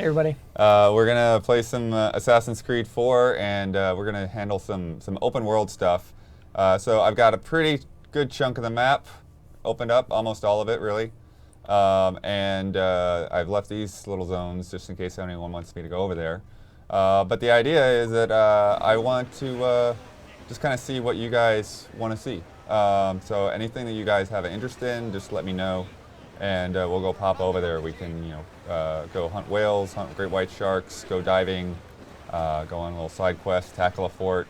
Hey, everybody. We're gonna play some Assassin's Creed 4, and we're gonna handle some open world stuff. So I've got a pretty good chunk of the map opened up, almost all of it, really. And I've left these little zones just in case anyone wants me to go over there. But the idea is that I want to just kind of see what you guys want to see. So anything that you guys have an interest in, just let me know, and we'll go pop over there. We can, go hunt whales, hunt great white sharks, go diving, go on a little side quest, tackle a fort.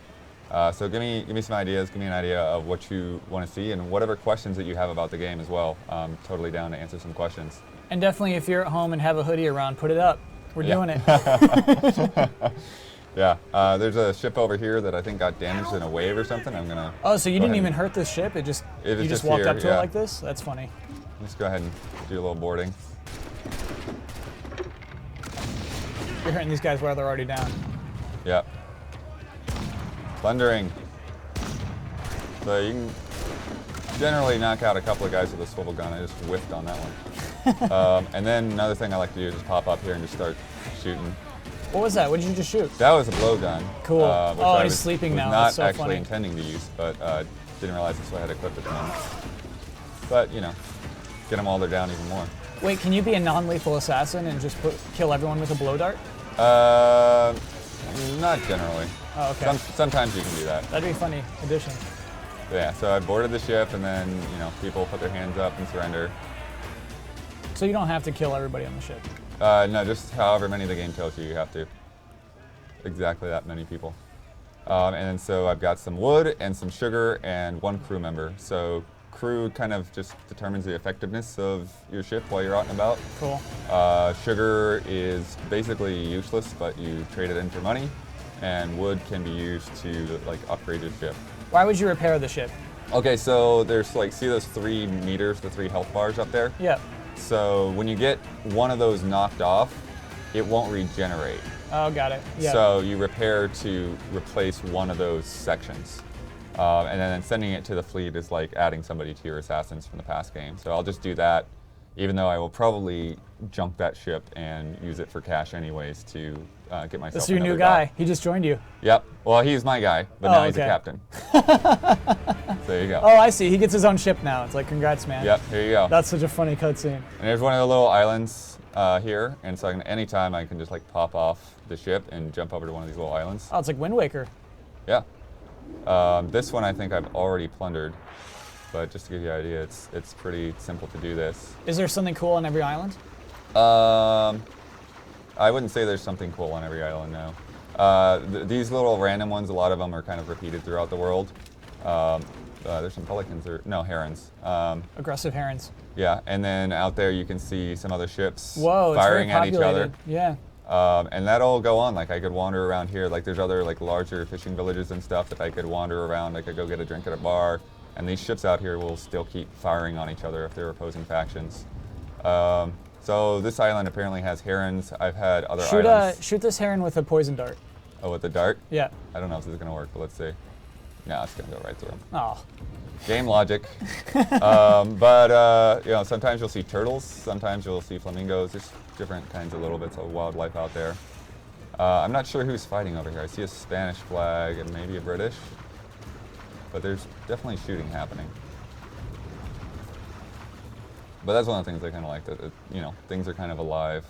So give me some ideas. Give me an idea of what you want to see, and whatever questions that you have about the game as well. I'm totally down to answer some questions. And definitely, if you're at home and have a hoodie around, put it up. We're doing it. Yeah, there's a ship over here that I think got damaged in a wave or something. I'm gonna. Oh, so you didn't even hurt this ship? You just walked up to it like this? That's funny. Let's go ahead and do a little boarding. You're hurting these guys while they're already down. Yep. Plundering. So you can generally knock out a couple of guys with a swivel gun. I just whiffed on that one. And then another thing I like to do is just pop up here and just start shooting. What was that? What did you just shoot? That was a blowgun. Cool. Oh, he's sleeping now. Not That's so actually funny. intending to use, but didn't realize that's what I had equipped at the moment. But, get them while they're down even more. Wait, can you be a non-lethal assassin and just kill everyone with a blow dart? Not generally. Oh, okay. Sometimes you can do that. That'd be a funny addition. Yeah, so I boarded the ship, and then, people put their hands up and surrender. So you don't have to kill everybody on the ship? No, just however many the game tells you you have to. Exactly that many people. And then so I've got some wood and some sugar and one crew member. So crew kind of just determines the effectiveness of your ship while you're out and about. Cool. Sugar is basically useless, but you trade it in for money. And wood can be used to upgrade your ship. Why would you repair the ship? Okay, so there's see those 3 meters, the 3 health bars up there? Yeah. So when you get one of those knocked off, it won't regenerate. Oh, got it. Yeah. So you repair to replace one of those sections. And then sending it to the fleet is like adding somebody to your assassins from the past game. So I'll just do that, even though I will probably junk that ship and use it for cash anyways to get myself. That's your new another guy. dock. He just joined you. Yep. Well, he's my guy, but now he's a captain. So there you go. Oh, I see. He gets his own ship now. It's like, congrats, man. Yep, here you go. That's such a funny cutscene. And there's one of the little islands here, and so anytime I can just pop off the ship and jump over to one of these little islands. Oh, it's like Wind Waker. Yeah. This one I think I've already plundered, but just to give you an idea, it's pretty simple to do this. Is there something cool on every island? I wouldn't say there's something cool on every island, no. These little random ones, a lot of them are kind of repeated throughout the world. There's some pelicans, herons. Aggressive herons. Yeah, and then out there you can see some other ships firing at each other. Yeah. And that'll go on. I could wander around here. There's other larger fishing villages and stuff that I could wander around. I could go get a drink at a bar. And these ships out here will still keep firing on each other if they're opposing factions. So this island apparently has herons. I've had other islands. Shoot this heron with a poison dart. Oh, with the dart? Yeah. I don't know if this is going to work, but let's see. No, it's going to go right through them. Oh. Game logic. But sometimes you'll see turtles. Sometimes you'll see flamingos. There's different kinds of little bits of wildlife out there. I'm not sure who's fighting over here. I see a Spanish flag and maybe a British. But there's definitely shooting happening. But that's one of the things I kind of like, that things are kind of alive.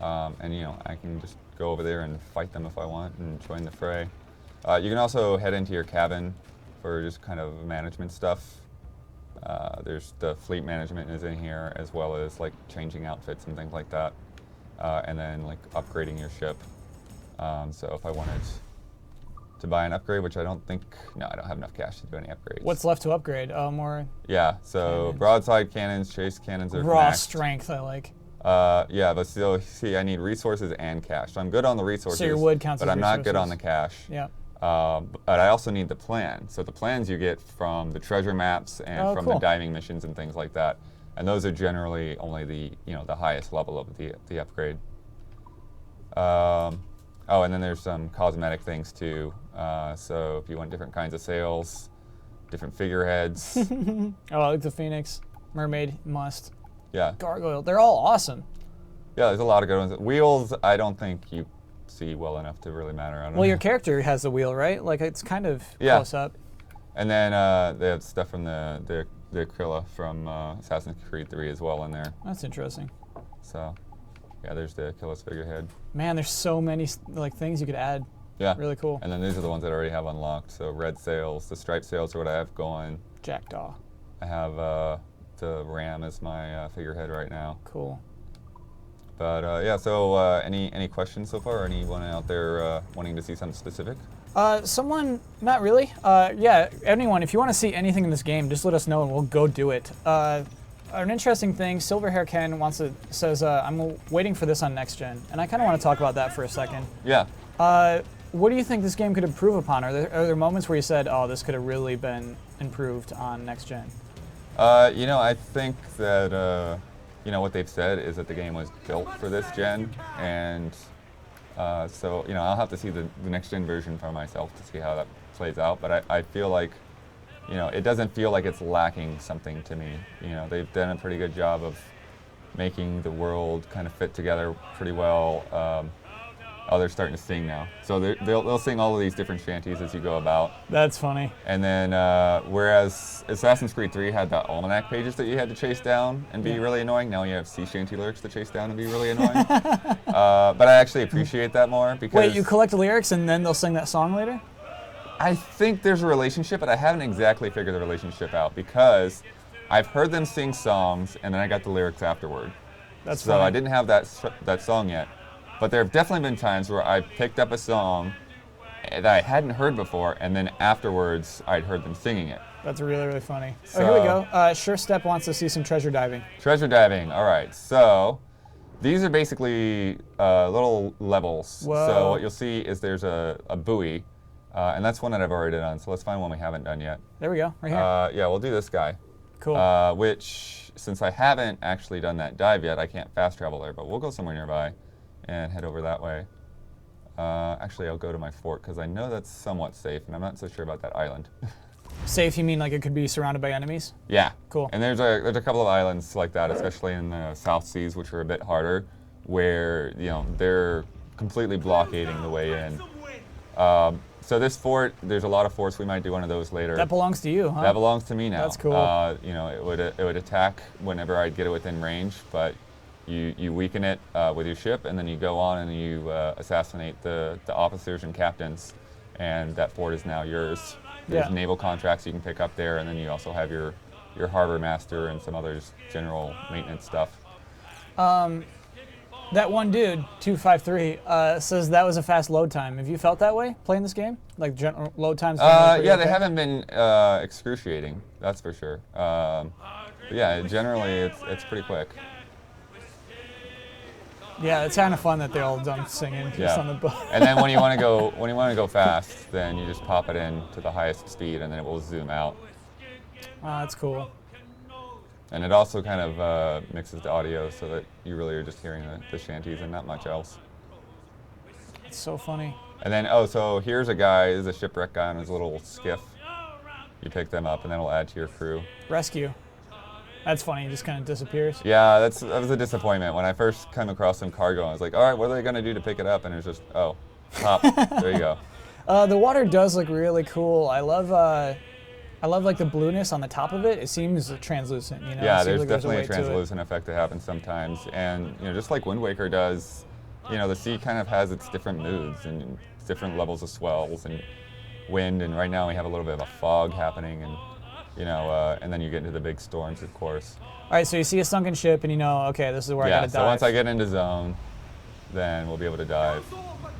And I can just go over there and fight them if I want and join the fray. You can also head into your cabin for just kind of management stuff. There's the fleet management is in here, as well as changing outfits and things like that. And then upgrading your ship. So if I wanted to buy an upgrade, which I don't have enough cash to do any upgrades. What's left to upgrade? Oh, more. Yeah, so cannons. Broadside cannons, chase cannons are raw maxed. Strength, I like. Yeah, but still, see, I need resources and cash. So I'm good on the resources, so your wood counts but as I'm resources. not good on the cash. Yeah. But I also need the plan. So the plans you get from the treasure maps and from the diving missions and things like that. And those are generally only the highest level of the upgrade. Oh, and then there's some cosmetic things too. So if you want different kinds of sails, different figureheads. Oh, I like the Phoenix, Mermaid, Must. Yeah. Gargoyle. They're all awesome. Yeah, there's a lot of good ones. Wheels, I don't think you see well enough to really matter. I don't know. Well, your character has the wheel, right? Like it's kind of close up. And then they have stuff from the Aquila from Assassin's Creed 3 as well in there. That's interesting. So, yeah, there's the Aquila's figurehead. Man, there's so many like things you could add. Yeah. Really cool. And then these are the ones that I already have unlocked. So red sails, the striped sails are what I have going. Jackdaw. I have the ram as my figurehead right now. Cool. But yeah, so any questions so far? Or anyone out there wanting to see something specific? Someone, not really. Yeah, anyone, if you want to see anything in this game, just let us know and we'll go do it. An interesting thing, Silverhair Ken says, I'm waiting for this on next gen. And I kind of want to talk about that for a second. Yeah. What do you think this game could improve upon? Are there moments where you said, oh, this could have really been improved on next gen? I think that, what they've said is that the game was built for this gen. And so, I'll have to see the next gen version for myself to see how that plays out. But I feel like, it doesn't feel like it's lacking something to me. They've done a pretty good job of making the world kind of fit together pretty well. Oh, they're starting to sing now. So they'll sing all of these different shanties as you go about. That's funny. And then, whereas Assassin's Creed 3 had the almanac pages that you had to chase down and be really annoying, now you have sea shanty lyrics to chase down and be really annoying. But I actually appreciate that more because... Wait, you collect lyrics and then they'll sing that song later? I think there's a relationship, but I haven't exactly figured the relationship out because I've heard them sing songs and then I got the lyrics afterward. That's so funny. I didn't have that song yet. But there have definitely been times where I picked up a song that I hadn't heard before, and then afterwards I'd heard them singing it. That's really, really funny. So, here we go. Sure Step wants to see some treasure diving. Treasure diving, all right. So these are basically little levels. Whoa. So what you'll see is there's a buoy, and that's one that I've already done. So let's find one we haven't done yet. There we go, right here. Yeah, we'll do this guy. Cool. Which, since I haven't actually done that dive yet, I can't fast travel there, but we'll go somewhere nearby and head over that way. Actually, I'll go to my fort because I know that's somewhat safe, and I'm not so sure about that island. Safe, you mean like it could be surrounded by enemies? Yeah. Cool. And there's a couple of islands like that, especially in the South Seas, which are a bit harder, where they're completely blockading the way in. So this fort, there's a lot of forts. We might do one of those later. That belongs to you, huh? That belongs to me now. That's cool. It would attack whenever I'd get it within range, but you weaken it with your ship, and then you go on and you assassinate the officers and captains, and that fort is now yours. There's naval contracts you can pick up there, and then you also have your harbor master and some other general maintenance stuff. That one dude, 253, says that was a fast load time. Have you felt that way playing this game? Like general load times? Yeah, they haven't been excruciating, that's for sure. But yeah, generally it's pretty quick. Yeah, it's kind of fun that they're all done singing just on the boat. And then when you want to go fast, then you just pop it in to the highest speed, and then it will zoom out. Oh, that's cool. And it also kind of mixes the audio so that you really are just hearing the shanties and not much else. It's so funny. And then, so here's a guy, there's a shipwreck guy on his little skiff. You pick them up, and then it'll add to your crew. Rescue. That's funny, he just kind of disappears. Yeah, that was a disappointment. When I first came across some cargo, I was like, all right, what are they going to do to pick it up? And it was just, pop, there you go. The water does look really cool. I love like the blueness on the top of it. It seems translucent, Yeah, there's like definitely a weight to it. translucent effect that happens sometimes. And, just like Wind Waker does, the sea kind of has its different moods and different levels of swells and wind. And right now we have a little bit of a fog happening, and and then you get into the big storms, of course. All right, so you see a sunken ship, and okay, this is where I gotta dive. So once I get into zone, then we'll be able to dive.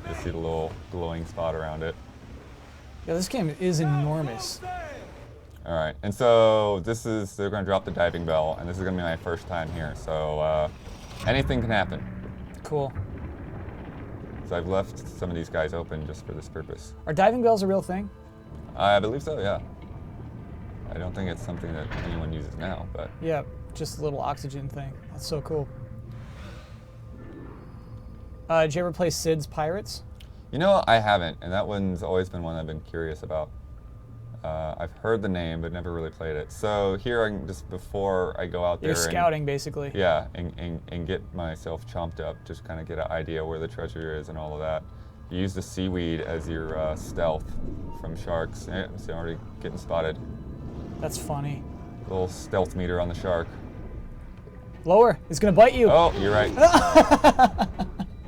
You'll see the little glowing spot around it. Yeah, this game is enormous. All right, and so they're going to drop the diving bell, and this is going to be my first time here, so anything can happen. Cool. So I've left some of these guys open just for this purpose. Are diving bells a real thing? I believe so, yeah. I don't think it's something that anyone uses now, but... Yeah, just a little oxygen thing. That's so cool. Did you ever play Sid's Pirates? I haven't, and that one's always been one I've been curious about. I've heard the name, but never really played it. So here, I can just before I go out there, You're scouting basically. Yeah, and get myself chomped up, just kind of get an idea where the treasure is and all of that. You use the seaweed as your stealth from sharks. Yeah, so I'm already getting spotted. That's funny. Little stealth meter on the shark. Lower. It's gonna bite you. Oh, you're right.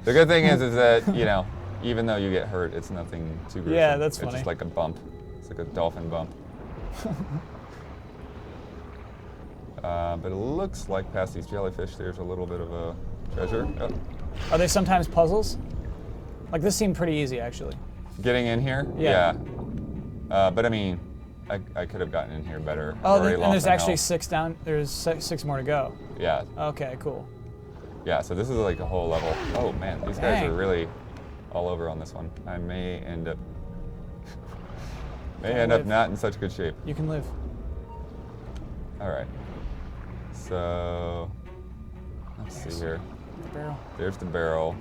The good thing is that even though you get hurt, it's nothing too gruesome. Yeah, that's funny. It's just like a bump. It's like a dolphin bump. But it looks like past these jellyfish, there's a little bit of a treasure. Oh. Are they sometimes puzzles? Like this seemed pretty easy actually. Getting in here? Yeah. But I mean, I could have gotten in here better. Oh, and there's actually 6 down. There's 6 more to go. Yeah. Okay, cool. Yeah, so this is like a whole level. Oh man, these guys are really all over on this one. I may end up not in such good shape. You can live. All right. So let's see here. The barrel. There's the barrel.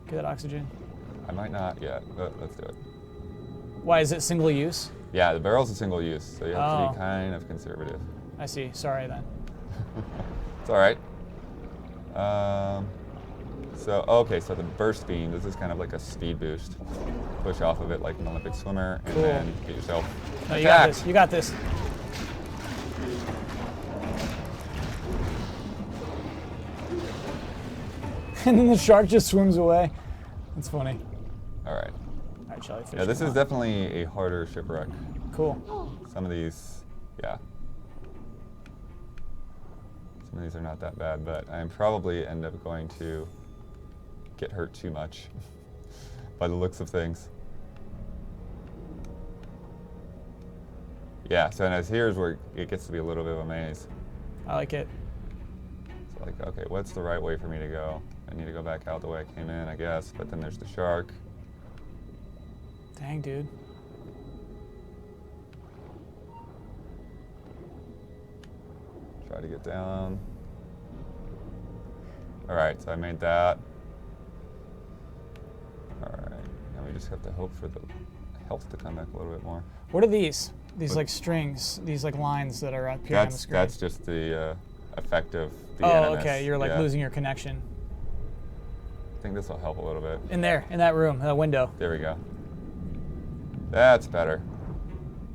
Get that oxygen. I might not yet, but let's do it. Why is it single use? Yeah, the barrel's a single use, so you have to Oh. be kind of conservative. I see. Sorry then. It's all right. So the burst beam, this is kind of like a speed boost. Push off of it like an Olympic swimmer, and Cool. then get yourself No, you got attacked. this. You got this. And then the shark just swims away. That's funny. All right. All right, jellyfish. Yeah, this come is on. definitely a harder shipwreck. Cool. Some of these, yeah. Some of these are not that bad, but I probably end up going to get hurt too much by the looks of things. Yeah, so and as here's where it gets to be a little bit of a maze. I like it. It's like, okay, what's the right way for me to go? I need to go back out the way I came in, I guess, but then there's the shark. Dang, dude. Try to get down. All right, so I made that. All right, now we just have to hope for the health to come back a little bit more. What are these? These What? like strings, these like lines that are appearing on the screen. That's just the effect of the Oh, animus. okay. You're like Yeah. losing your connection. I think this will help a little bit. In there, in that room, that window. There we go. That's better.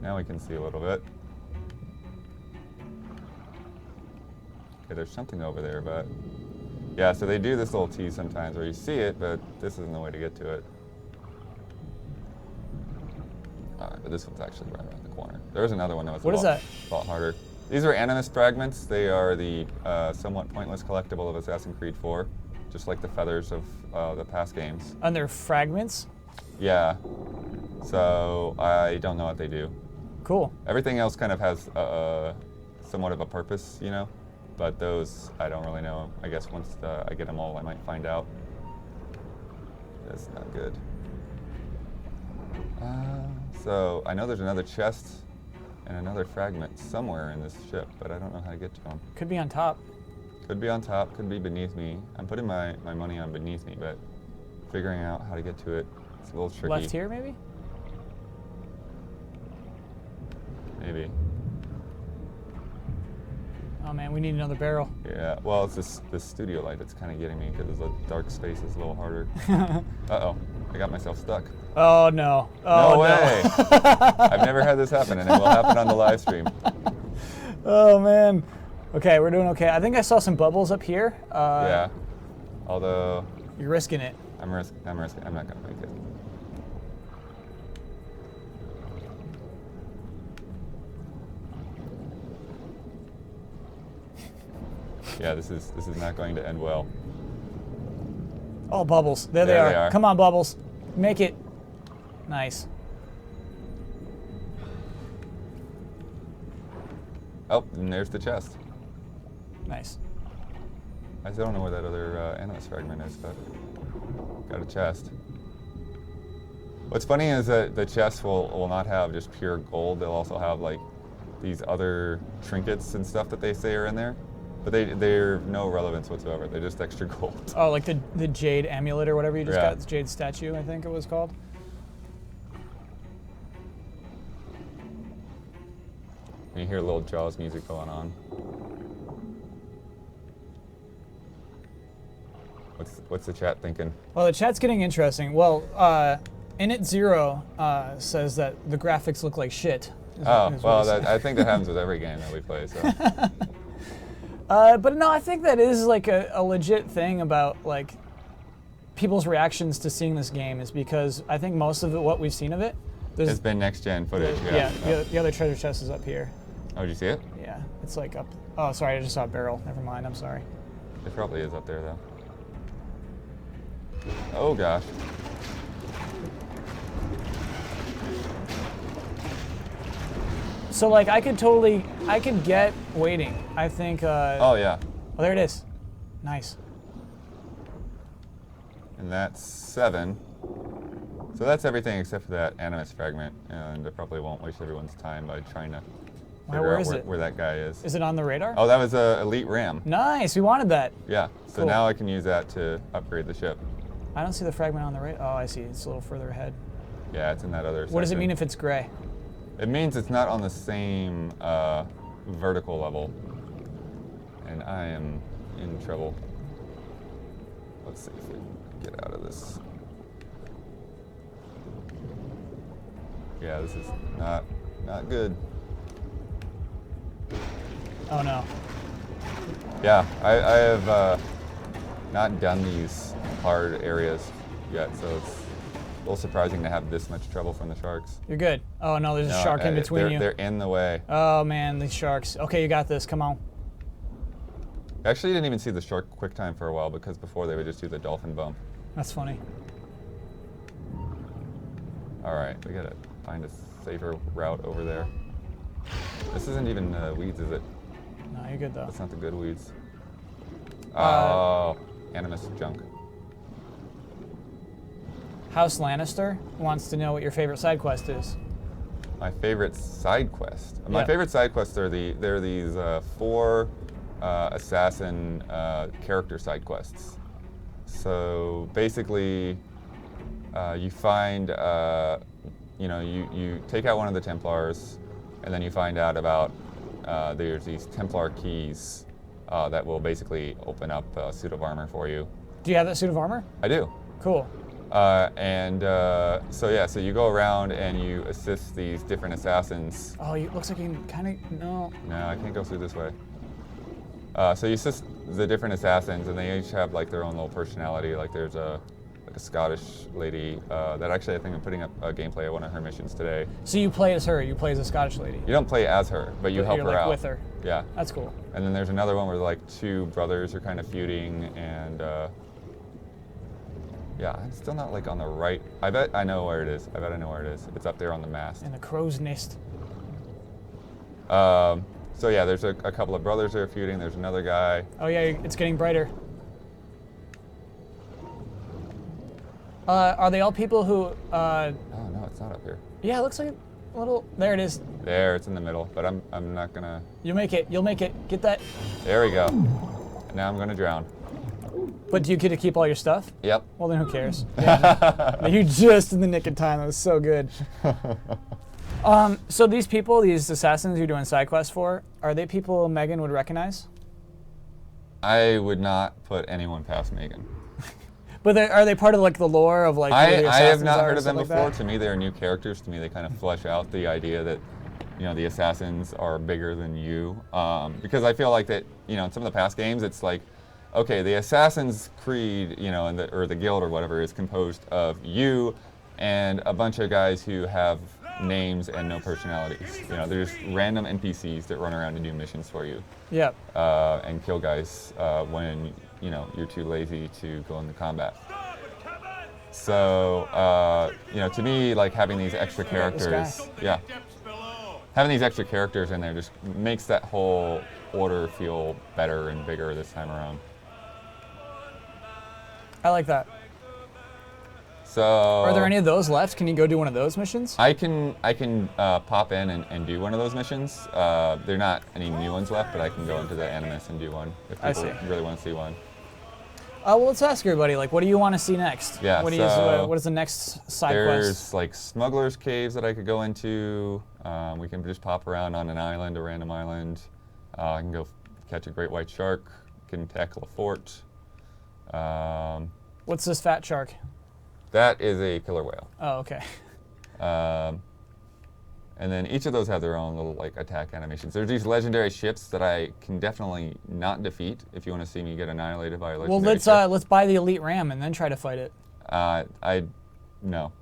Now we can see a little bit. Okay, there's something over there, but yeah, so they do this little tease sometimes where you see it, but this isn't the way to get to it. All right, but this one's actually right around the corner. There's another one that was What is that? a lot harder. These are animus fragments. They are the somewhat pointless collectible of Assassin's Creed 4, just like the feathers of the past games. And they're fragments? Yeah, so I don't know what they do. Cool. Everything else kind of has somewhat of a purpose, you know? But those, I don't really know. I guess once I get them all, I might find out. That's not good. So I know there's another chest and another fragment somewhere in this ship, but I don't know how to get to them. Could be on top. Could be on top, could be beneath me. I'm putting my money on beneath me, but figuring out how to get to it, it's a little tricky. Left here, maybe? Maybe. Oh man, we need another barrel. Yeah, well, it's this studio light that's kind of getting me because the dark space is a little harder. Uh-oh, I got myself stuck. Oh no. Oh No way. I've never had this happen, and it will happen on the live stream. Oh man. Okay, we're doing okay. I think I saw some bubbles up here. Yeah, although You're risking it. I'm risking. I'm not gonna make it. Yeah, this is not going to end well. Oh, bubbles. There There they they are. are. Come on, bubbles. Make it. Nice. Oh, and there's the chest. Nice. I still don't know where that other animus fragment is, but got a chest. What's funny is that the chests will not have just pure gold. They'll also have like these other trinkets and stuff that they say are in there, but they're no relevance whatsoever. They're just extra gold. Oh, like the jade amulet or whatever you just Yeah. got. The jade statue, I think it was called. And you hear a little Jaws music going on. What's the chat thinking? Well, the chat's getting interesting. Well, Init0 says that the graphics look like shit. I think that happens with every game that we play. So. But no, I think that is like a legit thing about like people's reactions to seeing this game is because I think most of what we've seen of it, it's been next-gen footage. The other treasure chest is up here. Oh, did you see it? Yeah, it's like up. Oh, sorry, I just saw a barrel. Never mind. I'm sorry. It probably is up there though. Oh gosh. So like I could get waiting. I think. Oh yeah. Oh, there it is. Nice. And that's 7. So that's everything except for that animus fragment, and I probably won't waste everyone's time by trying to figure out where that guy is. Is it on the radar? Oh, that was a elite ram. Nice. We wanted that. Yeah. So Cool. now I can use that to upgrade the ship. I don't see the fragment on the radar. Oh, I see. It's a little further ahead. Yeah, it's in that other section. What does it mean if it's gray? It means it's not on the same vertical level. And I am in trouble. Let's see if we can get out of this. Yeah, this is not good. Oh no. Yeah, I have not done these hard areas yet, so it's a little surprising to have this much trouble from the sharks. You're good. Oh no, there's a shark in between you. They're in the way. Oh man, these sharks. Okay, you got this. Come on. I actually didn't even see the shark quick time for a while because before they would just do the dolphin bump. That's funny. All right, we gotta find a safer route over there. This isn't even weeds, is it? No, you're good though. That's not the good weeds. Oh, animus junk. House Lannister wants to know what your favorite side quest is. My favorite side quest. My Yeah. favorite side quests are they're these 4 assassin character side quests. So basically, you find you take out one of the Templars, and then you find out about there's these Templar keys that will basically open up a suit of armor for you. Do you have that suit of armor? I do. Cool. So you go around and you assist these different assassins. Oh, it looks like you can kind of no. No, I can't go through this way. So you assist the different assassins, and they each have like their own little personality. Like there's a Scottish lady that actually I think I'm putting up a gameplay of one of her missions today. So you play as her. You play as a Scottish lady. You don't play as her, but you help You're her like out. with her. Yeah. That's cool. And then there's another one where like 2 brothers are kind of feuding, and yeah, I'm still not like on the right. I bet I know where it is. I bet I know where it is. It's up there on the mast. In the crow's nest. So yeah, there's a couple of brothers that are feuding. There's another guy. Oh yeah, it's getting brighter. Are they all people who? Oh no, it's not up here. Yeah, it looks like a little. There it is. There, it's in the middle. But I'm not gonna. You'll make it. You'll make it. Get that. There we go. Now I'm gonna drown. But do you get to keep all your stuff? Yep. Well, then who cares? Yeah. You just in the nick of time. That was so good. So these people, these assassins you're doing side quests for, are they people Megan would recognize? I would not put anyone past Megan. But are they part of like the lore of like? Who the I have assassins not are heard and of them stuff like before. that? To me, they're new characters. To me, they kind of flesh out the idea that, the assassins are bigger than you. Because I feel like that, in some of the past games, it's like, okay, the Assassin's Creed, or the guild or whatever is composed of you and a bunch of guys who have names and no personalities. There's random NPCs that run around and do missions for you. Yeah. And kill guys when, you're too lazy to go into combat. So, to me, like having these extra characters, yeah, having these extra characters in there just makes that whole order feel better and bigger this time around. I like that. So, Are there any of those left? Can you go do one of those missions? I can pop in and do one of those missions. There are not any new ones left, but I can go into the Animus and do one if people really want to see one. Well, let's ask everybody. Like, what do you want to see next? Yeah. What is the next side There's quest? like smugglers' caves that I could go into. We can just pop around on an island, a random island. I can go catch a great white shark. Can tackle a fort. What's this fat shark? That is a killer whale. Oh, okay. And then each of those have their own little like attack animations. There's these legendary ships that I can definitely not defeat if you want to see me get annihilated by a legendary Well, let's buy the elite ram and then try to fight it. No.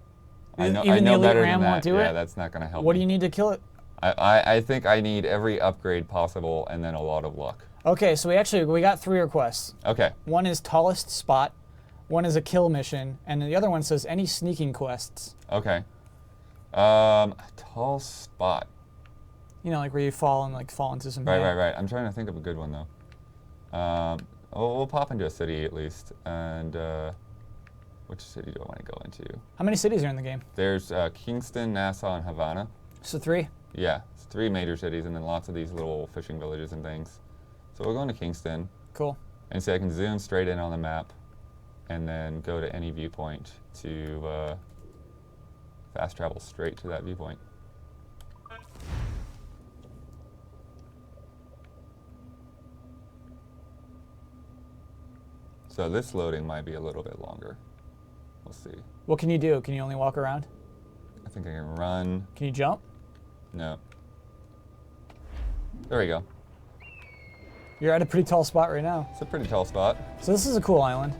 Even I the know elite better ram than won't that. do Yeah, it? that's not going to help What me. do you need to kill it? I think I need every upgrade possible and then a lot of luck. Okay, so we got 3 requests. Okay. One is tallest spot, one is a kill mission, and the other one says any sneaking quests. Okay. Tall spot. You know, like where you fall into some. Right. I'm trying to think of a good one though. We'll pop into a city at least. And which city do I want to go into? How many cities are in the game? There's Kingston, Nassau, and Havana. So 3. Yeah, it's 3 major cities and then lots of these little fishing villages and things. So we're going to Kingston. Cool. And see, I can zoom straight in on the map and then go to any viewpoint to fast travel straight to that viewpoint. So this loading might be a little bit longer. We'll see. What can you do? Can you only walk around? I think I can run. Can you jump? No. There we go. You're at a pretty tall spot right now. It's a pretty tall spot. So this is a cool island.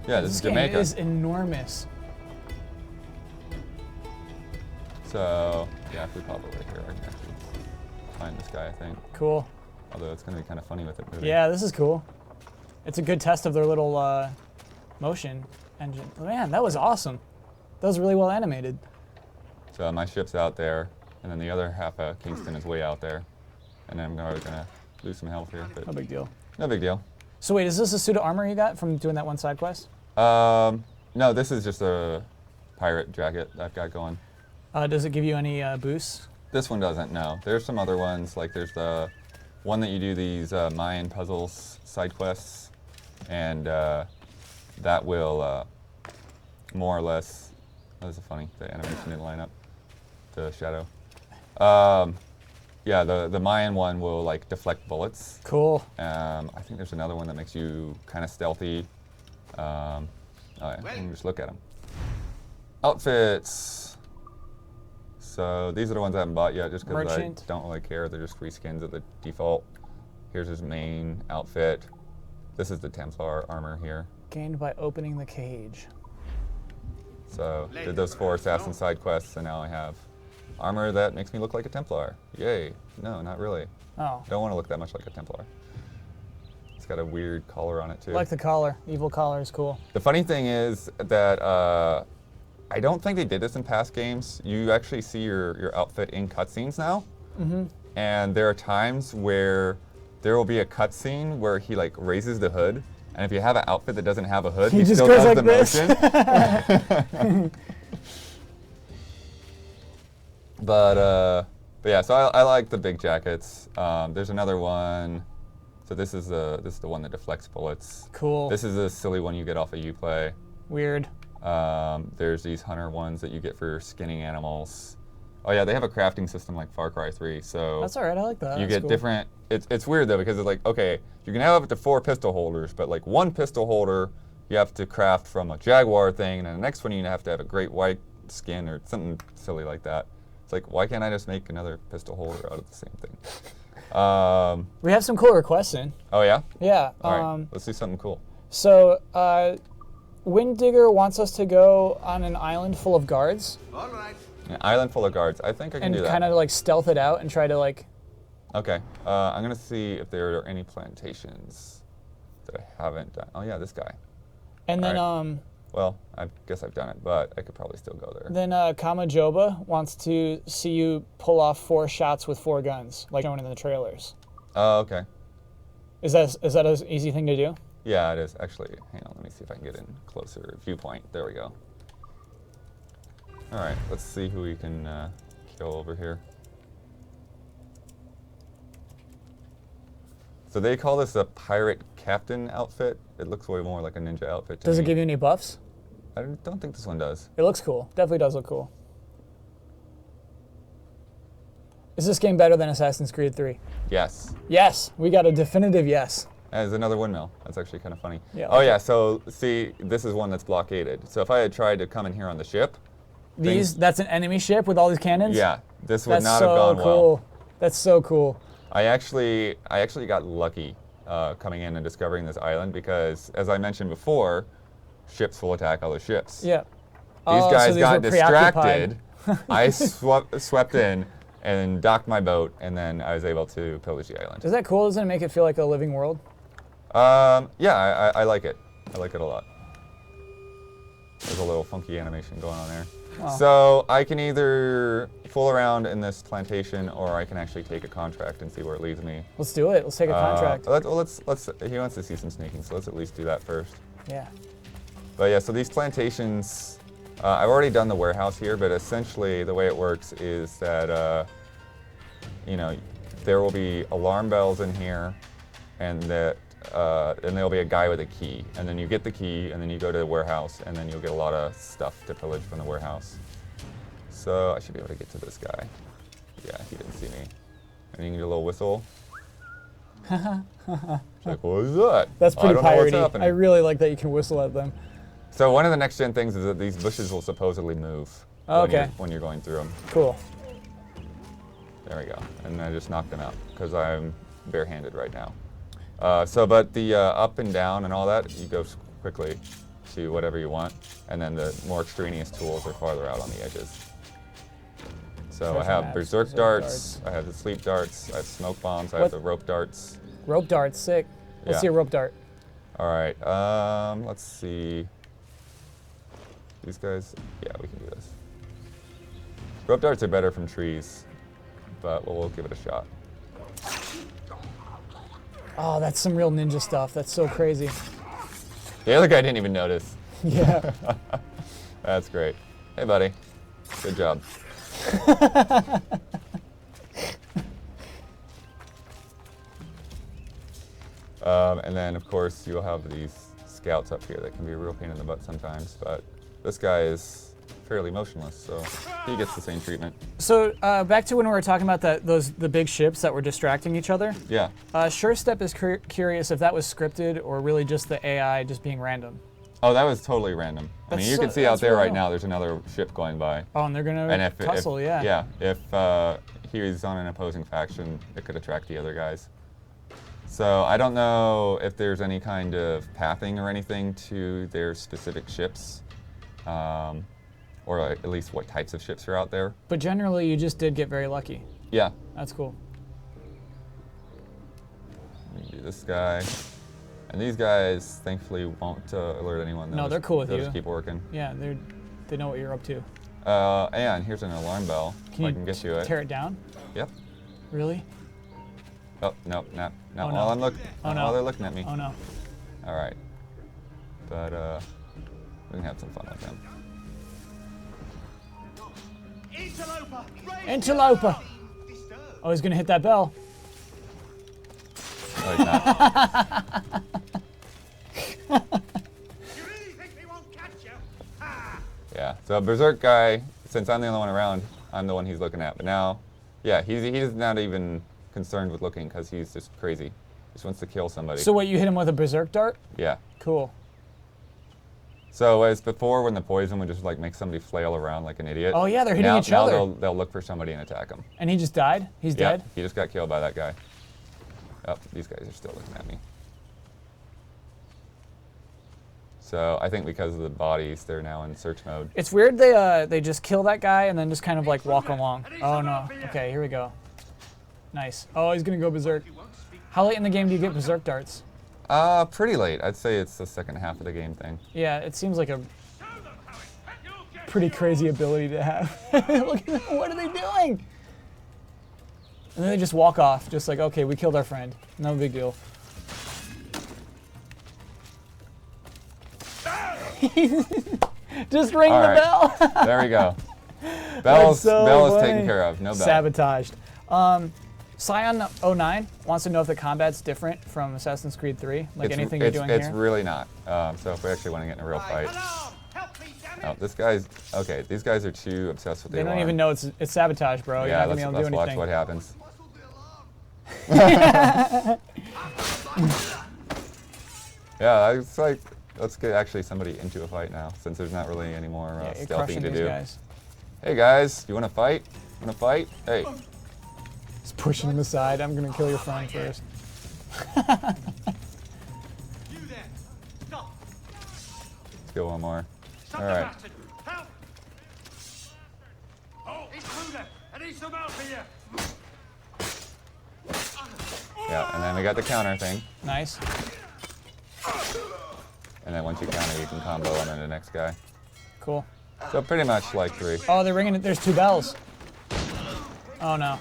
Yeah, this is game Jamaica. is enormous. So, yeah, if we pop over here, I can actually find this guy, I think. Cool. Although it's going to be kind of funny with it moving. Yeah, this is cool. It's a good test of their little motion engine. Man, that was awesome. That was really well animated. So my ship's out there, and then the other half of Kingston is way out there. And then I'm going to lose some health here. But No big deal. no big deal. So wait, is this a suit of armor you got from doing that one side quest? No, this is just a pirate jacket that I've got going. Does it give you any boosts? This one doesn't, no. There's some other ones, like there's the one that you do these Mayan puzzles side quests, and that will more or less, that was funny, the animation didn't line up, the shadow. Yeah, the Mayan one will like deflect bullets. Cool. I think there's another one that makes you kind of stealthy. Oh yeah, you can just look at them. Outfits. So these are the ones I haven't bought yet just because I Merchant. don't really care. They're just free skins at the default. Here's his main outfit. This is the Templar armor here. Gained by opening the cage. So did those 4 assassin side quests, and now I have armor that makes me look like a Templar. Yay. No, not really. Oh. Don't want to look that much like a Templar. It's got a weird collar on it too. I like the collar. Evil collar is cool. The funny thing is that I don't think they did this in past games. You actually see your outfit in cutscenes now. Mm-hmm. And there are times where there will be a cutscene where he like raises the hood, and if you have an outfit that doesn't have a hood, he just still goes does like the this. motion. But yeah, so I like the big jackets. There's another one. So this is the one that deflects bullets. Cool. This is a silly one you get off of Uplay. Weird. There's these hunter ones that you get for skinning animals. Oh yeah, they have a crafting system like Far Cry 3. So That's all right. I like that. you That's get cool. different. It's weird though because it's like, okay, you can have up to 4 pistol holders, but like 1 pistol holder you have to craft from a jaguar thing, and then the next one you have to have a great white skin or something silly like that. It's like, why can't I just make another pistol holder out of the same thing? We have some cool requests in. Oh yeah. Yeah. All right. Let's do something cool. So, Wind Digger wants us to go on an island full of guards All right. An island full of guards. I think I can and do that. kind of like stealth it out and try to like. Okay. I'm gonna see if there are any plantations that I haven't done. Oh yeah, this guy. And then Alright. Well, I guess I've done it, but I could probably still go there. then Kamajoba wants to see you pull off 4 shots with 4 guns, like shown in the trailers. Oh, okay. Is that an easy thing to do? Yeah, it is. Actually, hang on. Let me see if I can get in closer. Viewpoint. There we go. All right. Let's see who we can kill over here. So they call this a pirate captain outfit. It looks way more like a ninja outfit to Does me. it give you any buffs? I don't think this one does. It looks cool. Definitely does look cool. Is this game better than Assassin's Creed 3? Yes. Yes. We got a definitive yes. There's another windmill. That's actually kind of funny. Yeah, oh okay. yeah, so see, this is one that's blockaded. So if I had tried to come in here on the ship, That's an enemy ship with all these cannons? yeah, this would That's not so have gone cool. well. That's so cool. I actually got lucky coming in and discovering this island because, as I mentioned before, ships will attack other ships. Yeah. These Oh, guys so these got were preoccupied. distracted. I swept in and docked my boat, and then I was able to pillage the island. Is that cool? Doesn't it make it feel like a living world? Yeah, I like it. I like it a lot. There's a little funky animation going on there. Wow. So I can either fool around in this plantation, or I can actually take a contract and see where it leads me. Let's do it. Let's take a contract. Let's. He wants to see some sneaking, so let's at least do that first. Yeah. But yeah, so these plantations, I've already done the warehouse here, but essentially the way it works is that, you know, there will be alarm bells in here, and that, and there'll be a guy with a key, and then you get the key, and then you go to the warehouse, and then you'll get a lot of stuff to pillage from the warehouse. So I should be able to get to this guy. Yeah, he didn't see me. And you can get a little whistle. It's like, what is that? That's pretty I don't know what's piratey. happening. I really like that you can whistle at them. So one of the next gen things is that these bushes will supposedly move when you're going through them. Cool. There we go. And I just knocked them out because I'm barehanded right now. But the up and down and all that, you go quickly to whatever you want. And then the more extraneous tools are farther out on the edges. So I have berserk darts, I have the sleep darts, I have smoke bombs, I have the rope darts. Rope darts, sick. Let's Yeah. see a rope dart. All right, let's see. These guys, yeah, we can do this. Rope darts are better from trees, but we'll give it a shot. Oh, that's some real ninja stuff. That's so crazy. The other guy didn't even notice. Yeah. That's great. Hey, buddy. Good job. And then, of course, you'll have these scouts up here that can be a real pain in the butt sometimes, but this guy is fairly motionless, so he gets the same treatment. So back to when we were talking about the big ships that were distracting each other. Yeah. Sure Step is curious if that was scripted or really just the AI just being random. Oh, that was totally random. I mean, you can see out there right now, there's another ship going by. Oh, and they're gonna tussle, yeah. Yeah, if he's on an opposing faction, it could attract the other guys. So I don't know if there's any kind of pathing or anything to their specific ships, or at least what types of ships are out there. But generally, you just did get very lucky. Yeah. That's cool. Let me do this guy. And these guys, thankfully, won't alert anyone. No, they're cool with they'll you. just keep working. Yeah, they know what you're up to. And here's an alarm bell. Can I you can get you it. tear it down? Yep. Really? Oh, no, not Oh, no. while I'm looking. Oh, no. While they're looking at me. Oh no. All right. But we can have some fun with them. Interloper! Oh, he's gonna hit that bell. No, he's not. Yeah. So Berserk guy, since I'm the only one around, I'm the one he's looking at. But now, yeah, he's not even concerned with looking because he's just crazy. Just wants to kill somebody. So what, you hit him with a berserk dart? Yeah. Cool. So as before, when the poison would just like make somebody flail around like an idiot. Oh yeah, they're hitting each now other. they'll look for somebody and attack him. And he just died? He's Yeah, dead? he just got killed by that guy. Oh, these guys are still looking at me. So I think because of the bodies, they're now in search mode. It's weird they just kill that guy and then just kind of like walk along. Oh no. Okay, here we go. Nice. Oh, he's gonna go berserk. How late in the game do you get berserk darts? Pretty late. I'd say it's the second half of the game thing. Yeah, it seems like a pretty crazy ability to have. Look at them. What are they doing? And then they just walk off, just like, okay, we killed our friend. No big deal. Just ring the bell. There we go. Bell is so taken funny. care of. No bell. Sabotaged. Scion09 wants to know if the combat's different from Assassin's Creed 3, like anything you're doing it's here. really not. So if we actually want to get in a real fight. Oh, this guy's okay. These guys are too obsessed with the They don't alarm. even know it's sabotage, bro. Yeah, You're not gonna be able to do let's watch anything. what happens. Yeah, it's like let's get actually somebody into a fight now, since there's not really any more Yeah, you're stealthing crushing to these do. guys. Hey guys, you want to fight? Want to fight? Hey. Just pushing him aside. I'm gonna kill your friend first. Let's go one more. All right. Yeah, and then we got the counter thing. Nice. And then once you counter, you can combo on to the next guy. Cool. So pretty much like 3. Oh, they're ringing it. There's 2 bells. Oh no.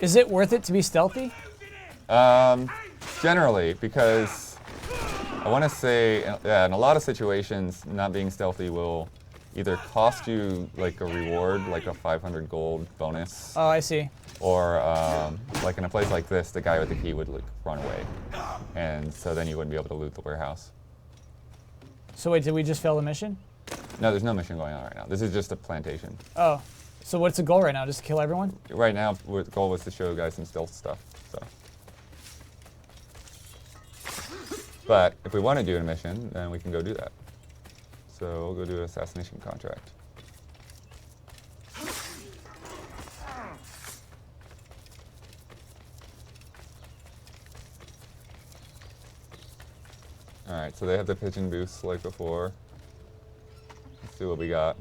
Is it worth it to be stealthy? Generally, because I want to say, yeah, in a lot of situations, not being stealthy will either cost you like a reward, like a 500 gold bonus, Oh, I see. or like in a place like this, the guy with the key would like run away, and so then you wouldn't be able to loot the warehouse. So wait, did we just fail the mission? No, there's no mission going on right now. This is just a plantation. Oh. So what's the goal right now? Just to kill everyone? Right now, the goal was to show guys some stealth stuff. So, but if we want to do a mission, then we can go do that. So we'll go do an assassination contract. All right, so they have the pigeon boosts like before. Let's see what we got.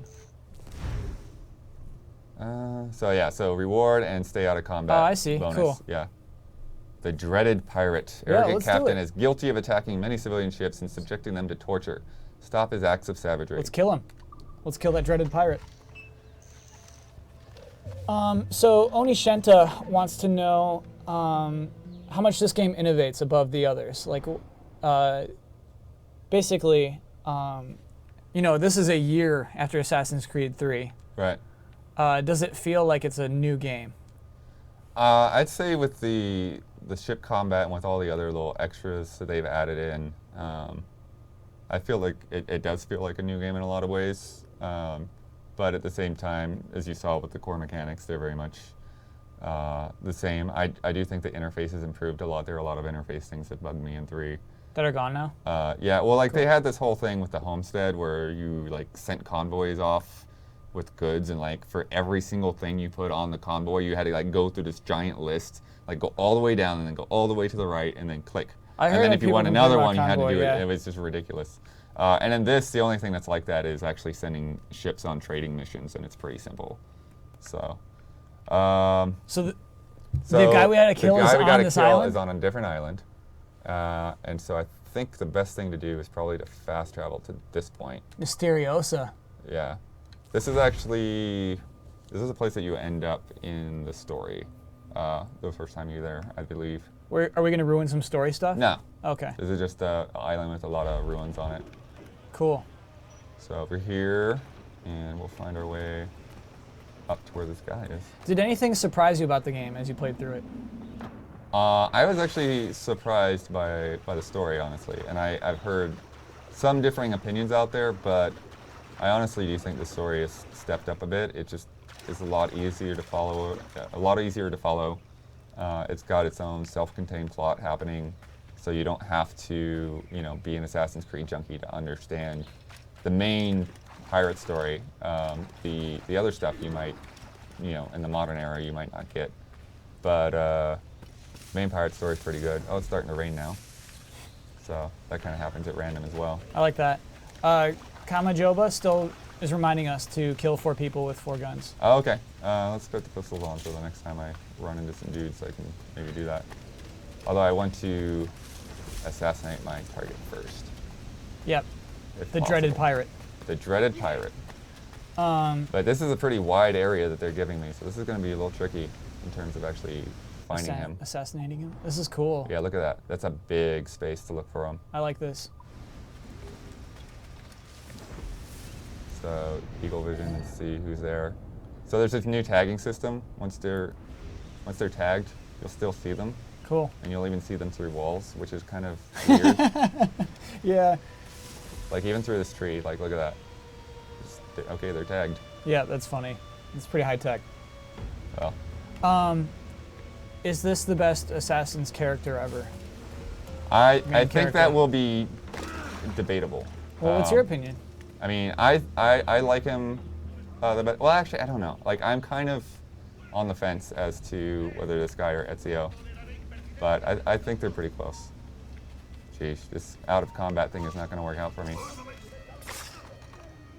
So yeah, so reward and stay out of combat. Oh, I see. Bonus. Cool. Yeah. The dreaded pirate. Yeah, Arrogant let's do captain it. is guilty of attacking many civilian ships and subjecting them to torture. Stop his acts of savagery. Let's kill him. Let's kill that dreaded pirate. So Onishenta wants to know how much this game innovates above the others. Like, basically, you know, this is a year after Assassin's Creed 3. Right. Does it feel like it's a new game? I'd say with the ship combat and with all the other little extras that they've added in, I feel like it does feel like a new game in a lot of ways. But at the same time, as you saw with the core mechanics, they're very much the same. I do think the interface has improved a lot. There are a lot of interface things that bugged me in 3. That are gone now? Yeah, well, like they had this whole thing with the homestead where you like sent convoys off with goods, and like for every single thing you put on the convoy, you had to like go through this giant list, like go all the way down and then go all the way to the right and then click. I heard and then that if you people want complain another about one, you had to convoy, do yeah. it. It was just ridiculous. And in this, the only thing that's like that is actually sending ships on trading missions, and it's pretty simple. So, So the guy we had to kill is on this island? is on a different island. And so I think the best thing to do is probably to fast travel to this point. Mysteriosa. Yeah. This is a place that you end up in the story the first time you're there, I believe. Are we going to ruin some story stuff? No. Okay. This is just an island with a lot of ruins on it. Cool. So over here, and we'll find our way up to where this guy is. Did anything surprise you about the game as you played through it? I was actually surprised by the story, honestly, and I've heard some differing opinions out there, but I honestly do think the story has stepped up a bit. It just is a lot easier to follow. It's got its own self-contained plot happening, so you don't have to, be an Assassin's Creed junkie to understand the main pirate story. The other stuff you might, in the modern era, you might not get, but main pirate story is pretty good. Oh, it's starting to rain now, so that kind of happens at random as well. I like that. Kamajoba still is reminding us to kill 4 people with 4 guns. Oh, okay. Let's put the pistols on so the next time I run into some dudes, I can maybe do that. Although I want to assassinate my target first. Yep. if The dreaded possible. pirate. The dreaded pirate. But this is a pretty wide area that they're giving me, so this is going to be a little tricky in terms of actually finding him. Assassinating him. This is cool. Yeah, look at that. That's a big space to look for him. I like this. So Eagle Vision and see who's there. So there's this new tagging system. Once they're tagged, you'll still see them. Cool. And you'll even see them through walls, which is kind of weird. Yeah. Like even through this tree, like look at that. Okay, they're tagged. Yeah, that's funny. It's pretty high tech. Well, Is this the best Assassin's character ever? I Main think character. that will be debatable. Well, what's your opinion? I mean, I like him the best. Well, actually, I don't know. Like, I'm kind of on the fence as to whether this guy or Ezio, but I think they're pretty close. Jeez, this out of combat thing is not going to work out for me.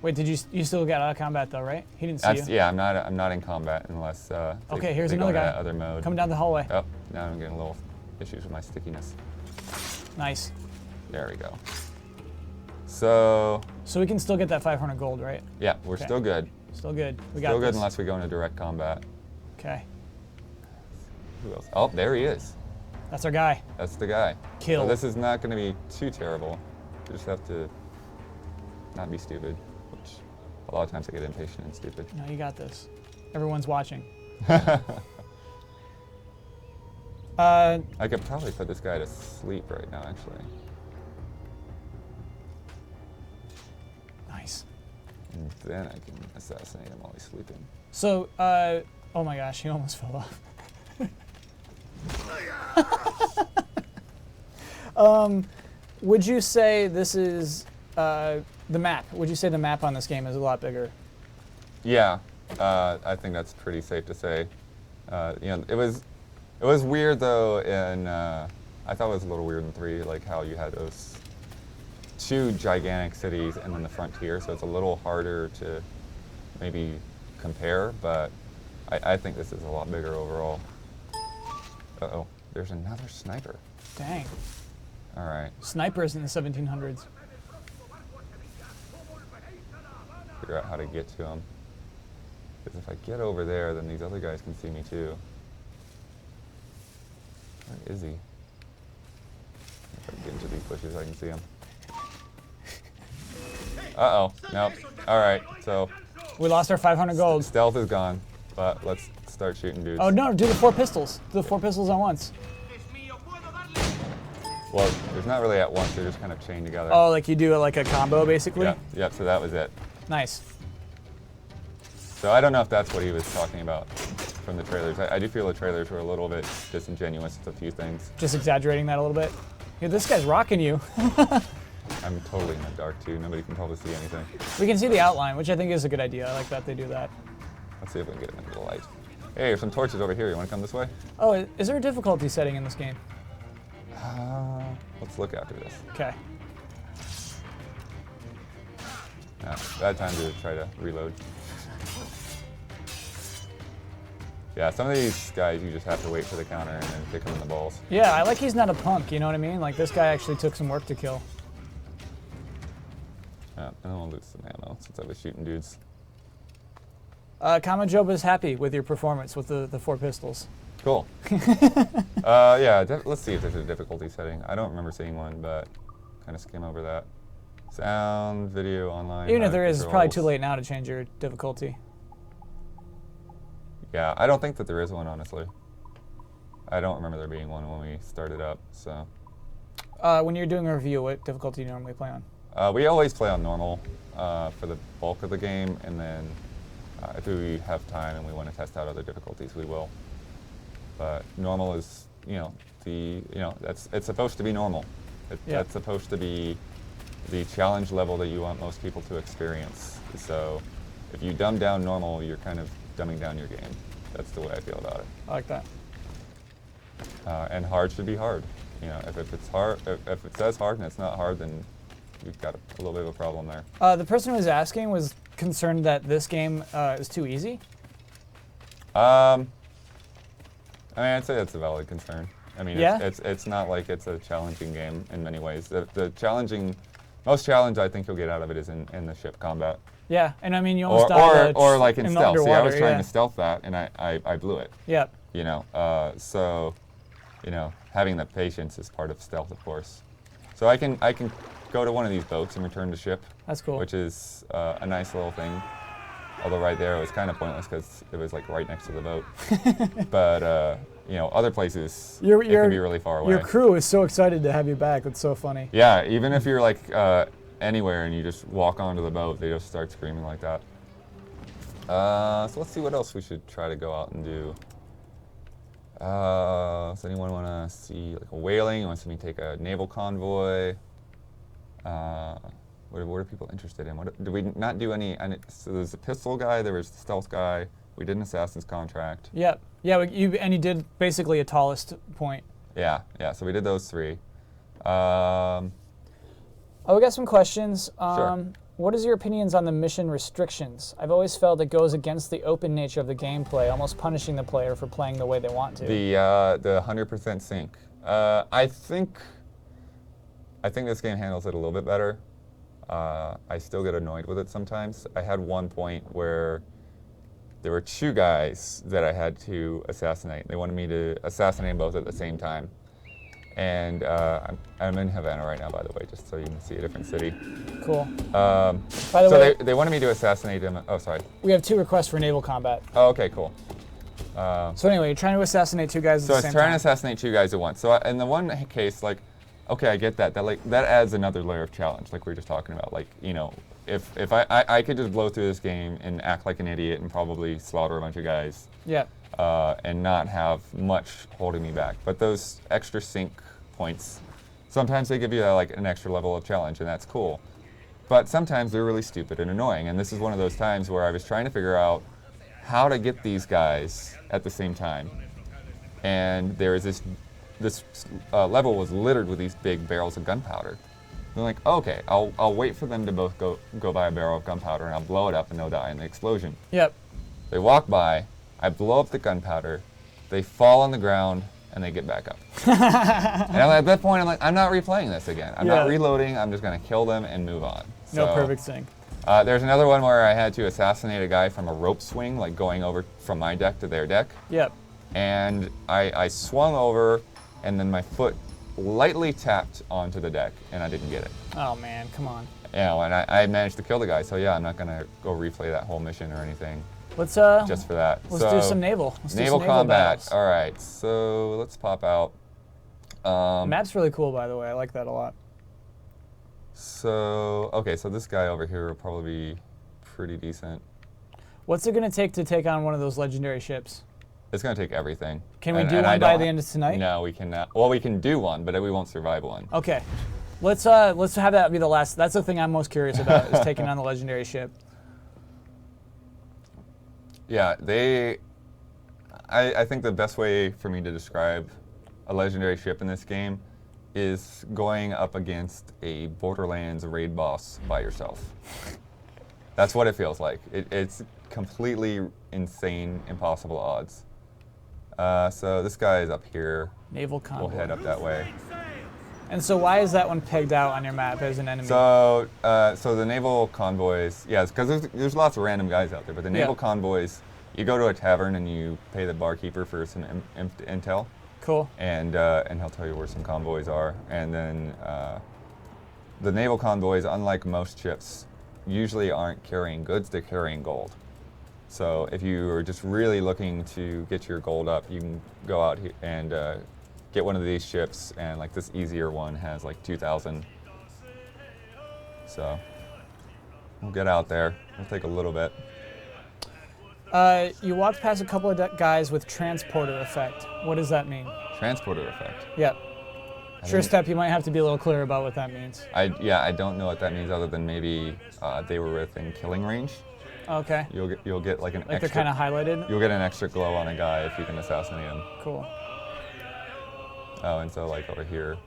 Wait, did you still get out of combat though, right? He didn't see you. Yeah, I'm not in combat unless Okay, here's they go another into guy. that other mode. Coming down the hallway. Oh, now I'm getting a little issues with my stickiness. Nice. There we go. So we can still get that 500 gold, right? yeah, we're Okay. still good. Still good. We got Still good this. unless we go into direct combat. Okay. Who else? Oh, there he is. That's our guy. That's the guy. Kill. So this is not going to be too terrible. You just have to not be stupid, which a lot of times I get impatient and stupid. No, you got this. Everyone's watching. I could probably put this guy to sleep right now, actually. Nice. And then I can assassinate him while he's sleeping. So, oh my gosh, he almost fell off. Would you say this is the map? Would you say the map on this game is a lot bigger? Yeah, I think that's pretty safe to say. You know, it was weird though, and I thought it was a little weird in 3, like how you had those 2 gigantic cities and then the frontier, so it's a little harder to maybe compare, but I think this is a lot bigger overall. Uh-oh, there's another sniper. Dang. All right, Snipers in the 1700s. figure out how to get to him. Because if I get over there, then these other guys can see me too. Where is he? If I can get into these bushes, I can see him. Uh-oh, nope. All right, so We lost our 500 gold. stealth is gone, but let's start shooting dudes. Oh no, do the 4 pistols. Do the 4 pistols at once. Well, there's not really at once, they're just kind of chained together. Oh, like you do it like a combo basically? Yep, so that was it. Nice. So I don't know if that's what he was talking about from the trailers. I do feel the trailers were a little bit disingenuous with a few things. Just exaggerating that a little bit. Yeah, this guy's rocking you. I'm totally in the dark too, nobody can probably see anything. We can see the outline, which I think is a good idea. I like that they do that. Let's see if we can get him into the light. Hey, there's some torches over here, you want to come this way? Oh, is there a difficulty setting in this game? Let's look after this. Okay. Bad time to try to reload. Yeah, some of these guys you just have to wait for the counter and then kick them in the balls. Yeah, I like he's not a punk, you know what I mean? Like this guy actually took some work to kill. Yeah, and then we'll lose some ammo since I was shooting dudes. Kamajoba's happy with your performance with the 4 pistols. Cool. Yeah, let's see if there's a difficulty setting. I don't remember seeing one, but kind of skim over that. Sound, video, online. Even if there is, it's probably controls. too late now to change your difficulty. Yeah, I don't think that there is one, honestly. I don't remember there being one when we started up, so. When you're doing a review, what difficulty do you normally play on? We always play on normal for the bulk of the game, and then if we have time and we want to test out other difficulties, we will. But normal is, it's supposed to be normal. That's supposed to be the challenge level that you want most people to experience. So if you dumb down normal, you're kind of dumbing down your game. That's the way I feel about it. I like that. And hard should be hard. You know, if it's hard, if it says hard and it's not hard, then you've got a little bit of a problem there. The person who was asking was concerned that this game is too easy. I mean, I'd say that's a valid concern. I mean, Yeah? it's not like it's a challenging game in many ways. The most challenge I think you'll get out of it is in the ship combat. Yeah, and I mean, you almost died or like in the stealth. See, I was underwater, trying yeah. to stealth that, and I blew it. Yep. you know. So, you know, having the patience is part of stealth, of course. So I can go to one of these boats and return to ship. That's cool. Which is a nice little thing. Although right there it was kind of pointless because it was like right next to the boat. But you know, other places it can be really far away. Your crew is so excited to have you back. It's so funny. Yeah, even if you're like anywhere and you just walk onto the boat, they just start screaming like that. So let's see what else we should try to go out and do. Does anyone want to see like a whaling? Want to see me take a naval convoy? What are people interested in? What did we not do any? So there's the pistol guy. There was the stealth guy. We did an assassin's contract. Yep. Yeah. You did basically a tallest point. Yeah. Yeah. So we did those three. Oh, we got some questions. Sure. What is your opinions on the mission restrictions? I've always felt it goes against the open nature of the gameplay, almost punishing the player for playing the way they want to. The 100% sync. I think this game handles it a little bit better. I still get annoyed with it sometimes. I had one point where there were two guys that I had to assassinate. They wanted me to assassinate them both at the same time. And I'm in Havana right now, by the way, just so you can see a different city. Cool. By the way, they wanted me to assassinate them. Oh, sorry. We have 2 requests for naval combat. Oh, okay, cool. So anyway, you're trying to assassinate 2 guys at the same time. So I was trying to assassinate 2 guys at once. So in the one case, like, okay, I get that. That adds another layer of challenge, like we were just talking about. Like, you know, if I could just blow through this game and act like an idiot and probably slaughter a bunch of guys. Yeah. And not have much holding me back. But those extra sync points, sometimes they give you like an extra level of challenge, and that's cool. But sometimes they're really stupid and annoying. And this is one of those times where I was trying to figure out how to get these guys at the same time. And there is this level was littered with these big barrels of gunpowder. I'm like, okay, I'll wait for them to both go by a barrel of gunpowder, and I'll blow it up, and they'll die in the explosion. Yep. They walk by, I blow up the gunpowder, they fall on the ground, and they get back up. And at that point, I'm like, I'm not replaying this again. I'm not reloading. I'm just going to kill them and move on. No perfect sync. There's another one where I had to assassinate a guy from a rope swing, like going over from my deck to their deck. Yep. And I swung over, and then my foot lightly tapped onto the deck, and I didn't get it. Oh, man, come on. You know, and I managed to kill the guy, so yeah, I'm not going to go replay that whole mission or anything. Let's just for that. Let's do some naval. Let's naval do some combat. Naval All right, so let's pop out. the map's really cool, by the way. I like that a lot. So okay, so this guy over here will probably be pretty decent. What's it going to take on one of those legendary ships? It's going to take everything. Can we do one by the end of tonight? No, we cannot. Well, we can do one, but we won't survive one. Okay, let's have that be the last. That's the thing I'm most curious about is taking on the legendary ship. Yeah, I think the best way for me to describe a legendary ship in this game is going up against a Borderlands raid boss by yourself. That's what it feels like. It's completely insane, impossible odds. So this guy is up here. Naval convoy. We'll head up that way. And so why is that one pegged out on your map as an enemy? So the naval convoys, yes, because there's lots of random guys out there, but the naval convoys, you go to a tavern and you pay the barkeeper for some intel. Cool. And he'll tell you where some convoys are. And then the naval convoys, unlike most ships, usually aren't carrying goods, they're carrying gold. So if you are just really looking to get your gold up, you can go out here and get one of these ships, and like this easier one has like 2,000. So we'll get out there. It'll take a little bit. You walked past a couple of guys with transporter effect. What does that mean? Transporter effect. Yep. Sure step, you might have to be a little clear about what that means. I don't know what that means other than maybe they were within killing range. Okay. You'll get like an extra. They're kind of highlighted. You'll get an extra glow on a guy if you can assassinate him. Cool. Oh, and so like over here.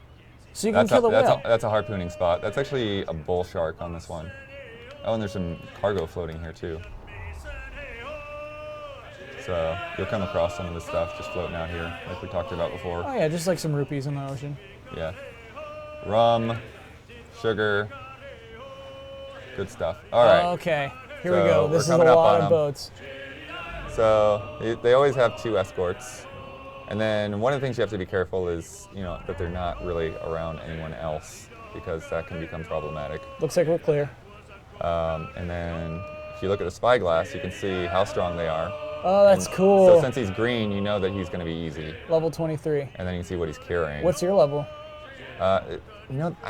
So you can kill the whale. That's a harpooning spot. That's actually a bull shark on this one. Oh, and there's some cargo floating here too. So you'll come across some of this stuff just floating out here, like we talked about before. Oh yeah, just like some rupees in the ocean. Yeah. Rum, sugar, good stuff. All right. Okay, here we go. This is a coming up lot on of boats. So they always have 2 escorts. And then one of the things you have to be careful is, that they're not really around anyone else, because that can become problematic. Looks like we're clear. And then if you look at the spyglass, you can see how strong they are. Oh, that's cool. So since he's green, you know that he's going to be easy. Level 23. And then you can see what he's carrying. What's your level? I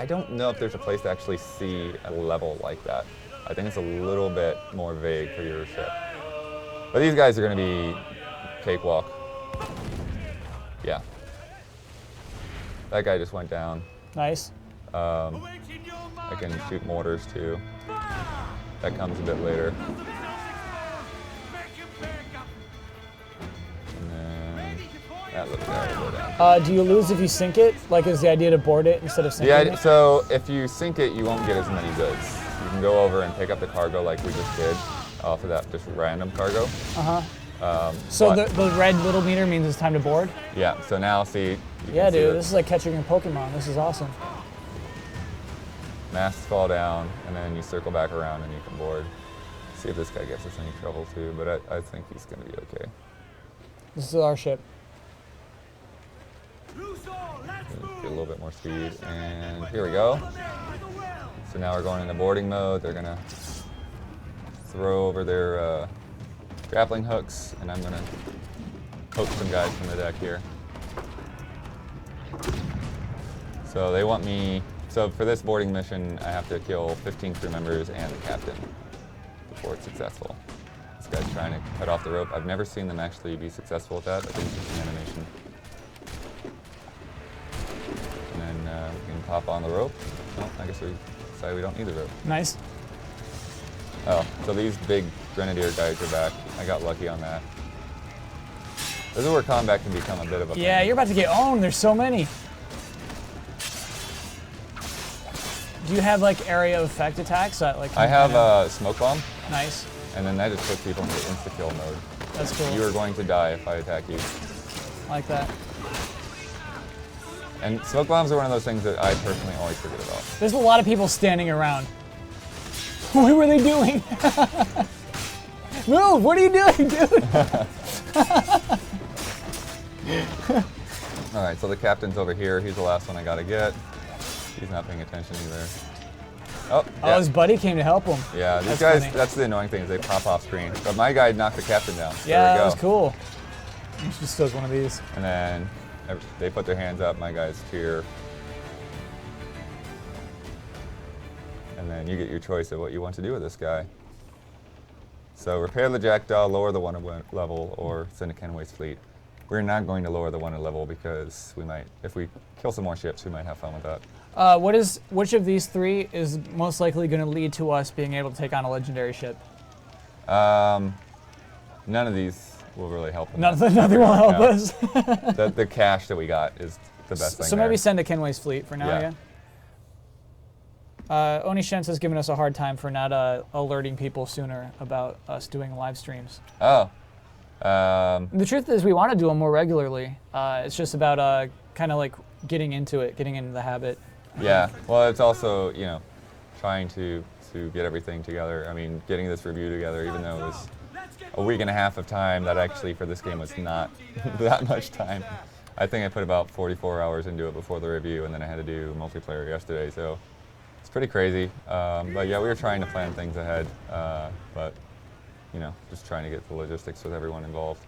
don't know if there's a place to actually see a level like that. I think it's a little bit more vague for your ship. But these guys are going to be cakewalk. Yeah. That guy just went down. Nice. I can shoot mortars too. That comes a bit later. And then that little guy will go down. Do you lose if you sink it? Like, is the idea to board it instead of sinking it? So if you sink it, you won't get as many goods. You can go over and pick up the cargo like we just did off of that just random cargo. So the red little meter means it's time to board? Yeah, so now see. Yeah, dude, this is like catching a Pokemon. This is awesome. Masts fall down, and then you circle back around and you can board. See if this guy gets us any trouble too, but I think he's going to be okay. This is our ship. Get a little bit more speed, and here we go. So now we're going into boarding mode. They're going to throw over their grappling hooks, and I'm going to poke some guys from the deck here. So they want me. So for this boarding mission, I have to kill 15 crew members and the captain before it's successful. This guy's trying to cut off the rope. I've never seen them actually be successful with that. I think it's just an animation. And then we can pop on the rope. Well, I guess we decided we don't need the rope. Nice. Oh, so these big grenadier guys are back. I got lucky on that. This is where combat can become a bit of a Yeah, pain. you're about to get owned. There's so many. Do you have like area of effect attacks? I have a smoke bomb. Nice. And then that just puts people into insta-kill mode. That's cool. You are going to die if I attack you. I like that. And smoke bombs are one of those things that I personally always forget about. There's a lot of people standing around. What were they doing? Move! What are you doing, dude? All right, so the captain's over here. He's the last one I gotta get. He's not paying attention either. Oh, yeah. His buddy came to help him. Yeah, these That's guys, funny. that's the annoying thing, is they pop off screen. But my guy knocked the captain down. Yeah, there we go. that was cool. He just does one of these. And then they put their hands up, my guy's here. And then you get your choice of what you want to do with this guy. So repair the jackdaw, lower the wanted level, or send a Kenway's fleet. We're not going to lower the wanted level because we might, if we kill some more ships, we might have fun with that. Which of these three is most likely going to lead to us being able to take on a legendary ship? None of these will really help. Nothing will help us. The cash that we got is the best thing. So maybe send a Kenway's fleet for now, Yeah. Onishense has given us a hard time for not alerting people sooner about us doing live streams. Oh. The truth is we want to do them more regularly. It's just about kind of like getting into it, getting into the habit. Yeah, well, it's also, trying to get everything together. I mean, getting this review together, even though it was a week and a half of time, that actually for this game was not that much time. I think I put about 44 hours into it before the review, and then I had to do multiplayer yesterday, so it's pretty crazy. But yeah, we were trying to plan things ahead, but, just trying to get the logistics with everyone involved.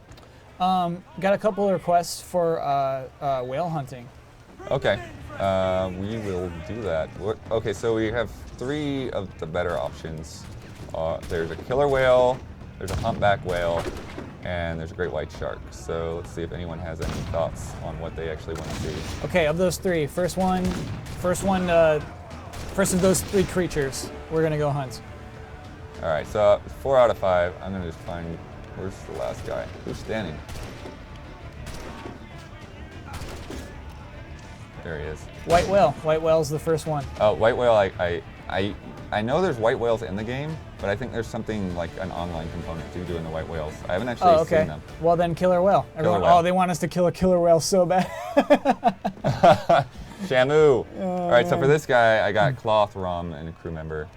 Got a couple of requests for whale hunting. Okay, we will do that. Okay, so we have three of the better options. There's a killer whale, there's a humpback whale, and there's a great white shark. So let's see if anyone has any thoughts on what they actually want to see. Okay, of those three, first of those three creatures, we're gonna go hunt. All right, so 4 out of 5. I'm gonna just find, where's the last guy? Who's standing? There he is. White whale. White whale's the first one. Oh, white whale, I know there's white whales in the game, but I think there's something like an online component to doing the white whales. I haven't actually seen them. Well then, killer whale. Everyone, whale. Oh, they want us to kill a killer whale so bad. Shamu. All right, so for this guy, I got cloth, rum, and a crew member.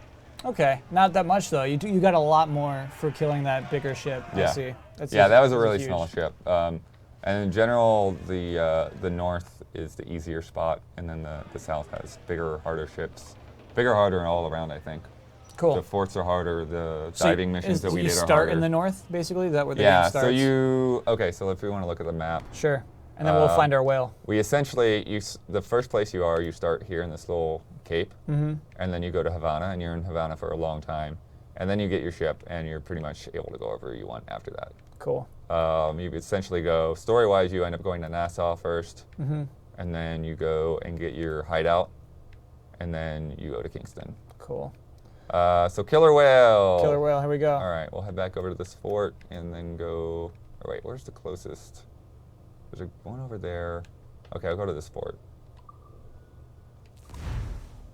Okay, not that much though. You got a lot more for killing that bigger ship. Yeah. I see. That was a really small ship. And And in general, the north is the easier spot, and then the south has bigger, harder ships. Bigger, harder all around, I think. Cool. The forts are harder, the diving missions that we did are harder. You start in the north, basically? Is that where the game starts? So if we want to look at the map. Sure. And then we'll find our whale. We essentially, the first place you start here in this little cape, and then you go to Havana, and you're in Havana for a long time. And then you get your ship, and you're pretty much able to go wherever you want after that. Cool. You essentially go, story-wise, you end up going to Nassau first, and then you go and get your hideout, and then you go to Kingston. Cool. So Killer Whale. Killer Whale, here we go. All right, we'll head back over to this fort, and then go, oh wait, where's the closest? There's one over there. Okay, I'll go to this fort.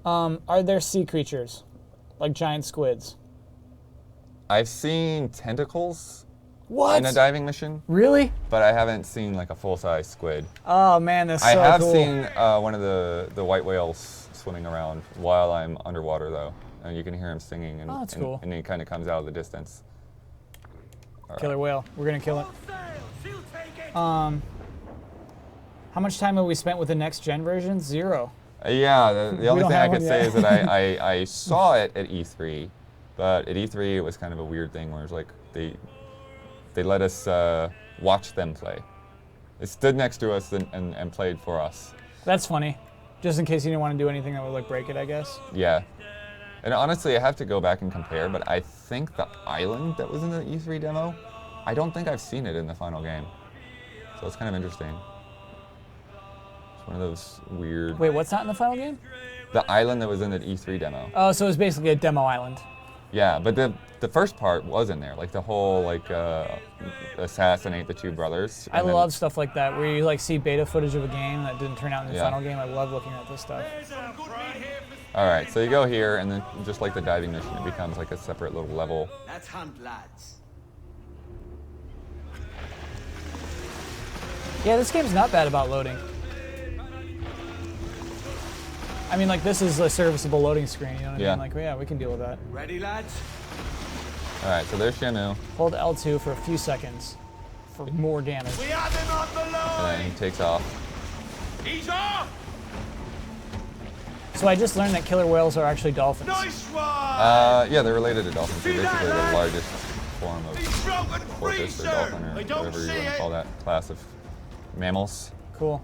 Are there sea creatures? Like giant squids? I've seen tentacles What? in a diving mission, Really? but I haven't seen like a full-size squid. Oh man, that's so cool. I have seen one of the white whales swimming around while I'm underwater though, and you can hear him singing, and, Oh, that's cool. and he kind of comes out of the distance. All Killer right. whale. We're gonna kill it. How much time have we spent with the next gen version? 0. Yeah, the only don't thing I have could one say yet. is that I saw it at E3, but at E3 it was kind of a weird thing where it was like they let us watch them play. They stood next to us and played for us. That's funny. Just in case you didn't want to do anything that would like break it, I guess. Yeah. And honestly, I have to go back and compare, but I think the island that was in the E3 demo, I don't think I've seen it in the final game. So it's kind of interesting. It's one of those weird... Wait, what's not in the final game? The island that was in the E3 demo. Oh, so it was basically a demo island. Yeah, but the first part was in there, like the whole like assassinate the two brothers. I love stuff like that, where you like see beta footage of a game that didn't turn out in the final game. I love looking at this stuff. All right, so you go here, and then just like the diving mission, it becomes like a separate little level. Let's hunt, lads. Yeah, this game's not bad about loading. I mean, like, this is a serviceable loading screen, you know what I mean? Like, yeah, we can deal with that. Ready, lads? All right, so there's Shamu, Hold L2 for a few seconds for more damage. We have him on the and line. then he takes off. He's off. So I just learned that killer whales are actually dolphins. Nice one. Yeah, they're related to dolphins. They're See that, basically the lad? largest form of He's broken free, porpoise or sir. dolphin, I or don't whatever you see want to it. call that class of mammals. Cool.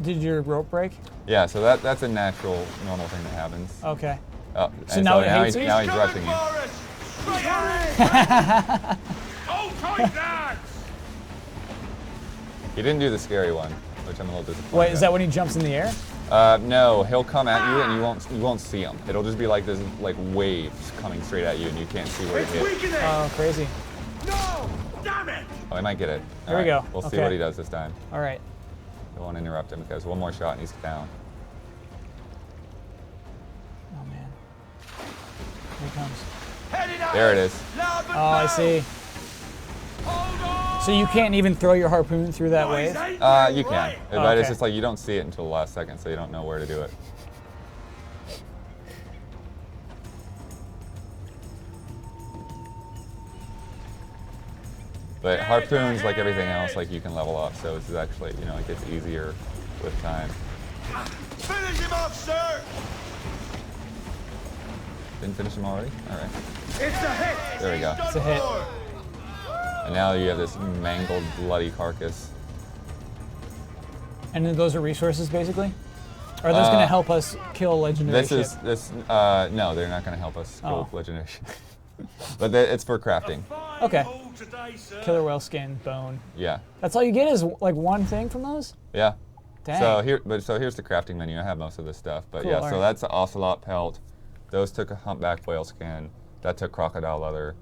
Did your rope break? Yeah, so that's a natural, normal thing that happens. Okay. Oh, So and now it hates he's, you? now he's Coming rushing you. for us. Straight ahead. Hold tight, lads. He didn't do the scary one, which I'm a little disappointed. Wait, is that when he jumps in the air? No, he'll come at you and you won't see him. It'll just be like this, like waves coming straight at you, and you can't see where It's it hit. weakening. Oh, crazy. No. Damn it. Oh, I might get it. There we Alright, go. We'll see Okay. what he does this time. All right. I won't interrupt him because one more shot and he's down. Oh, man. Here he comes. Headed out. There it is. Loud but Oh, I loud. see. Hold on. So you can't even throw your harpoon through that Boys, wave? ain't You can, right. but it's Okay. just like you don't see it until the last second, so you don't know where to do it. But harpoons, like everything else, like you can level up, so it's actually, you know, it gets easier with time. Finish him off, sir. Didn't finish him already? All right. It's a hit. There we go. It's a hit. And now you have this mangled, bloody carcass. And then those are resources, basically? Are those going to help us kill a legendary ship? No, they're not going to help us Oh. kill legendary ship. But it's for crafting. Okay. Hold today, sir. Killer whale skin, bone. Yeah. That's all you get is like one thing from those? Yeah. Dang. So here's the crafting menu. I have most of this stuff, but Cool, yeah. alright. So that's the ocelot pelt. Those took a humpback whale skin. That took crocodile leather.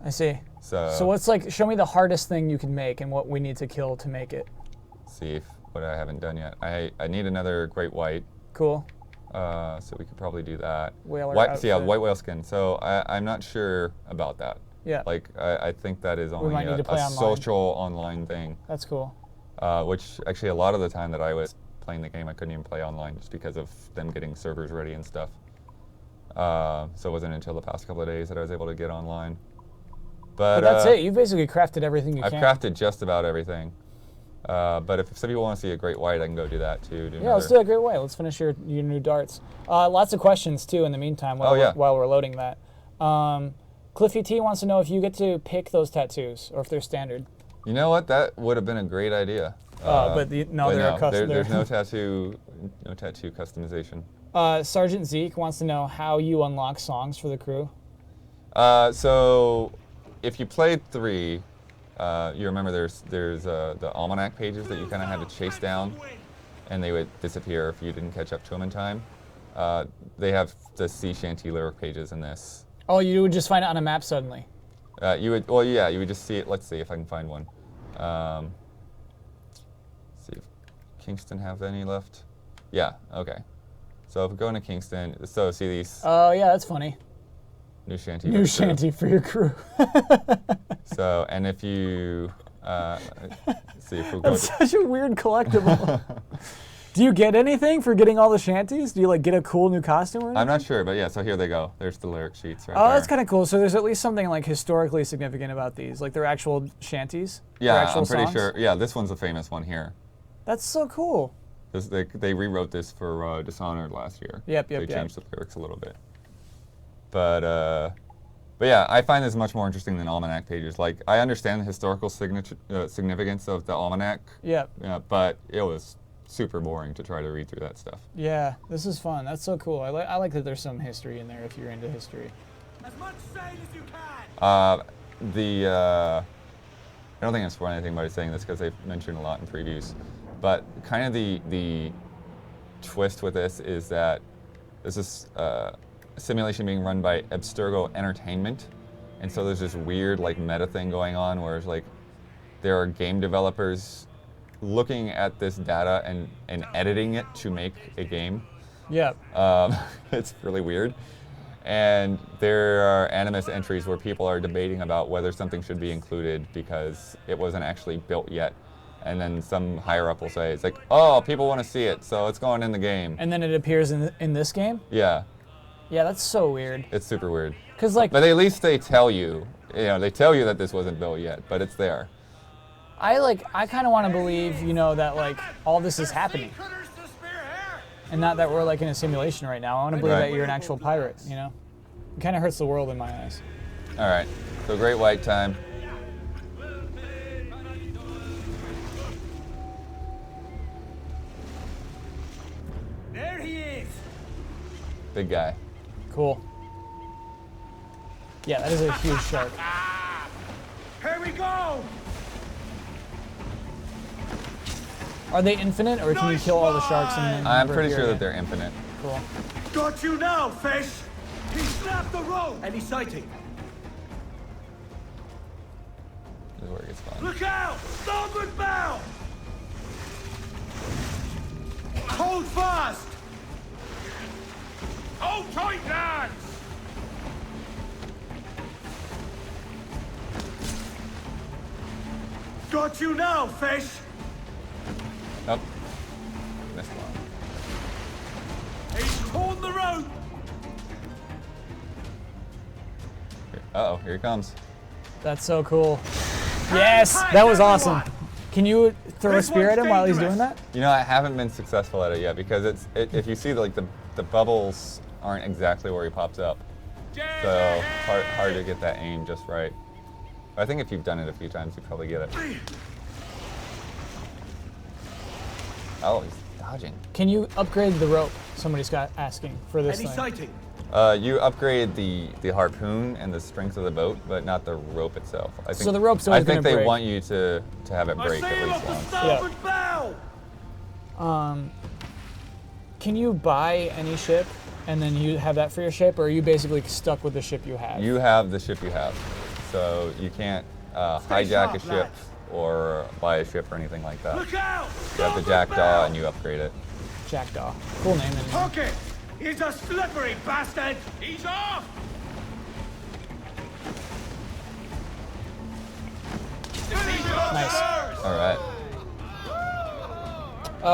I see. So what's like, show me the hardest thing you can make and what we need to kill to make it. see if what I haven't done yet. I need another great white. Cool. So we could probably do that. Whaler Yeah, outfit. white whale skin. So I'm not sure about that. Yeah. Like I think that is only might need to a play online. social online thing. That's cool. Which actually a lot of the time that I was playing the game, I couldn't even play online just because of them getting servers ready and stuff. So it wasn't until the past couple of days that I was able to get online. But that's it. You've basically crafted everything you I've can. crafted just about everything. But if some people want to see a great white, I can go do that too. Yeah, let's do a great way. Let's finish your new darts. Lots of questions too in the meantime while, while we're loading that. Cliffy T wants to know if you get to pick those tattoos or if they're standard. You know what? That would have been a great idea. There's no tattoo customization. Sergeant Zeke wants to know how you unlock songs for the crew. So if you played 3, you remember there's the almanac pages that you kind of had to chase down, and they would disappear if you didn't catch up to them in time. They have the sea shanty lyric pages in this. Oh, you would just find it on a map suddenly. You would just see it. Let's see if I can find one. See if Kingston have any left. Yeah, okay. So if we go into Kingston, so see these. Oh yeah, that's funny. New shanty. New shanty for your crew. So, and if you see if we go. That's such a weird collectible. Do you get anything for getting all the shanties? Do you like get a cool new costume or anything? I'm not sure, but yeah. So here they go. There's the lyric sheets right there. there. That's kind of cool. So there's at least something like historically significant about these, like they're actual shanties. Yeah, actual I'm pretty songs? sure. Yeah, this one's a famous one here. That's so cool. They rewrote this for Dishonored last year. Yep. They changed the lyrics a little bit. But yeah, I find this much more interesting than almanac pages. Like, I understand the historical significance of the almanac. Yep. Yeah, but it was super boring to try to read through that stuff. Yeah, this is fun. That's so cool. I like that there's some history in there if you're into history. As much sail as you can. I don't think I'm spoiling anything by saying this because they've mentioned a lot in previews. But kind of the twist with this is that this is a simulation being run by Abstergo Entertainment, and so there's this weird like meta thing going on where it's like there are game developers looking at this data and editing it to make a game. Yep. It's really weird. And there are Animus entries where people are debating about whether something should be included because it wasn't actually built yet. And then some higher up will say, it's like, oh, people want to see it, so it's going in the game. And then it appears in this game? Yeah. Yeah, that's so weird. It's super weird. 'Cause like, but at least they tell you, they tell you that this wasn't built yet, but it's there. I kind of want to believe, that like all this is happening. And not that we're like in a simulation right now. I want to believe that you're an actual pirate, It kind of hurts the world in my eyes. All right, so great white time. There he is. Big guy. Cool. Yeah, that is a huge shark. Here we go. Are they infinite, or can you kill all the sharks and then? I'm pretty sure that they're infinite. Cool. Got you now, fish. He snapped the rope. Any sighting? This is where it gets fun. Look out! Starboard bow! Hold fast! Hold tight, lads! Got you now, fish! Oh, missed one. He's torn the rope! Uh-oh, here he comes. That's so cool. Yes, that was awesome. Can you throw a spear at him while he's doing that? I haven't been successful at it yet because if you see the bubbles aren't exactly where he pops up, so hard to get that aim just right. But I think if you've done it a few times, you probably get it. Oh, he's dodging. Can you upgrade the rope? Somebody's got asking for this Any thing. sighting? You upgrade the harpoon and the strength of the boat, but not the rope itself. I think, So the rope's always I think gonna they break. want you to have it I break at sail least off the once. starboard bow! Can you buy any ship and then you have that for your ship, or are you basically stuck with the ship you have? You have the ship you have, so you can't hijack sharp, a ship lads. or buy a ship or anything like that. Look out! You have the jackdaw and you upgrade it. Jackdaw. Cool name. Anyway. Hook it! He's a slippery bastard! He's off! Nice. All right.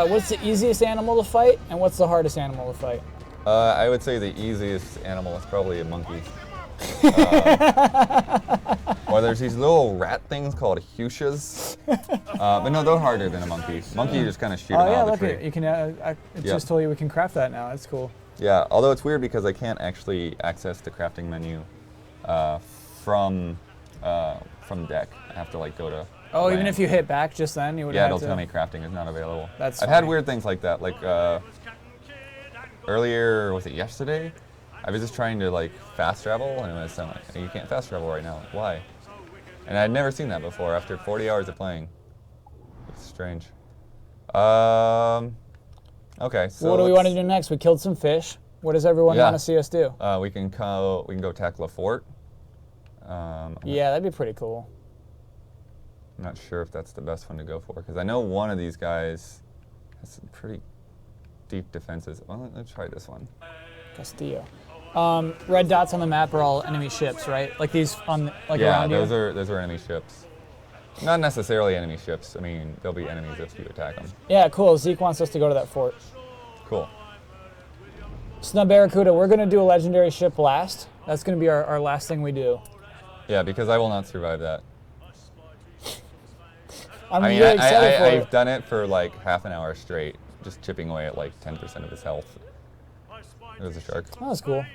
What's the easiest animal to fight, and what's the hardest animal to fight? I would say the easiest animal is probably a monkey. Well, Or there's these little rat things called hushas. But no, they're harder than a monkey. Monkey, you just kind of shoot them Oh yeah, out of look the at tree. you can. It just told you we can craft that now. That's cool. Yeah, although it's weird because I can't actually access the crafting menu from deck. I have to like go to. Oh, land. even if you hit back just then, you would. Yeah, have it'll to... tell me crafting is not available. That's I've had funny. weird things like that. Like earlier, was it yesterday? I was just trying to like fast travel, and it was like, you can't fast travel right now. Why? And I'd never seen that before after 40 hours of playing. It's strange. Okay, so what do we want to do next? We killed some fish. What does everyone Yeah. want to see us do? we can go tackle a fort. Yeah, that'd be pretty cool. I'm not sure if that's the best one to go for because I know one of these guys has some pretty deep defenses. Well, let's try this one. Castillo. Red dots on the map are all enemy ships, right? Like these on like Yeah, around those you? are enemy ships. Not necessarily enemy ships. I mean, they'll be enemies if you attack them. Yeah, cool. Zeke wants us to go to that fort. Cool. Snub Barracuda, we're going to do a legendary ship last. That's going to be our last thing we do. Yeah, because I will not survive that. I'm I mean, really excited for I've it. done it for like half an hour straight, just chipping away at like 10% of his health. There's a shark. That was cool.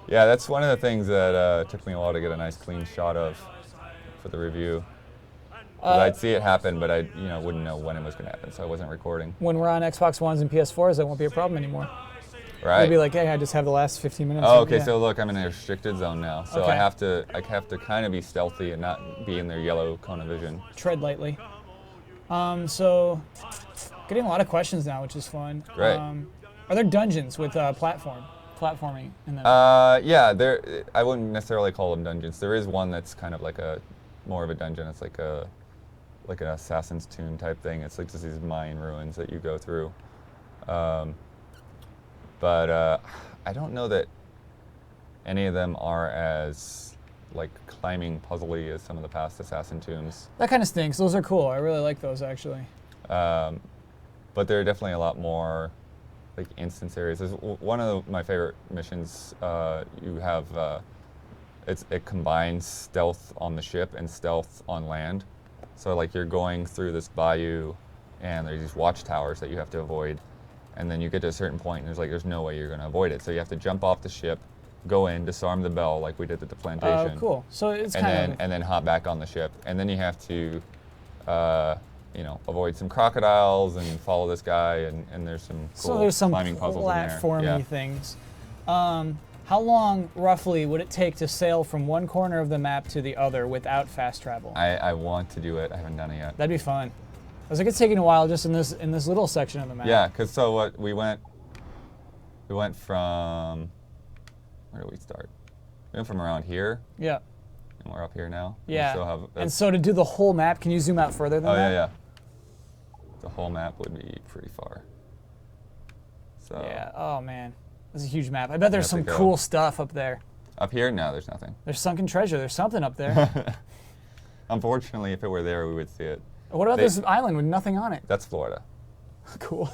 Yeah, that's one of the things that took me a while to get a nice clean shot of for the review. 'Cause I'd see it happen, but I wouldn't know when it was going to happen, so I wasn't recording. When we're on Xbox Ones and PS4s, that won't be a problem anymore. Right. It'll be like, hey, I just have the last 15 minutes. Oh, of- okay. yeah. So look, I'm in a restricted zone now, so Okay. I have to kind of be stealthy and not be in their yellow cone of vision. Tread lightly. So, getting a lot of questions now, which is fun. Great. Are there dungeons with platforming in them? Yeah, I wouldn't necessarily call them dungeons. There is one that's kind of like more of a dungeon. It's like an Assassin's Tomb type thing. It's like just these Mayan ruins that you go through. But I don't know that any of them are as like climbing puzzly as some of the past Assassin Tombs. That kind of stinks. Those are cool. I really like those actually. But there are definitely a lot more like instance areas. There's one of my favorite missions. You have it combines stealth on the ship and stealth on land. So like you're going through this bayou, and there's these watchtowers that you have to avoid, and then you get to a certain point, and there's no way you're going to avoid it. So you have to jump off the ship, go in, disarm the bell like we did at the plantation. Oh, cool. So it's And kind then hop back on the ship, and then you have to, avoid some crocodiles and follow this guy, and there's some cool so there's some climbing puzzles in there. platformy Yeah. things. How long roughly would it take to sail from one corner of the map to the other without fast travel? I want to do it. I haven't done it yet. That'd be fun. I was like, it's taking a while just in this little section of the map. Yeah, because so what we went from, where did we start? We went from around here, Yeah. and we're up here now. Yeah. We still have, And that's- so to do the whole map, can you zoom out further than oh that? yeah. The whole map would be pretty far. So Yeah. Oh man, this is a huge map. I bet there's have some to go. cool stuff up there. up here, no, there's nothing. There's sunken treasure. There's something up there. Unfortunately, if it were there, we would see it. What about They- this island with nothing on it? That's Florida. Cool.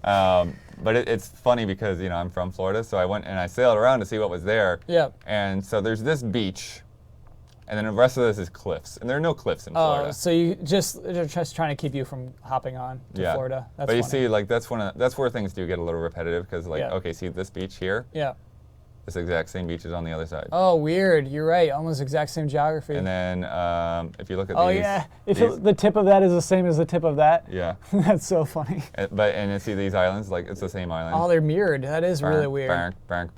But it's funny because I'm from Florida, so I went and I sailed around to see what was there. Yeah. And so there's this beach, and then the rest of this is cliffs, and there are no cliffs in Florida. Oh, so they're just trying to keep you from hopping on to Yeah. Florida. That's but you funny. see, like that's where things do get a little repetitive because, like, Yeah. okay, see this beach here, Yeah. this exact same beach is on the other side. Oh, weird. You're right. Almost exact same geography. And then if you look at oh these, yeah. If these- the tip of that is the same as the tip of that. yeah, That's so funny. and you see these islands, like it's the same island. Oh, they're mirrored. That is really weird. Bank.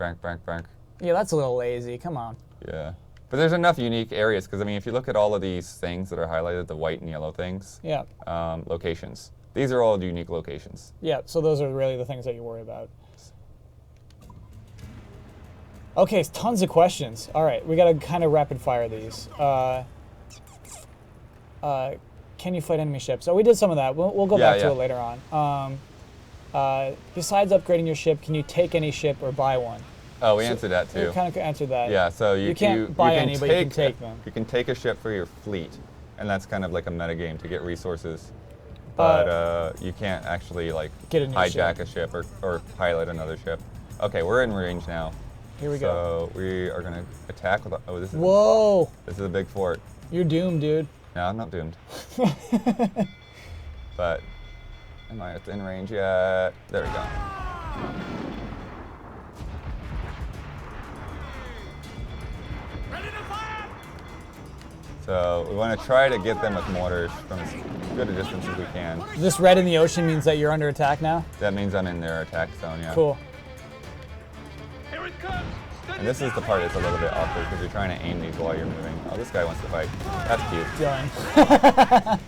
Yeah, that's a little lazy. Come on. Yeah. But there's enough unique areas because, I mean, if you look at all of these things that are highlighted, the white and yellow things, Yeah. locations, these are all unique locations. Yeah. So those are really the things that you worry about. Okay, tons of questions. All right, we got to kind of rapid fire these. Can you fight enemy ships? Oh, we did some of that. We'll go back to Yeah. it later on. Besides upgrading your ship, can you take any ship or buy one? Oh, we answered that You too. kind of answered that. Yeah, so you can't buy can any, but you can take them. You can take a ship for your fleet, and that's kind of like a metagame to get resources. But you can't actually like Get a new hijack ship. a ship or pilot another ship. Okay, we're in range now. Here we go. So we are gonna attack with. Oh, this is. Whoa! This is a big fort. You're doomed, dude. No, I'm not doomed. But am I within range yet? There we go. Ready to fire! So we want to try to get them with mortars from as good a distance as we can. This red in the ocean means that you're under attack now? That means I'm in their attack zone, yeah. Cool. Here it comes! And this is the part that's a little bit awkward because you're trying to aim these while you're moving. Oh, this guy wants to fight. That's cute. Done.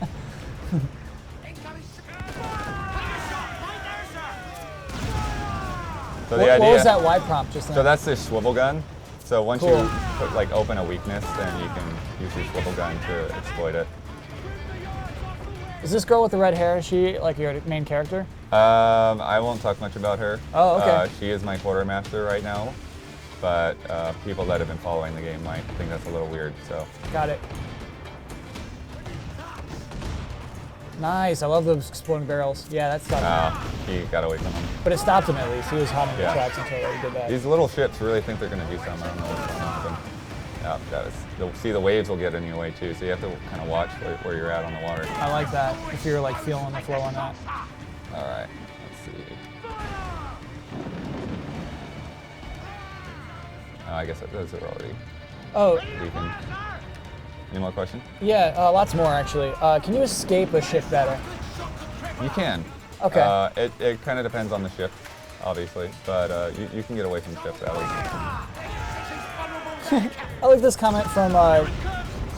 So What was that Y prompt just then? So that's their swivel gun. So once Cool. you open a weakness, then you can use your swivel gun to exploit it. Is this girl with the red hair, is she like your main character? I won't talk much about her. Oh, okay. She is my quartermaster right now, but people that have been following the game might think that's a little weird. So Got it. Nice, I love those exploding barrels. Yeah, that's stopped him. he got away from him. But it stopped him at least. He was holding the Yeah. tracks until he did that. These little ships really think they're going to do something. I don't know what's going on with them. Yeah, you'll see the waves will get in your way too, so you have to kind of watch where you're at on the water. I like that, if you're like feeling the flow on that. All right, let's see. Oh, I guess those are already Oh, weakened. Any more question? yeah, lots more actually. Can you escape a ship better? You can. Okay. It kind of depends on the ship, obviously, but you can get away from ships at least. I like this comment from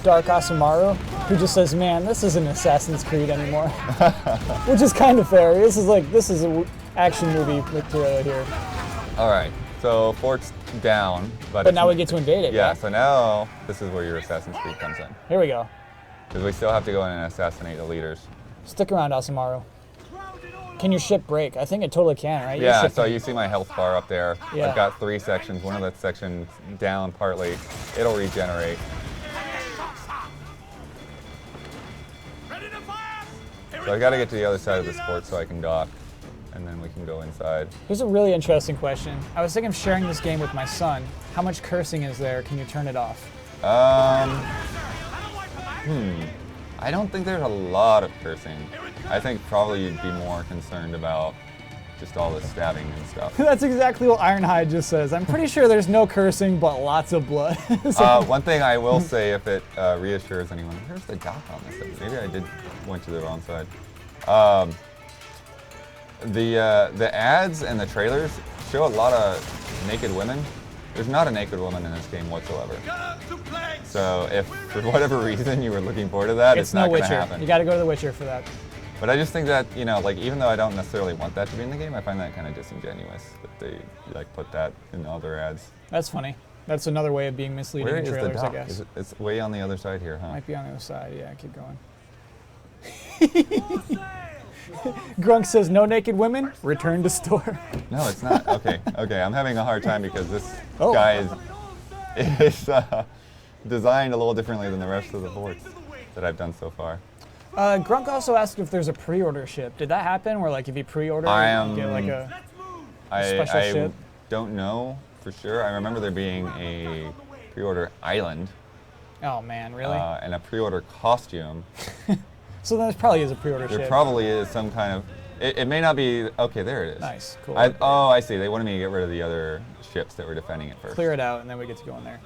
Dark Asamaru, who just says, "Man, this isn't Assassin's Creed anymore," which is kind of fair. This is an action movie material here. All right, so fort's down, But now we get to invade it. Yeah, so now this is where your Assassin's Creed comes in, Here we go. because we still have to go in and assassinate the leaders. Stick around, Asamaru. Can your ship break? I think it totally can, right? Your Yeah, ship so can- you see my health bar up there. Yeah. I've got 3 sections. One of the sections down partly. It'll regenerate. Ready to fire! Here So I it got to get comes! to the other side of this fort so I can dock, and then we can go inside. Here's a really interesting question. I was thinking of sharing this game with my son. How much cursing is there? Can you turn it off? I don't think there's a lot of cursing. I think probably you'd be more concerned about just all the stabbing and stuff. That's exactly what Ironhide just says. I'm pretty sure there's no cursing, but lots of blood. So- One thing I will say, if it reassures anyone, where's the dock on this thing? Maybe I went to the wrong side. The ads and the trailers show a lot of naked women. There's not a naked woman in this game whatsoever. Gun to play! So if for whatever reason you were looking forward to that, it's no not going to Witcher. happen. You got to go to The Witcher for that. But I just think that, even though I don't necessarily want that to be in the game, I find that kind of disingenuous that they put that in other ads. That's funny. That's another way of being misleading Where in is the trailers, I dock? guess. It's way on the other side here, huh? Might be on the other side. Yeah, keep going. Grunk says, "No naked women. Return to store." No, it's not. Okay, I'm having a hard time because this Oh. guy is designed a little differently than the rest of the forts that I've done so far. Grunk also asked if there's a pre-order ship. Did that happen? Where like if you pre-order, you get like a special I ship? don't know for sure. I remember there being a pre-order island Oh man, really? and a pre-order costume. So then there probably is a pre-order There ship. probably is some kind of. It may not be. Okay, there it is. Nice, cool. I see. They wanted me to get rid of the other ships that were defending it first. Clear it out, and then we get to go in there.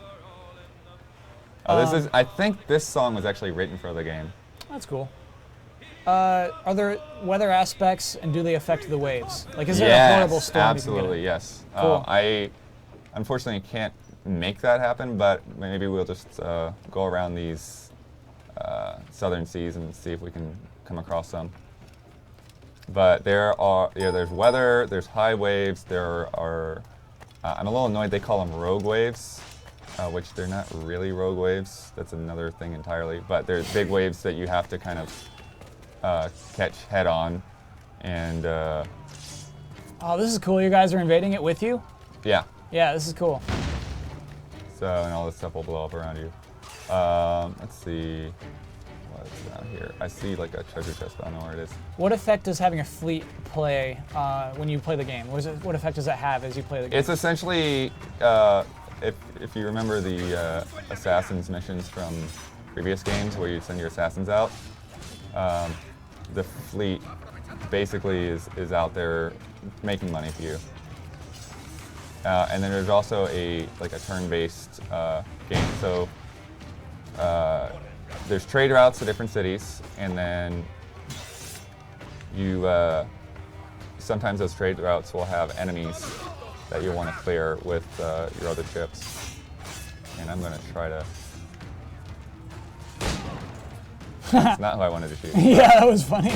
Oh, I think this song was actually written for the game. That's cool. Are there weather aspects, and do they affect the waves? Like, is there a horrible storm? Absolutely, yes. Cool. I unfortunately can't make that happen, but maybe we'll just go around these southern seas and see if we can come across some. But there's weather, there's high waves, there are, I'm a little annoyed they call them rogue waves, which they're not really rogue waves. That's another thing entirely. But there's big waves that you have to kind of catch head on. And Oh, this is cool. You guys are invading it with you? yeah, Yeah, this is cool. so, and all this stuff will blow up around you. Let's see. What's down here? I see like a treasure chest, but I don't know where it is. What effect does having a fleet play when you play the game? What effect does that have as you play the game? It's essentially, if you remember the assassins missions from previous games where you send your assassins out, the fleet basically is out there making money for you. And then there's also a turn-based game. So there's trade routes to different cities, and then you sometimes those trade routes will have enemies that you'll want to clear with your other ships. And I'm going to try to. That's not who I wanted to shoot. Yeah, that was funny.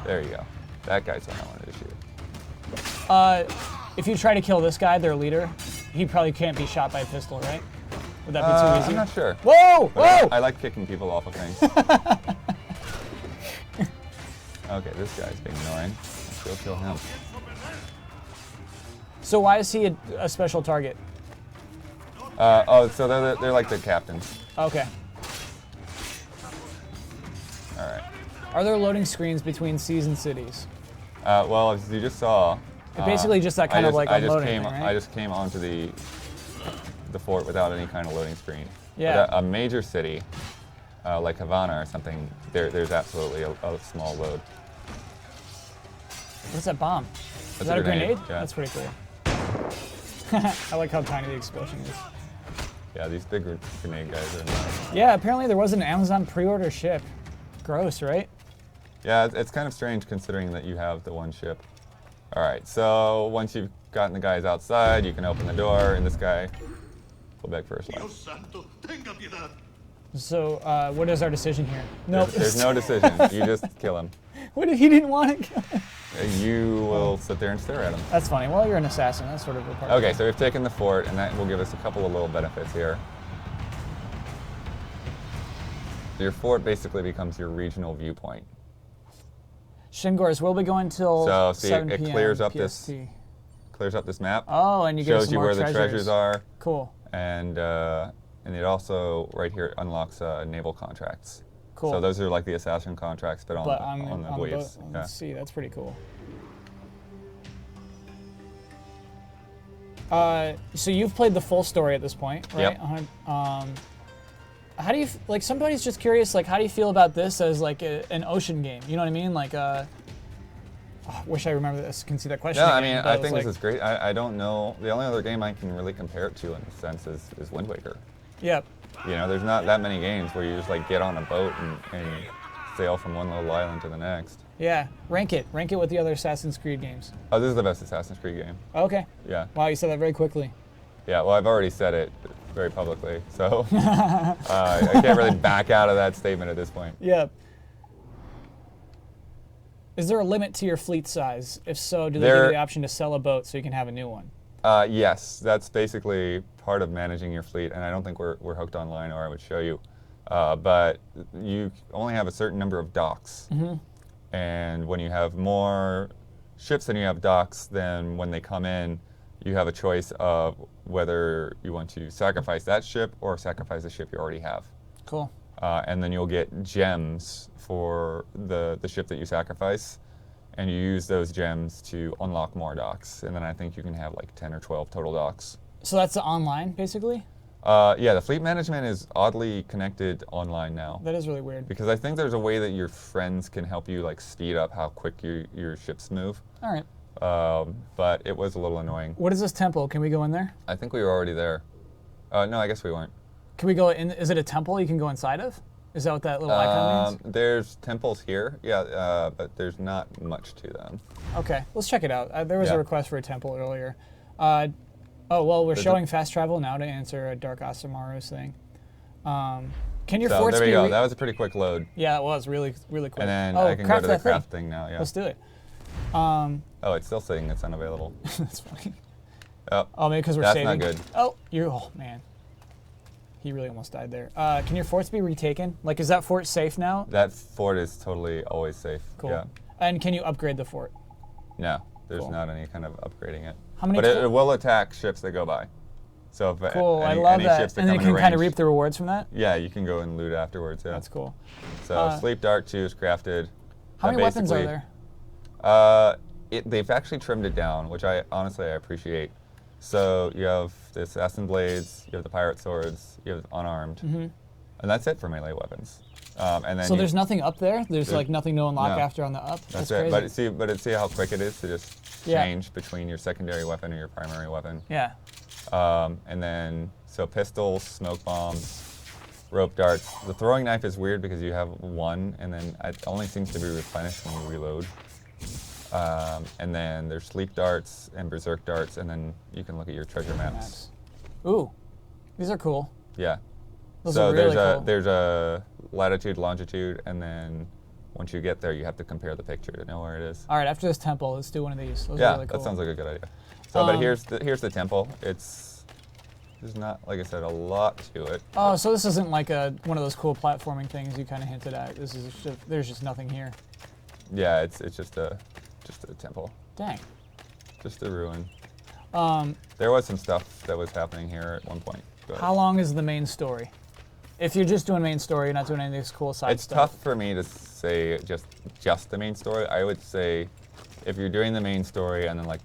There you go. That guy's what I wanted to shoot. If you try to kill this guy, their leader, he probably can't be shot by a pistol, right? Would that be too easy? I'm not sure. Whoa! But Whoa! I like kicking people off of things. Okay, this guy's being annoying. Let's go kill him. So why is he a special target? So they're like the captains. Okay. All right. Are there loading screens between seas and cities? Well, as you just saw, Basically just that kind of like unloading thing, right? I just came onto the fort without any kind of loading screen. Yeah. But a major city, like Havana or something, there's absolutely a small load. What's that bomb? That's Is that a grenade? Yeah. That's pretty cool. I like how tiny the explosion is. Yeah, these big grenade guys are annoying. Yeah, apparently there was an Amazon pre-order ship. Gross, right? Yeah, it's kind of strange considering that you have the one ship. All right, so once you've gotten the guys outside, you can open the door, and this guy will beg for his life. Dios santo, tenga piedad. So, what is our decision here? Nope. There's no decision. You just kill him. What if he didn't want to kill him? You will sit there and stare at him. That's funny. Well, you're an assassin. That's sort of a part. Okay, so we've taken the fort, and that will give us a couple of little benefits here. Your fort basically becomes your regional viewpoint. Shingors will be going till So see, 7 it p.m. clears up PST. this map. Oh, and you get Shows some you more where the treasures are, Cool. and it also right here unlocks naval contracts. Cool. So those are like the assassin contracts, but But on the waves. boat. Yeah. Let's see. That's pretty cool. So you've played the full story at this point, right? Yep. How do you like? Somebody's just curious. Like, how do you feel about this as like an ocean game? You know what I mean? Like, oh, wish I remember this. Can see that question. No, I again, mean, but I it's think like, this is great. I don't know. The only other game I can really compare it to in a sense is Wind Waker. Yep. You know, there's not that many games where you just like get on a boat and sail from one little island to the next. Yeah. Rank it. Rank it with the other Assassin's Creed games. Oh, this is the best Assassin's Creed game. Okay. Yeah. Wow, you said that very quickly. Yeah, well, I've already said it very publicly, so I can't really back out of that statement at this point. Yep. Is there a limit to your fleet size? If so, do they give you the option to sell a boat so you can have a new one? Yes, that's basically part of managing your fleet, and I don't think we're hooked online, or I would show you. But you only have a certain number of docks, and when you have more ships than you have docks, then when they come in, you have a choice of whether you want to sacrifice that ship or sacrifice the ship you already have. Cool. And then you'll get gems for the ship that you sacrifice, and you use those gems to unlock more docks. And then I think you can have like 10 or 12 total docks. So that's the online, basically? Yeah, the fleet management is oddly connected online now. That is really weird. Because I think there's a way that your friends can help you like speed up how quick your ships move. All right. But it was a little annoying. What is this temple? Can we go in there? I think we were already there. No, I guess we weren't. Can we go in? Is it a temple you can go inside of? Is that what that little icon means? There's temples here, yeah, but there's not much to them. Okay, let's check it out. There was Yeah. a request for a temple earlier. Oh, well, we're showing fast travel now to answer a Dark Asamaru's thing. Can your So forts there we be... go. That was a pretty quick load. Yeah, it was really, really quick. And then oh, I can go craft to the that thing. craft thing now, yeah. Let's do it. Oh, it's still saying it's unavailable. That's funny. Oh, Maybe because we're that's saving. not good. Oh, man. He really almost died there. Can your forts be retaken? Like, is that fort safe now? That fort is totally always safe. Cool. Yeah. And can you upgrade the fort? No, there's Cool. not any kind of upgrading it. How many But it will attack ships that go by. So if Cool, I any, love any that. ships that And then come you can into kind of range- reap the rewards from that? Yeah, you can go and loot afterwards. Yeah. That's cool. So sleep dart 2 is crafted. How many weapons are there? They've actually trimmed it down, which I appreciate. So you have the assassin blades, you have the pirate swords, you have unarmed, and that's it for melee weapons. And then So there's nothing up there? There's like nothing to unlock no. after on the up? That's crazy. it. But see how quick it is to just Yeah. change between your secondary weapon and your primary weapon. Yeah. And then so pistols, smoke bombs, rope darts. The throwing knife is weird because you have one, and then it only seems to be replenished when you reload. And then there's sleep darts and berserk darts, and then you can look at your treasure maps. Ooh, these are cool. Yeah. Those So are really there's cool. there's a latitude, longitude, and then once you get there, you have to compare the picture to know where it is. All right, after this temple, let's do one of these. Those Yeah, are really cool. that sounds like a good idea. So, but here's the temple. There's not, like I said, a lot to it. Oh, so this isn't like one of those cool platforming things you kind of hinted at. This is there's just nothing here. Yeah, it's just a temple, Dang. just a ruin. There was some stuff that was happening here at one point. But How long is the main story? If you're just doing main story, you're not doing any of this cool side it's stuff. tough for me to say just the main story. I would say if you're doing the main story and then like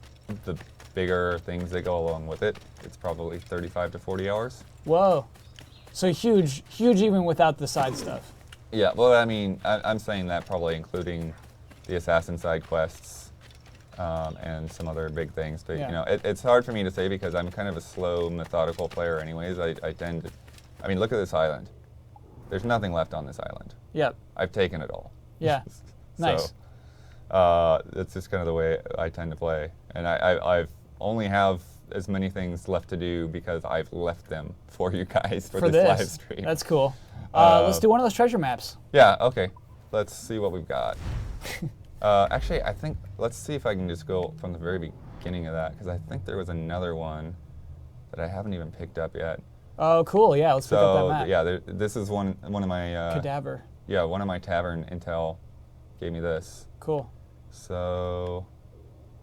the bigger things that go along with it, it's probably 35 to 40 hours. Whoa. So huge even without the side stuff. Yeah, well, I mean, I'm saying that probably including the assassin side quests and some other big things. But, Yeah. you know, it's hard for me to say because I'm kind of a slow, methodical player anyways. I tend to, I mean, look at this island. There's nothing left on this island. Yep. I've taken it all. Yeah. Nice. So that's just kind of the way I tend to play. And I've only have as many things left to do because I've left them for you guys for this live stream. That's cool. Let's do one of those treasure maps. Yeah, okay. Let's see what we've got. Actually, I think, let's see if I can just go from the very beginning of that, because I think there was another one that I haven't even picked up yet. Oh, cool. Yeah, let's pick up that So, map. yeah, this is one of my... Cadaver. Yeah, one of my tavern intel gave me this. Cool. So,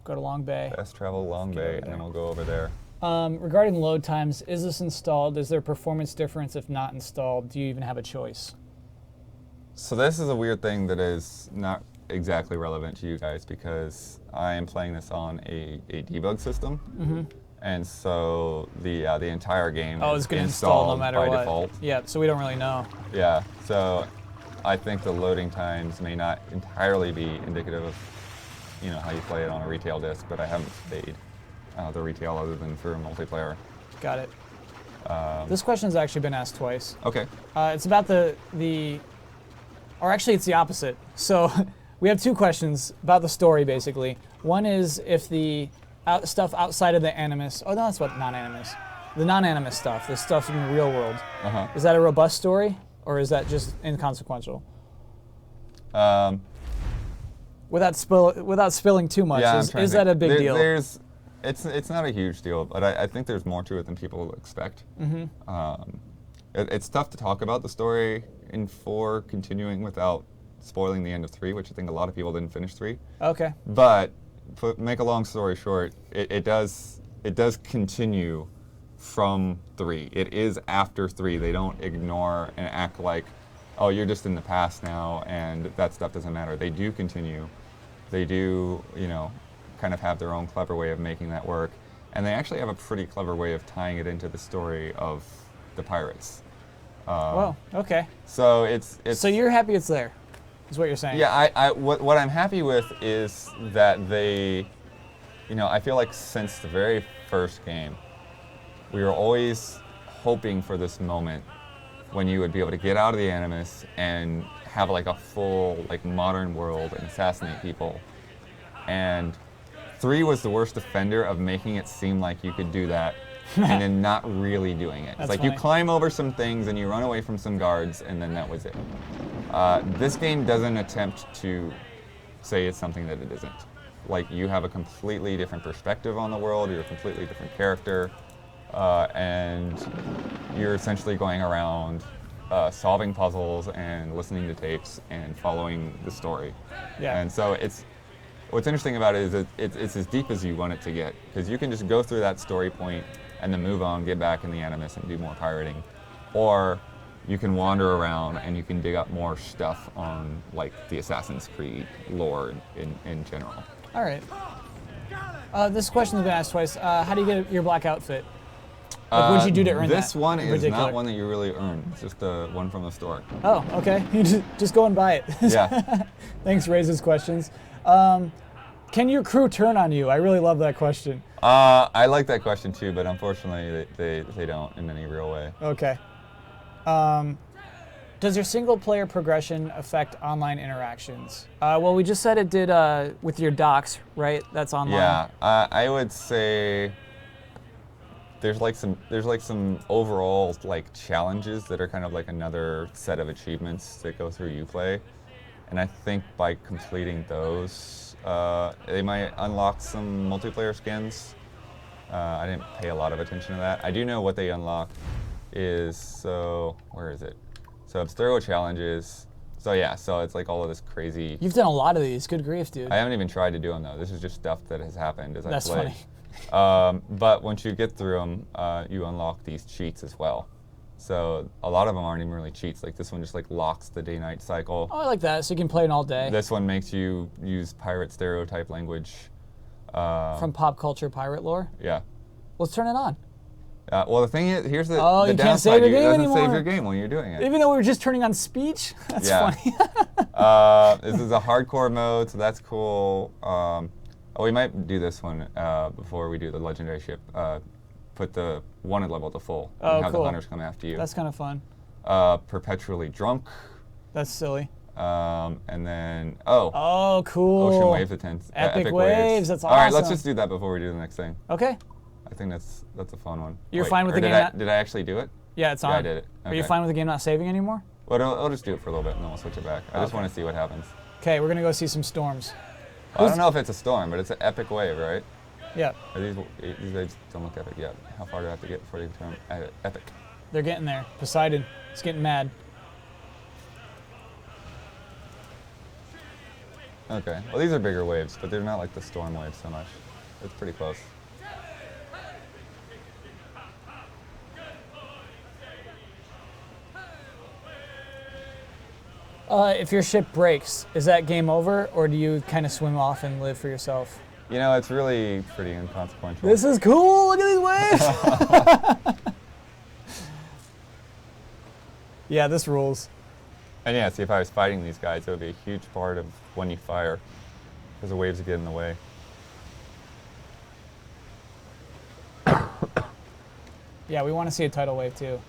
Go to Long Bay. fast travel Long get Bay, over and then there. we'll go over there. Regarding load times, is this installed? Is there a performance difference if not installed? Do you even have a choice? So this is a weird thing that is not exactly relevant to you guys because I am playing this on a debug system. And so the entire game Oh, is it's going to install no installed matter by what. default. Yeah, so we don't really know. Yeah, so I think the loading times may not entirely be indicative of, you know, how you play it on a retail disc, but I haven't played the retail other than for multiplayer. Got it. This question's actually been asked twice. Okay. It's about or actually it's the opposite. So we have two questions about the story, basically. One is if the stuff outside of the Animus, oh no, that's what non-Animus. The non-Animus stuff, the stuff in the real world, is that a robust story or is that just inconsequential? Without spilling too much, Yeah, is that a big deal? It's not a huge deal, but I think there's more to it than people expect. It's tough to talk about the story in 4 continuing without spoiling the end of 3, which I think a lot of people didn't finish 3. Okay. But make a long story short, it does continue from 3. It is after 3. They don't ignore and act like, oh, you're just in the past now and that stuff doesn't matter. They do continue. They do, you know, kind of have their own clever way of making that work. And they actually have a pretty clever way of tying it into the story of the pirates. Whoa, okay. So it's So you're happy it's there, is what you're saying? Yeah, what I'm happy with is that they, you know, I feel like since the very first game, we were always hoping for this moment when you would be able to get out of the Animus and have like a full like modern world and assassinate people. And 3 was the worst offender of making it seem like you could do that and then not really doing it. It's That's like funny. you climb over some things and you run away from some guards and then that was it. This game doesn't attempt to say it's something that it isn't. Like you have a completely different perspective on the world, you're a completely different character, and you're essentially going around solving puzzles and listening to tapes and following the story. Yeah. And so what's interesting about it is that it's as deep as you want it to get, because you can just go through that story point and then move on, get back in the Animus, and do more pirating. Or you can wander around and you can dig up more stuff on like the Assassin's Creed lore in general. All right. This question's been asked twice. How do you get your black outfit? Like, what'd you do to earn that? This one in is particular? not one that you really earn. It's just the one from the store. Oh, okay. You just go and buy it. Yeah. Thanks, Raises questions. Can your crew turn on you? I really love that question. I like that question too, but unfortunately they don't in any real way. Okay. Does your single-player progression affect online interactions? Well, we just said it did with your docs, right? That's online. Yeah, I would say there's like some overall like challenges that are kind of like another set of achievements that go through Uplay, and I think by completing those, they might unlock some multiplayer skins. I didn't pay a lot of attention to that. I do know what they unlock is, where is it? So it's thorough challenges. So yeah, so it's like all of this crazy. You've done a lot of these. Good grief, dude. I haven't even tried to do them though. This is just stuff that has happened as I That's play. funny. But once you get through them, you unlock these cheats as well. So a lot of them aren't even really cheats. Like this one just like locks the day-night cycle. Oh, I like that. So you can play it all day. This one makes you use pirate stereotype language. From pop culture pirate lore. Yeah. Let's turn it on. Well, the thing is, here's the, Oh, the you downside. can't save your game it doesn't anymore. save your game when you're doing it. Even though we were just turning on speech? That's Yeah. funny. This is a hardcore mode, so that's cool. We might do this one before we do the legendary ship. Put the wanted level to full and Oh, have cool. the hunters come after you. That's kind of fun. Perpetually drunk. That's silly. And then, oh, Oh, cool. ocean waves attempts. Epic waves, that's All right, let's awesome. just do that before we do the next thing. Okay. I think that's a fun one. You're Wait, fine with or the did game I, not- did I actually do it? Yeah, it's on. Yeah, I did it. Are you Okay. fine with the game not saving anymore? Well, I'll just do it for a little bit and then we'll switch it back. I just Okay. want to see what happens. Okay, we're gonna go see some storms. I don't know if it's a storm, but it's an epic wave, right? Yeah, Are these waves don't look epic yet. How far do I have to get before they turn epic? they're getting there. Poseidon, it's getting mad. Okay. Well, these are bigger waves, but they're not like the storm waves so much. It's pretty close. If your ship breaks, is that game over, or do you kind of swim off and live for yourself? You know, it's really pretty inconsequential. This is cool. Look at these waves. Yeah, this rules. And yeah, see, if I was fighting these guys, it would be a huge part of when you fire, because the waves get in the way. Yeah, we want to see a tidal wave too.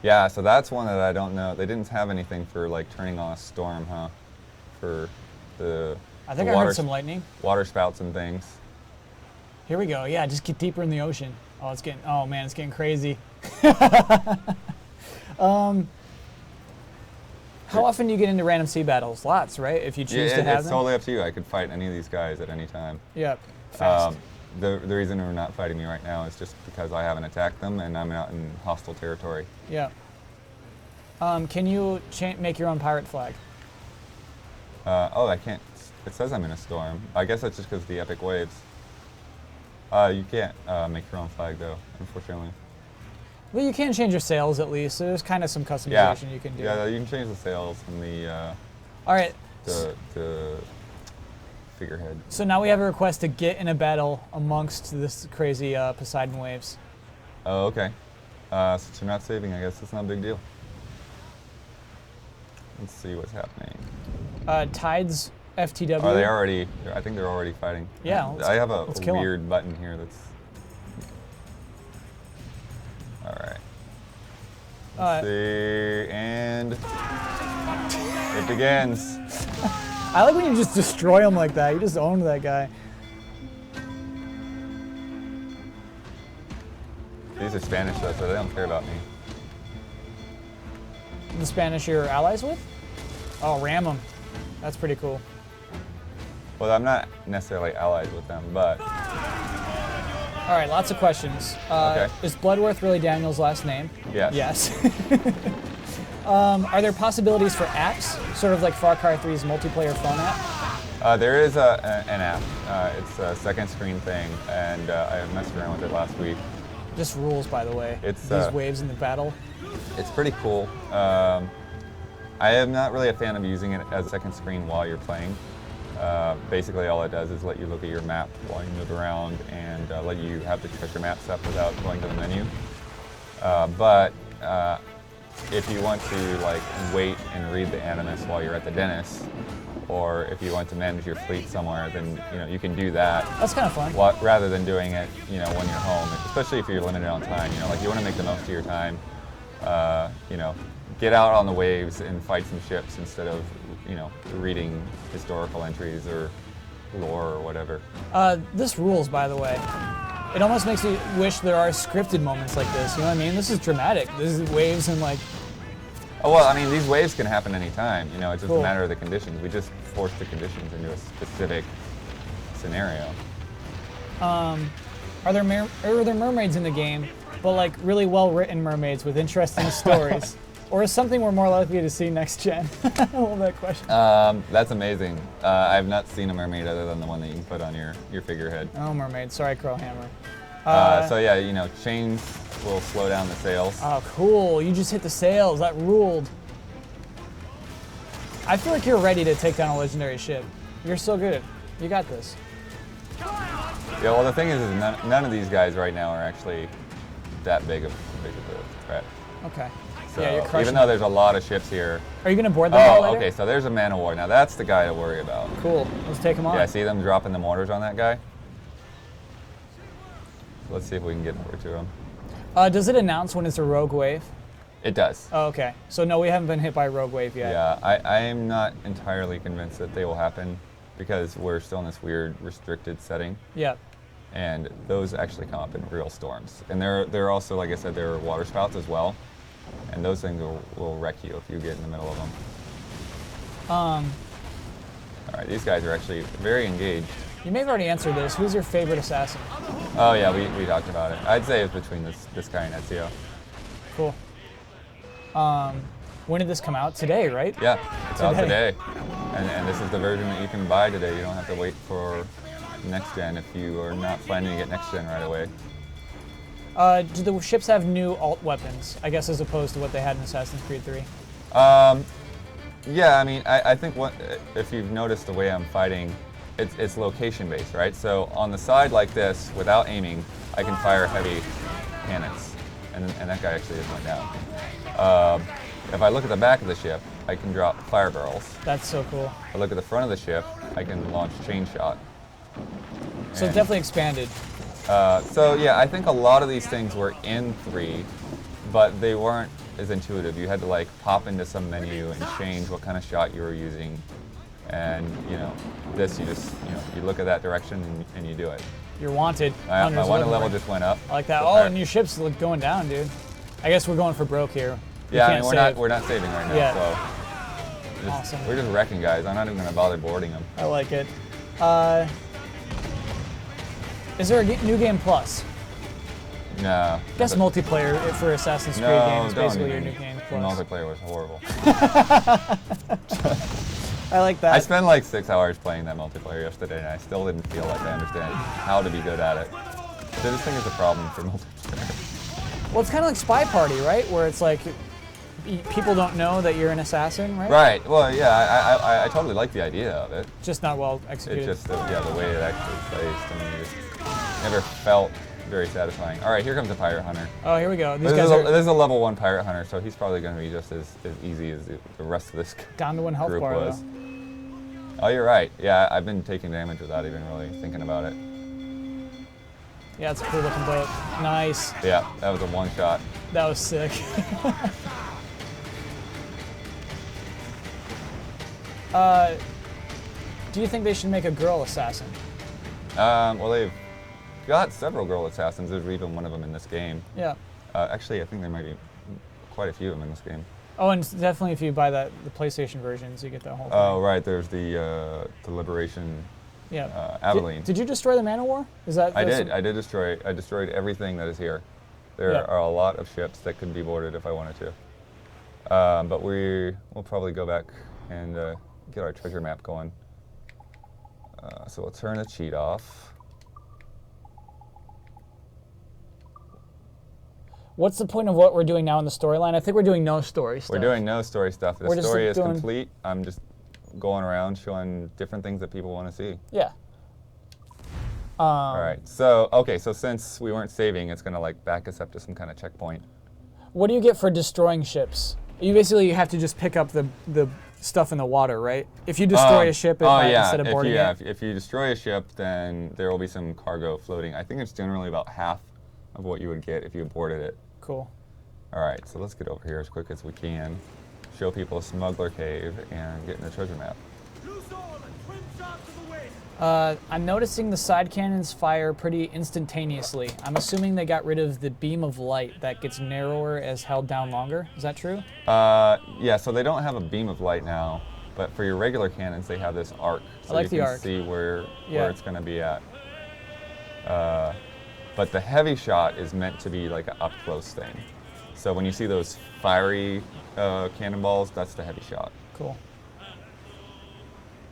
Yeah, so that's one that I don't know. They didn't have anything for like turning on a storm, huh? For the I think the I water, heard some lightning. water spouts and things. Here we go. Yeah, just get deeper in the ocean. Oh, it's getting. Oh man, it's getting crazy. How often do you get into random sea battles? Lots, right? If you choose Yeah, to have it's them. totally up to you. I could fight any of these guys at any time. Yeah, fast. The reason they're not fighting me right now is just because I haven't attacked them and I'm out in hostile territory. Yeah. Can you make your own pirate flag? Oh, I can't. It says I'm in a storm. I guess that's just because of the epic waves. You can't make your own flag though, unfortunately. Well, you can change your sails at least. So there's kind of some Yeah. customization you can do. Yeah, you can change the sails and All right. the figurehead. So now we have a request to get in a battle amongst this crazy Poseidon waves. Oh, okay. Since you're not saving, I guess it's not a big deal. Let's see what's happening. Tides FTW. Are they already? I think they're already fighting. Yeah, let's- I have a let's kill 'em. weird button here that's. All right. Let's see, and it begins. I like when you just destroy him like that. You just owned that guy. These are Spanish though, so they don't care about me. The Spanish you're allies with? Oh, ram them. That's pretty cool. Well, I'm not necessarily allied with them, but All right, lots of questions. Okay. Is Bloodworth really Daniel's last name? yes. Yes. Are there possibilities for apps, sort of like Far Cry 3's multiplayer phone app? There is an app. It's a second screen thing, and I messed around with it last week. This rules, by the way. It's, These waves in the battle. It's pretty cool. I am not really a fan of using it as a second screen while you're playing. Basically, all it does is let you look at your map while you move around and let you have the treasure maps up without going to the menu. But if you want to like wait and read the animus while you're at the dentist, or if you want to manage your fleet somewhere, then you can do that. That's kind of fun. Rather than doing it when you're home, especially if you're limited on time. Like you want to make the most of your time. Get out on the waves and fight some ships instead of reading historical entries or lore or whatever. This rules, by the way. It almost makes me wish there are scripted moments like this. You know what I mean? This is dramatic. This is waves and like. Oh well, I mean these waves can happen anytime. It's just Cool. a matter of the conditions. We just force the conditions into a specific scenario. Are there mermaids in the game, but like really well written mermaids with interesting stories? Or is something we're more likely to see next gen? I love that question. That's amazing. I've not seen a mermaid other than the one that you can put on your figurehead. Oh, mermaid. Sorry, Crowhammer. So yeah, chains will slow down the sails. Oh, cool. You just hit the sails. That ruled. I feel like you're ready to take down a legendary ship. You're so good. You got this. Yeah, well, the thing is none of these guys right now are actually that big of a threat. Okay. So Yeah, you're crushing even though it. there's a lot of ships here. Are you going to board them all Oh, later? okay, so there's a man of war. Now that's the guy to worry about. Cool. Let's take him on. Yeah, see them dropping the mortars on that guy? Let's see if we can get over to him. Does it announce when it's a rogue wave? It does. Oh, okay. So no, we haven't been hit by a rogue wave yet. Yeah, I am not entirely convinced that they will happen because we're still in this weird restricted setting. Yeah. And those actually come up in real storms. And they're also, like I said, there are water spouts as well. And those things will wreck you if you get in the middle of them. All right, these guys are actually very engaged. You may have already answered this. Who's your favorite assassin? Oh yeah, we talked about it. I'd say it's between this guy and Ezio. Cool. When did this come out? Today, right? Yeah, it's out today. And this is the version that you can buy today. You don't have to wait for next gen if you are not planning to get next gen right away. Do the ships have new alt weapons, I guess, as opposed to what they had in Assassin's Creed 3? Yeah, I mean, I think if you've noticed the way I'm fighting, it's location based, right? So on the side like this, without aiming, I can fire heavy cannons, and that guy actually just went down. If I look at the back of the ship, I can drop fire barrels. That's so cool. If I look at the front of the ship, I can launch chain shot. So it definitely expanded. So yeah, I think a lot of these things were in 3, but they weren't as intuitive. You had to like pop into some menu and change what kind of shot you were using. And this you just you look at that direction and you do it. You're wanted. My Hunter's wanted living level room. just went up. I like that. So Oh, and your ship's going down, dude. I guess we're going for broke here. We yeah, I can't mean, save. we're not saving right now, Yeah. so Awesome. we're just wrecking guys. I'm not even gonna bother boarding them. I like it. Is there a new game plus? No. I guess multiplayer for Assassin's Creed No, games is don't basically your even. new game The plus. multiplayer was horrible. I like that. I spent like 6 hours playing that multiplayer yesterday, and I still didn't feel like I understand how to be good at it. So this thing is a problem for multiplayer. Well, it's kind of like Spy Party, right? Where it's like people don't know that you're an assassin, right? Right. Well, yeah, I totally like the idea of it. Just not well executed. It's just the way it actually plays to me just never felt very satisfying. All right, here comes a pirate hunter. Oh, here we go. These This guys is, are this is a level 1 pirate hunter, so he's probably going to be just as easy as the rest of this down to 1 health group bar, was. though. Oh, you're right. Yeah, I've been taking damage without even really thinking about it. Yeah, it's a cool looking boat. Nice. Yeah, that was a one shot. That was sick. Do you think they should make a girl assassin? Well, they've got several girl assassins. There's even one of them in this game. Yeah. Actually, I think there might be quite a few of them in this game. Oh, and definitely if you buy the PlayStation versions, you get that whole thing. Oh, right. There's the Liberation Yeah. Aveline. Did you destroy the Man of War? Is that? I that's- did. I did destroy. I destroyed everything that is here. There Yeah. are a lot of ships that could be boarded if I wanted to. But we'll probably go back and get our treasure map going. So we'll turn the cheat off. What's the point of what we're doing now in the storyline? I think we're doing no story stuff. We're doing no story stuff. The We're just story is doing- complete. I'm just going around showing different things that people want to see. Yeah. All right. So, okay, so since we weren't saving, it's going to like back us up to some kind of checkpoint. What do you get for destroying ships? You have to just pick up the stuff in the water, right? If you destroy a ship instead of boarding it. If you destroy a ship, then there will be some cargo floating. I think it's generally about half of what you would get if you boarded it. Cool. All right, so let's get over here as quick as we can. Show people a smuggler cave and get in the treasure map. Loose all and twin shot to the waist. I'm noticing the side cannons fire pretty instantaneously. I'm assuming they got rid of the beam of light that gets narrower as held down longer. Is that true? Yeah, so they don't have a beam of light now, but for your regular cannons, they have this arc. So I like you the can arc. see where Yeah. it's going to be at. But the heavy shot is meant to be like an up-close thing. So when you see those fiery cannonballs, that's the heavy shot. Cool.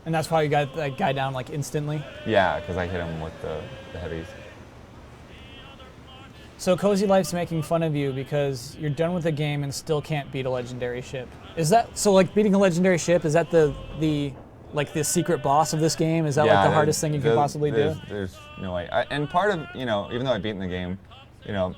And that's why you got that guy down like instantly? Yeah, because I hit him with the heavies. So Cozy Life's making fun of you because you're done with the game and still can't beat a legendary ship. Is that, so like beating a legendary ship, is that the secret boss of this game? Is that like the hardest thing you could possibly do? There's no way. And part of, even though I've beaten the game,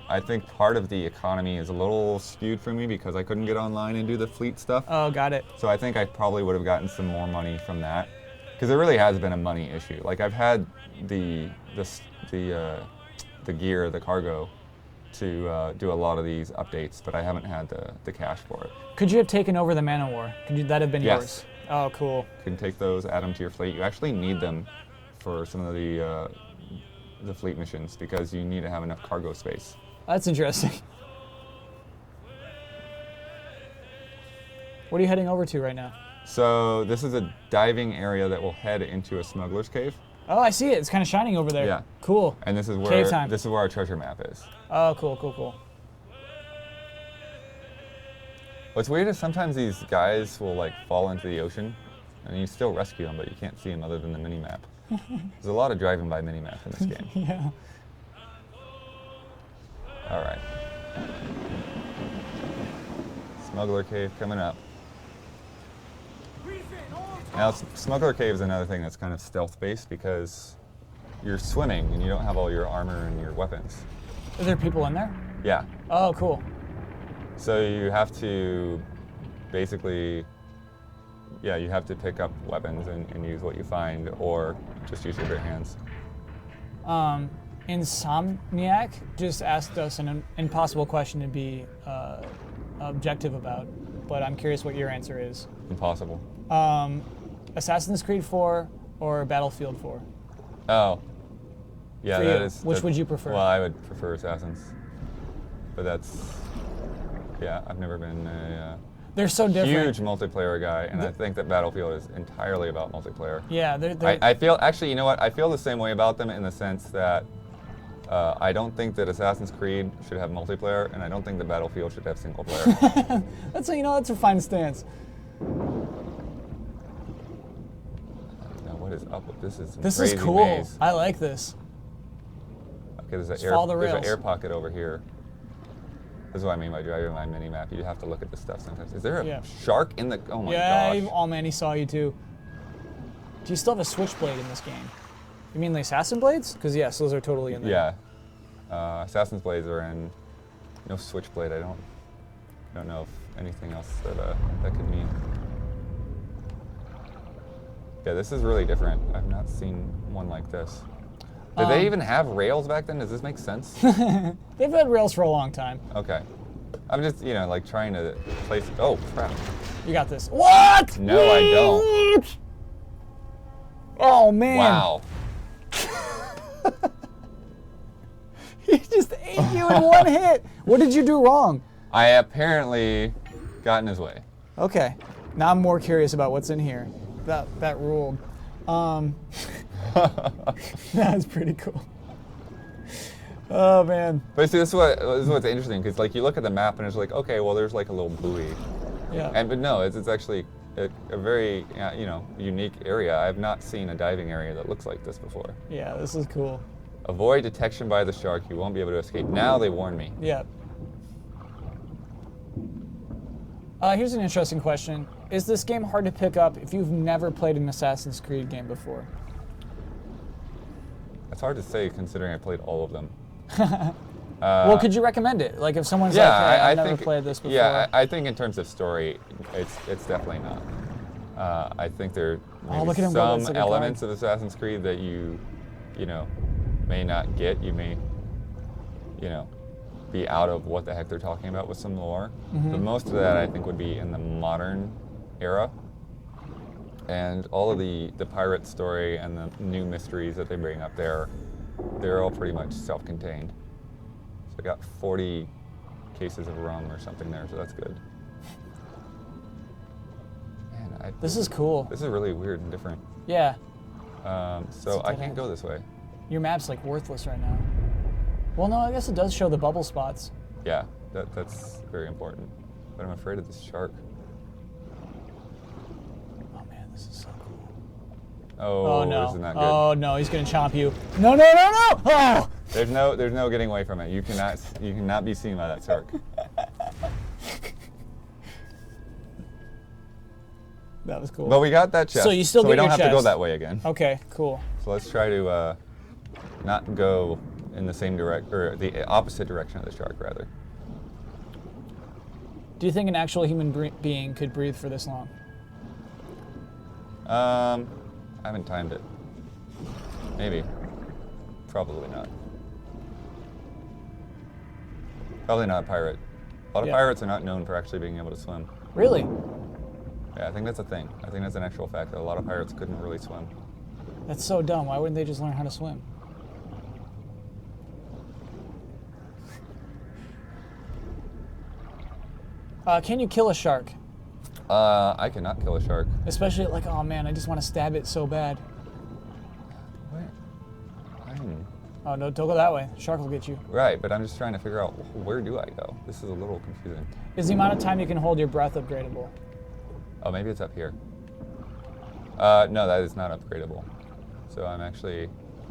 I think part of the economy is a little skewed for me because I couldn't get online and do the fleet stuff. Oh, got it. So I think I probably would have gotten some more money from that, because there really has been a money issue. Like I've had the gear, the cargo, to do a lot of these updates, but I haven't had the cash for it. Could you have taken over the Man of War? Could that have been Yes. yours? Oh, cool. You can take those, add them to your fleet. You actually need them for some of the fleet missions because you need to have enough cargo space. That's interesting. What are you heading over to right now? So this is a diving area that will head into a smuggler's cave. Oh, I see it. It's kind of shining over there. Yeah. Cool. And this is where Cave time. our treasure map is. Oh, cool, cool, cool. What's weird is sometimes these guys will like fall into the ocean, and you still rescue them, but you can't see them other than the mini map. There's a lot of driving by mini map in this game. Yeah. All right. Smuggler cave coming up. Breathe in all Now, Smuggler Cave is another thing that's kind of stealth-based because you're swimming and you don't have all your armor and your weapons. Are there people in there? Yeah. Oh, cool. So you have to basically, you have to pick up weapons and use what you find, or just use your bare hands. Insomniac just asked us an impossible question to be objective about, but I'm curious what your answer is. Impossible. Assassin's Creed 4 or Battlefield 4? Oh. Yeah, For that you, is. which would you prefer? Well, I would prefer Assassins. But I've never been a They're so different. huge multiplayer guy, and I think that Battlefield is entirely about multiplayer. Yeah, they're I feel, actually, you know what? I feel the same way about them in the sense that I don't think that Assassin's Creed should have multiplayer, and I don't think that Battlefield should have single player. that's a fine stance. Now, what is up with this? Is This crazy is cool. maze. I like this. Okay, there's Just follow the there's an rails. air pocket over here. This is what I mean by driving my mini map. You have to look at this stuff sometimes. Is there a Yeah. shark in the? Oh my Yeah, gosh! oh man, he saw you too. Do you still have a switchblade in this game? You mean the assassin blades? Because yes, those are totally in there. Yeah, Assassin's Blades are in. No switchblade. I don't know if anything else that could mean. Yeah, this is really different. I've not seen one like this. Did they even have rails back then? Does this make sense? They've had rails for a long time. Okay. I'm just, like trying to place. Oh, crap. You got this. What? No, I don't. Oh man. Wow. He just ate you in one hit. What did you do wrong? I apparently got in his way. Okay. Now I'm more curious about what's in here. That ruled. That's pretty cool. Oh man. But see, this is what's interesting, because like you look at the map and it's like, okay, well there's like a little buoy, Yeah. but no, it's actually a very unique area. I have not seen a diving area that looks like this before. Yeah, this is cool. Avoid detection by the shark. You won't be able to escape. Now they warn me. Yeah. Here's an interesting question. Is this game hard to pick up if you've never played an Assassin's Creed game before? It's hard to say considering I played all of them. Well, could you recommend it? Like if someone's like, hey, I've never played this before. Yeah, I think in terms of story, it's definitely not. I think there may look be at him go, some that's like a elements guard. of Assassin's Creed that you know, may not get. You may, be out of what the heck they're talking about with some lore. But most of that, I think, would be in the modern era. And all of the pirate story and the new mysteries that they bring up there, they're all pretty much self-contained. So I got 40 cases of rum or something there, so that's good. Man, This is cool. This is really weird and different. Yeah. So I can't go this way. Your map's like worthless right now. Well, no, I guess it does show the bubble spots. Yeah, that's very important. But I'm afraid of this shark. Oh man, this is so cool. Oh, no. Isn't that good? Oh no, he's gonna chomp you. No, no, no, no! Oh! There's no getting away from it. You cannot be seen by that shark. That was cool. But we got that chest. So you still we get don't your have to go chest. that way again. Okay, cool. So let's try to not go in the same or the opposite direction of the shark, rather. Do you think an actual human being could breathe for this long? I haven't timed it. Maybe. Probably not. Probably not a pirate. A lot of Yeah. pirates are not known for actually being able to swim. Really? Yeah, I think that's a thing. I think that's an actual fact that a lot of pirates couldn't really swim. That's so dumb. Why wouldn't they just learn how to swim? Can you kill a shark? I cannot kill a shark. Especially like, oh man, I just want to stab it so bad. Wait. Oh no, don't go that way. Shark will get you. Right, but I'm just trying to figure out where do I go? This is a little confusing. Is the amount of time you can hold your breath upgradable? Oh, maybe it's up here. No, that is not upgradable. So I'm actually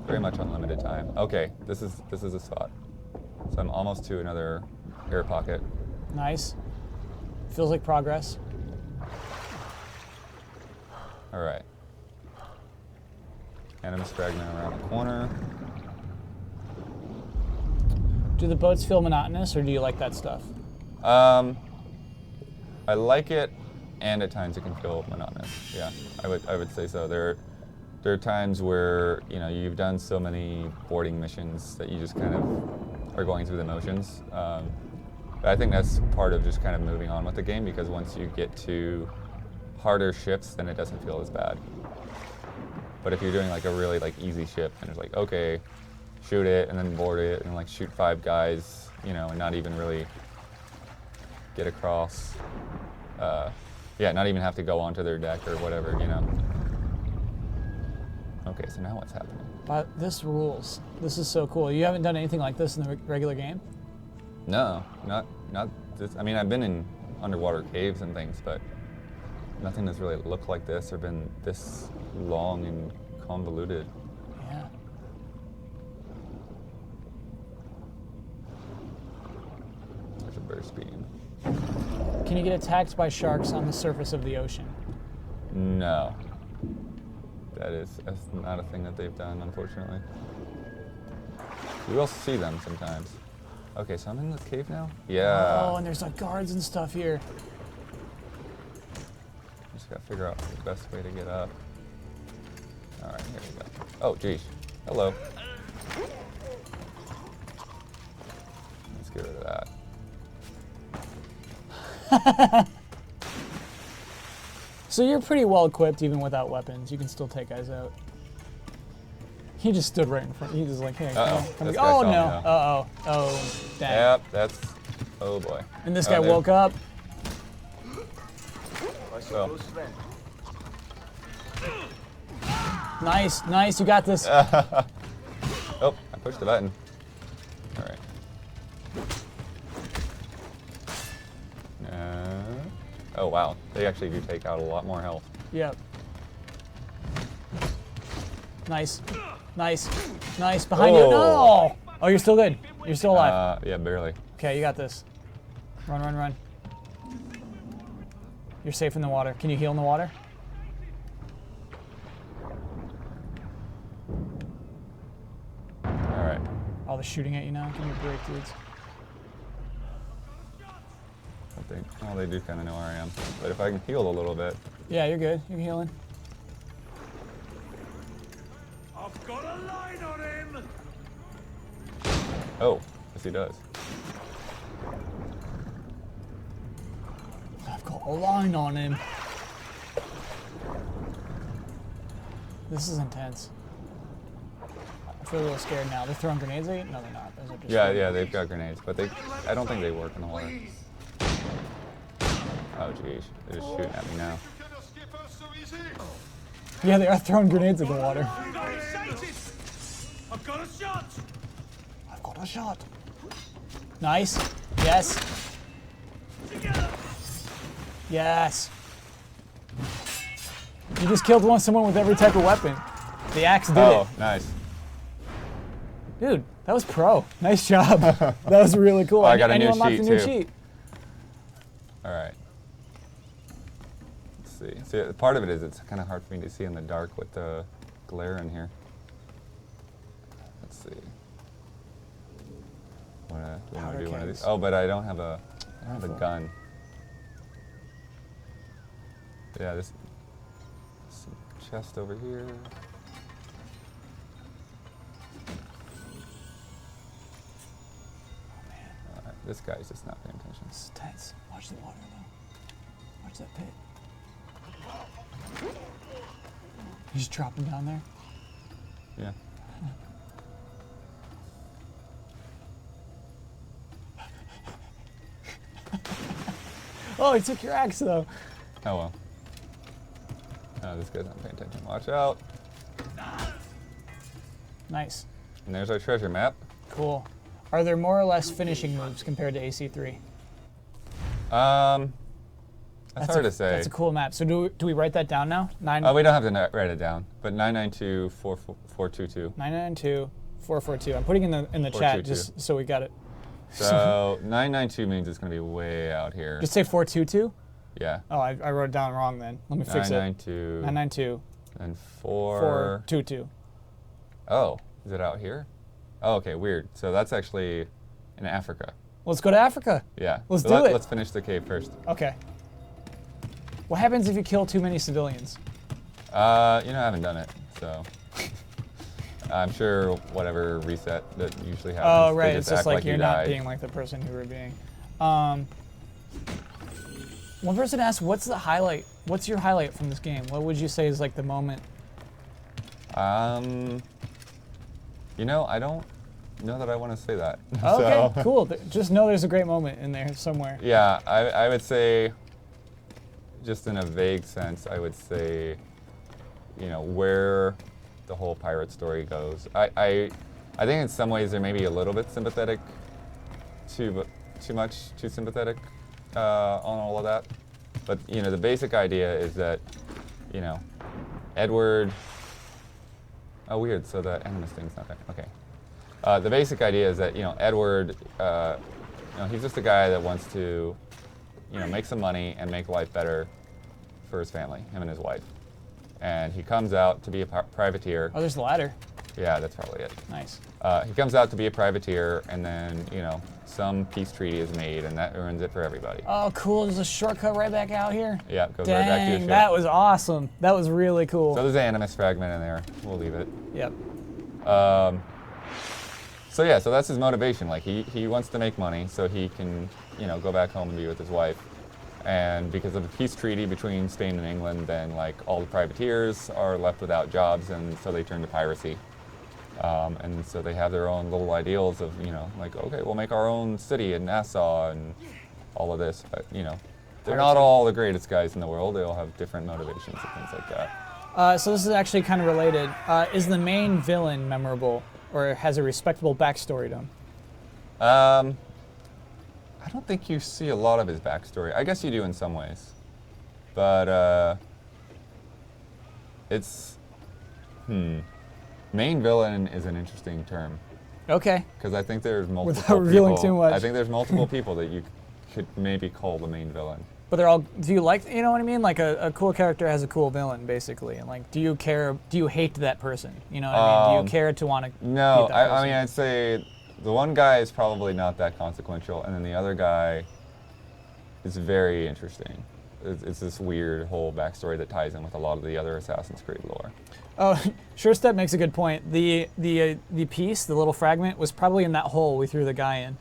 very much on limited time. Okay, this is a spot. So I'm almost to another air pocket. Nice. Feels like progress. All right. Animus fragment around the corner. Do the boats feel monotonous, or do you like that stuff? I like it, and at times it can feel monotonous. Yeah, I would say so. There are times where you've done so many boarding missions that you just kind of are going through the motions. But I think that's part of just kind of moving on with the game, because once you get to harder ships, then it doesn't feel as bad. But if you're doing like a really easy ship, and it's like, okay, shoot it and then board it and shoot 5 guys, and not even really get across. Yeah, not even have to go onto their deck or whatever, Okay, so now what's happening? But this rules. This is so cool. You haven't done anything like this in the regular game? No, not this. I mean, I've been in underwater caves and things, but nothing that's really looked like this or been this long and convoluted. Yeah. There's a burst beam. Can you get attacked by sharks on the surface of the ocean? No. That's not a thing that they've done, unfortunately. You will see them sometimes. Okay, so I'm in the cave now? Yeah. Oh, and there's guards and stuff here. Just gotta figure out the best way to get up. Alright, here we go. Oh, geez. Hello. Let's get rid of that. So you're pretty well equipped even without weapons. You can still take guys out. He just stood right in front. He just like, hey, Uh-oh. come This here. guy Oh saw me no. now. Uh-oh. Oh, dang. Yep, that's... Oh, boy. And this Oh, guy there- woke up. Well. Nice, nice, you got this. Oh, I pushed the button. Alright. Oh, wow. They actually do take out a lot more health. Yep. Nice. Nice. Nice. Behind you. Oh. No! Oh, you're still good. You're still alive. Yeah, barely. Okay, you got this. Run, run, run. You're safe in the water. Can you heal in the water? All right. Oh, they're shooting at you now. Give me a break, dudes. Well, they do kind of know where I am. But if I can heal a little bit. Yeah, you're good. You're healing. I've got a line on him. Oh, yes he does. I've got a line on him. This is intense. I feel a little scared now. They're throwing grenades at you? No, they're not. Those are just Yeah, they've got grenades, but I don't think they work in the water. Oh, jeez. They're just shooting at me now. Yeah, they are throwing grenades at the water. I've got a shot. I've got a shot. Nice. Yes. Yes. You just killed someone with every type of weapon. The axe did Oh, it. nice. Dude, that was pro. Nice job. That was really cool. Oh, I got a and new you unlocked sheet, a new too. cheat. All right. Let's see. See, part of it is it's kind of hard for me to see in the dark with the glare in here. Let's see. We want to Powder do one of these. kegs. Oh, but I don't have a gun. Yeah, this chest over here. This guy's just not paying attention. This is tense. Watch the water, though. Watch that pit. You just drop him down there. Yeah. Oh, he took your axe, though. Oh well. Oh, this guy's not paying attention. Watch out. Nice. And there's our treasure map. Cool. Are there more or less finishing moves compared to AC3? That's hard to say. That's a cool map. So do we write that down now? We don't have to write it down, but 992-422. 992-442. I'm putting in the chat 422. just so we got it. So 992 means it's going to be way out here. Just say 422? Yeah. Oh, I wrote it down wrong then. Let me fix it. 992. 992 And 422. Oh, is it out here? Oh, okay, weird. So that's actually in Africa. Let's go to Africa. Yeah. Let's So do it. Let's finish the cave first. Okay. What happens if you kill too many civilians? I haven't done it, so I'm sure whatever reset that usually happens. Oh, they right. It's just act like you're you not died. being like the person you were being. One person asked, "What's the highlight? What's your highlight from this game? What would you say is like the moment?" I don't know that I want to say that. Oh, okay, So, cool. Just know there's a great moment in there somewhere. yeah, I would say, just in a vague sense, I would say, where the whole pirate story goes. I think in some ways they're maybe a little bit sympathetic, too sympathetic on all of that. But the basic idea is that, Edward. Oh, weird. So the animus thing's not there. Okay. The basic idea is that Edward, he's just a guy that wants to, make some money and make life better for his family, him and his wife. And he comes out to be a privateer. Oh, there's the ladder. Yeah, that's probably it. Nice. He comes out to be a privateer, and then some peace treaty is made, and that ruins it for everybody. Oh, cool. There's a shortcut right back out here. Yeah, goes right back to your Dang, ship. that was awesome. That was really cool. So there's an animus fragment in there. We'll leave it. Yep. So yeah, so that's his motivation. Like he wants to make money so he can, go back home and be with his wife. And because of the peace treaty between Spain and England, then like all the privateers are left without jobs, and so they turn to piracy. And so they have their own little ideals of, like, okay, we'll make our own city in Nassau and all of this. But, they're not all the greatest guys in the world. They all have different motivations and things like that. So this is actually kind of related. Is the main villain memorable or has a respectable backstory to him? I don't think you see a lot of his backstory. I guess you do in some ways. But it's... Main villain is an interesting term. Okay. Because I think there's multiple Without revealing people. too much. I think there's multiple people that you could maybe call the main villain. But they're all. Do you like? You know what I mean? Like a cool character has a cool villain, basically. And like, do you care? Do you hate that person? You know what I mean? Do you care to want to? No, I mean, I'd say the one guy is probably not that consequential, and then the other guy is very interesting. It's this weird whole backstory that ties in with a lot of the other Assassin's Creed lore. Oh, Sure Step makes a good point. The piece, the little fragment, was probably in that hole we threw the guy in.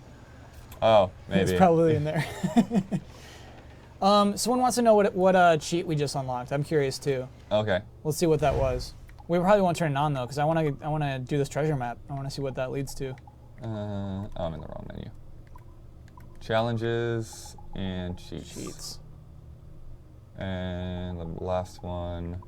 Oh, maybe. It's probably in there. Someone wants to know what cheat we just unlocked. I'm curious too. Okay. Let's see what that was. We probably won't turn it on though, because I want to do this treasure map. I want to see what that leads to. Oh, I'm in the wrong menu. Challenges and cheats. And the last one,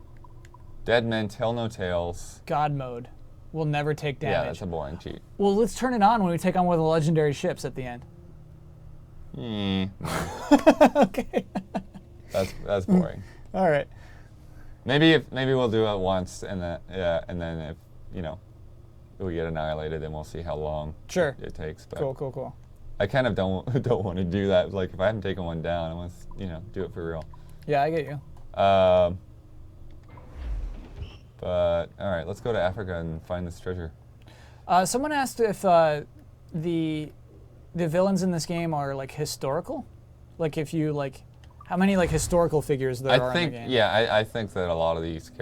Dead Men Tell No Tales. God mode. We'll never take damage. Yeah, that's a boring cheat. Well, let's turn it on when we take on one of the legendary ships at the end. Okay. That's boring. All right. Maybe we'll do it once, and then if if we get annihilated, then we'll see how long it takes. But Cool. I kind of don't want to do that. Like if I haven't taken one down, I want to do it for real. Yeah, I get you. But all right, let's go to Africa and find this treasure. Someone asked if the villains in this game are like historical, like if you like how many like historical figures there are in the game. Yeah, I think that a lot of these side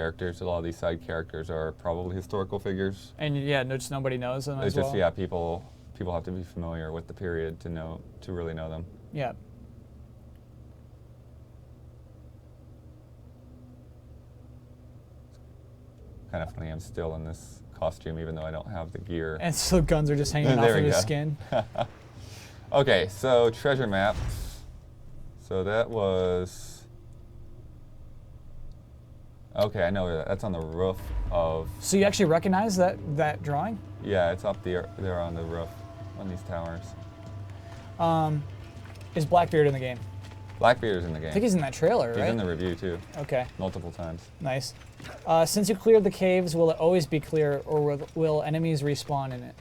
characters are probably historical figures. And yeah, just nobody knows them as well. It's just people have to be familiar with the period to really know them. Yeah. Kind of funny, I'm still in this costume even though I don't have the gear. And so guns are just hanging off of his skin. Okay, so treasure map. So that was... Okay, I know that's on the roof of... So you actually recognize that drawing? Yeah, it's up there on the roof, on these towers. Is Blackbeard in the game? Blackbeard's in the game. I think he's in that trailer, right? He's in the review too. Okay. Multiple times. Nice. Since you cleared the caves, will it always be clear, or will enemies respawn in it?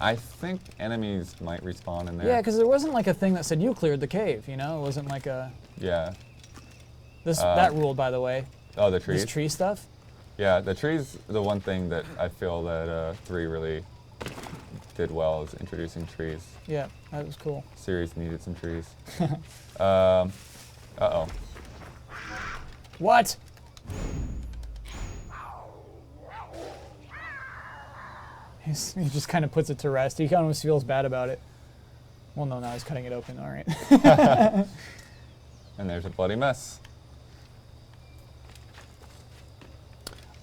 I think enemies might respawn in there. Yeah, because there wasn't like a thing that said you cleared the cave, you know? It wasn't like a... Yeah. That ruled, by the way. Oh, the trees? This tree stuff? Yeah, the trees, the one thing that I feel that 3 really did well is introducing trees. Yeah, that was cool. Series needed some trees. Uh-oh. What? He just kind of puts it to rest. He almost feels bad about it. Well, no, now he's cutting it open. All right. And there's a bloody mess.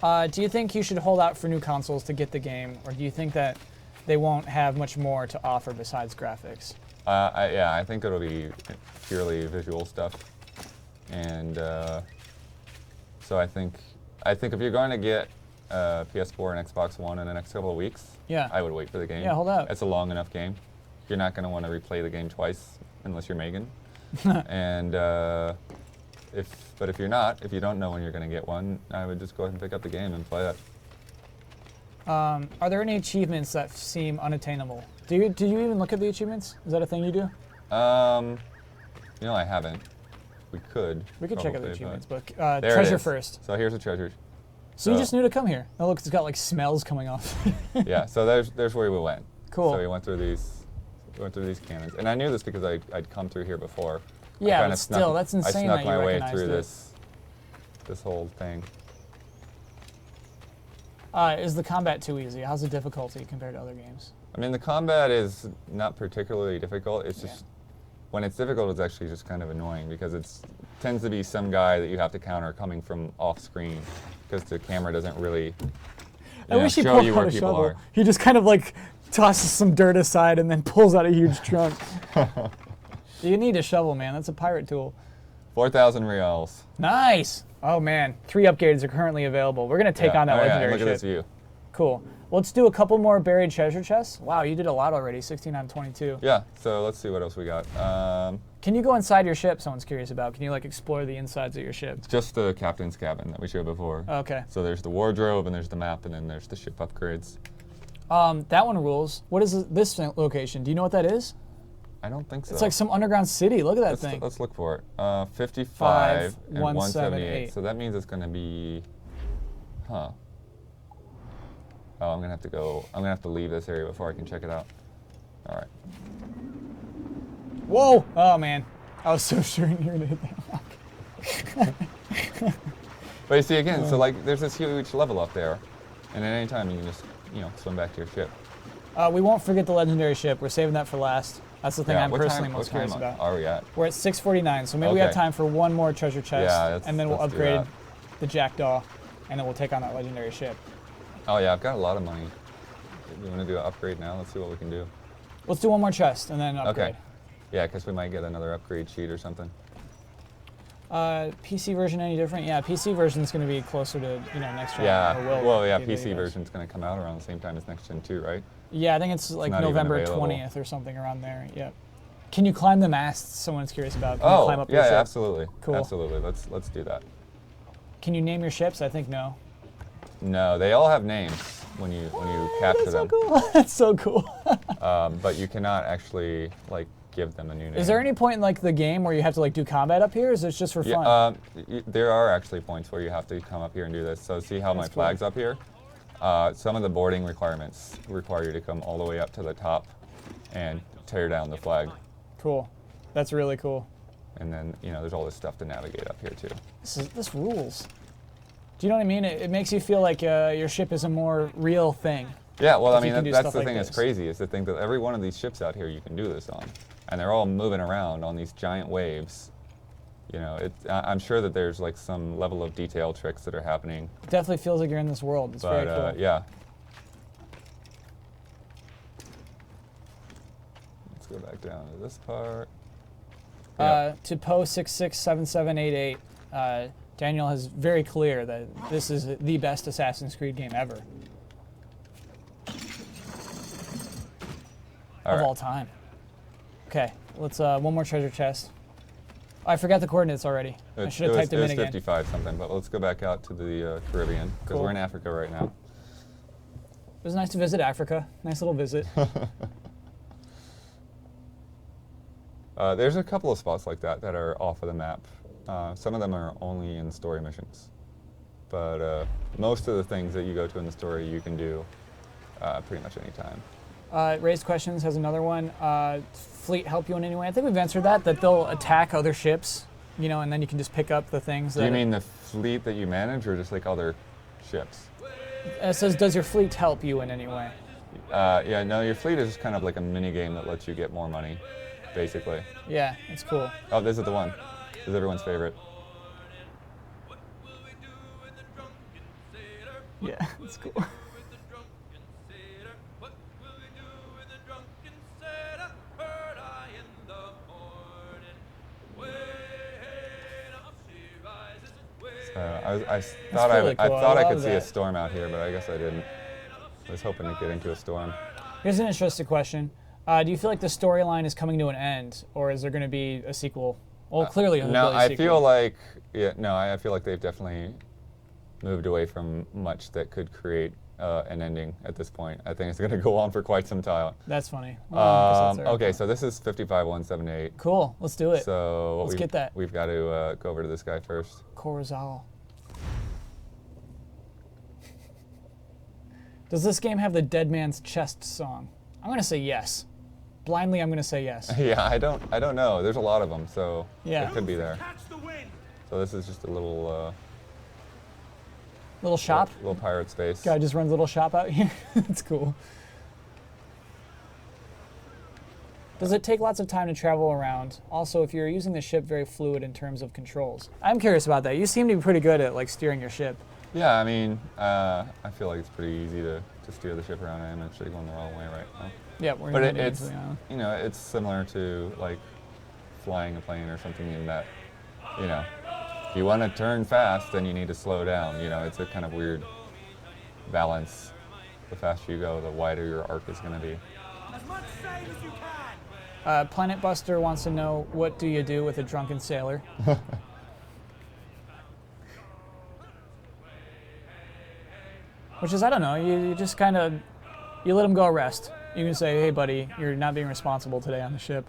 Do you think you should hold out for new consoles to get the game, or do you think that they won't have much more to offer besides graphics? I think it'll be purely visual stuff. And so I think if you're going to get PS4 and Xbox One in the next couple of weeks, yeah, I would wait for the game. Yeah, hold out. It's a long enough game. You're not going to want to replay the game twice unless you're Megan. And if you're not, if you don't know when you're going to get one, I would just go ahead and pick up the game and play it. Are there any achievements that seem unattainable? Do you even look at the achievements? Is that a thing you do? I haven't. We could check out the achievements, but there treasure first. So here's the treasure. So you just knew to come here. Oh look, it's got like smells coming off. Yeah, so there's where we went. Cool. So we went through these cannons, and I knew this because I'd come through here before. Yeah, but still, that's insane. I snuck my way through this whole thing. Is the combat too easy? How's the difficulty compared to other games? I mean, the combat is not particularly difficult. It's just when it's difficult, it's actually just kind of annoying because it tends to be some guy that you have to counter coming from off screen because the camera doesn't really show you where people are. He just kind of like tosses some dirt aside and then pulls out a huge trunk. You need a shovel, man. That's a pirate tool. 4,000 reals. Nice. Oh man, 3 upgrades are currently available. We're gonna take on that legendary look ship. at this view. Cool. Let's do a couple more buried treasure chests. Wow, you did a lot already. 16 out of 22. Yeah. So let's see what else we got. Can you go inside your ship? Someone's curious about. Can you like explore the insides of your ship? It's just the captain's cabin that we showed before. Okay. So there's the wardrobe and there's the map and then there's the ship upgrades. That one rules. What is this location? Do you know what that is? I don't think so. It's like some underground city. Look at that thing. Let's look for it. 55 and 178. 178. So that means it's going to be, huh? Oh, I'm gonna have to leave this area before I can check it out. All right. Whoa! Oh man, I was so sure you were gonna hit that rock. But you see again, so like there's this huge level up there, and at any time you can just swim back to your ship. We won't forget the legendary ship. We're saving that for last. That's the thing I'm personally most curious about. Are we at? We're at 6:49, so maybe we have time for one more treasure chest, and then we'll upgrade the Jackdaw, and then we'll take on that legendary ship. Oh yeah, I've got a lot of money. You want to do an upgrade now? Let's see what we can do. Let's do one more chest and then upgrade. Okay. Yeah, because we might get another upgrade sheet or something. PC version any different? Yeah, PC version is going to be closer to next gen. Yeah. Or yeah, PC version's going to come out around the same time as next gen 2, right? Yeah, I think it's like November 20th or something around there. Yep. Can you climb the masts? Someone's curious about. Can you climb up your ship? Absolutely. Cool. Absolutely. Let's do that. Can you name your ships? I think no. No, they all have names when you capture them. That's so cool. That's so cool. But you cannot actually give them a new name. Is there any point in the game where you have to do combat up here, or is it just for fun? There are actually points where you have to come up here and do this. So see how my flag's up here? Some of the boarding requirements require you to come all the way up to the top and tear down the flag. Cool. That's really cool. And then there's all this stuff to navigate up here too. This rules. Do you know what I mean? It makes you feel like your ship is a more real thing. Yeah, well, I mean, that's the thing that's crazy, is to think that every one of these ships out here you can do this on. And they're all moving around on these giant waves. I'm sure that there's some level of detail tricks that are happening. It definitely feels like you're in this world. It's very cool. Yeah. Let's go back down to this part. To Poe 667788, Daniel is very clear that this is the best Assassin's Creed game ever. Of all time. Okay, let's one more treasure chest. I forgot the coordinates already. I should have typed them in again. It was 55 something, but let's go back out to the Caribbean, because we're in Africa right now. It was nice to visit Africa. Nice little visit. There's a couple of spots like that are off of the map. Some of them are only in story missions. But most of the things that you go to in the story you can do pretty much any time. Raised Questions has another one. Fleet help you in any way? I think we've answered that they'll attack other ships, and then you can just pick up the things. Do you mean the fleet that you manage, or just other ships? It says, does your fleet help you in any way? Yeah, no, your fleet is just kind of like a mini game that lets you get more money, basically. Yeah, it's cool. Oh, this is the one. This is everyone's favorite. Yeah, it's cool. I thought I could see a storm out here, but I guess I didn't. I was hoping to get into a storm. Here's an interesting question. Do you feel like the storyline is coming to an end, or is there going to be a sequel? Well, clearly a no. I sequel. feel like I feel like they've definitely moved away from much that could create an ending at this point. I think it's going to go on for quite some time. That's funny. Well, okay, so this is 55178. Cool. Let's do it. So let's get that. We've got to go over to this guy first. Corozal. Does this game have the Dead Man's Chest song? I'm going to say yes. Blindly, I'm going to say yes. Yeah, I don't know. There's a lot of them, so it could be there. So this is just a little little shop? Little pirate space. Guy just runs a little shop out here. That's cool. Does it take lots of time to travel around? Also, if you're using the ship very fluid in terms of controls. I'm curious about that. You seem to be pretty good at steering your ship. Yeah, I mean, I feel like it's pretty easy to steer the ship around. I am actually going the wrong way right now. Yeah, we're but it's it's similar to flying a plane or something in that, if you want to turn fast, then you need to slow down. It's a kind of weird balance. The faster you go, the wider your arc is going to be. As much save as you can. Planet Buster wants to know, what do you do with a drunken sailor? Which is, I don't know, you just kind of, you let him go rest. You can say, hey, buddy, you're not being responsible today on the ship.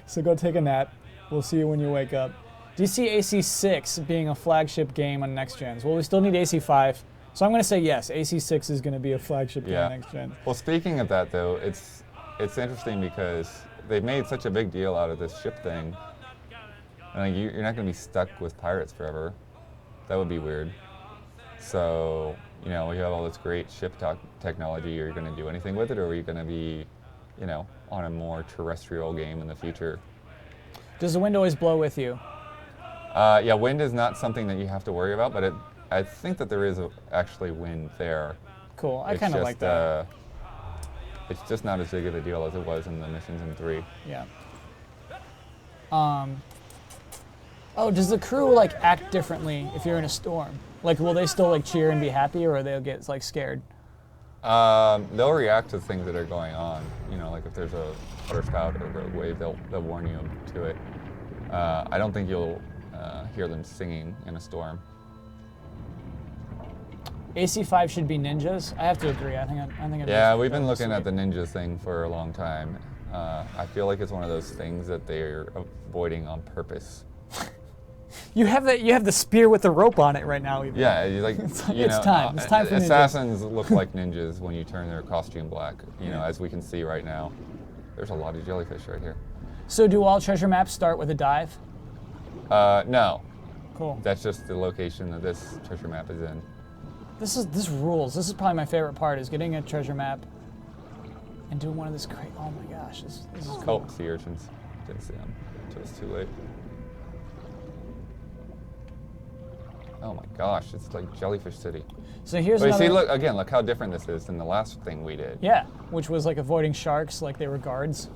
So go take a nap. We'll see you when you wake up. Do you see AC6 being a flagship game on next gens? Well, we still need AC5. So I'm going to say yes, AC6 is going to be a flagship game on next gen. Well, speaking of that, though, it's interesting because they've made such a big deal out of this ship thing. And like, you're not going to be stuck with pirates forever. That would be weird. So, you know, you have all this great ship technology. Are you going to do anything with it, or are you going to be, you know, on a more terrestrial game in the future? Does the wind always blow with you? Yeah, wind is not something that you have to worry about, but I think that there is actually wind there. Cool. I kind of like that. It's just not as big of a deal as it was in the missions in 3. Yeah. Oh, does the crew like act differently if you're in a storm? Like, will they still like cheer and be happy, or they'll get like scared? They'll react to things that are going on. You know, like if there's a waterspout or a wave, they'll warn you to it. I don't think you'll hear them singing in a storm. AC5 should be ninjas. I have to agree. I think. Yeah, we've been looking at the ninjas thing for a long time. I feel like it's one of those things that they're avoiding on purpose. You have the spear with the rope on it right now. Even. Yeah, like it's you know, time. It's time for ninjas. Assassins look like ninjas when you turn their costume black. You know, as we can see right now. There's a lot of jellyfish right here. So do all treasure maps start with a dive? No. Cool. That's just the location that this treasure map is in. This rules. This is probably my favorite part, is getting a treasure map and doing one of this great. Oh my gosh, this is cool. Oh, sea urchins. Didn't see them until it's too late. Oh my gosh, it's like Jellyfish City. So here's another. See, look how different this is than the last thing we did. Yeah, which was like avoiding sharks, like they were guards.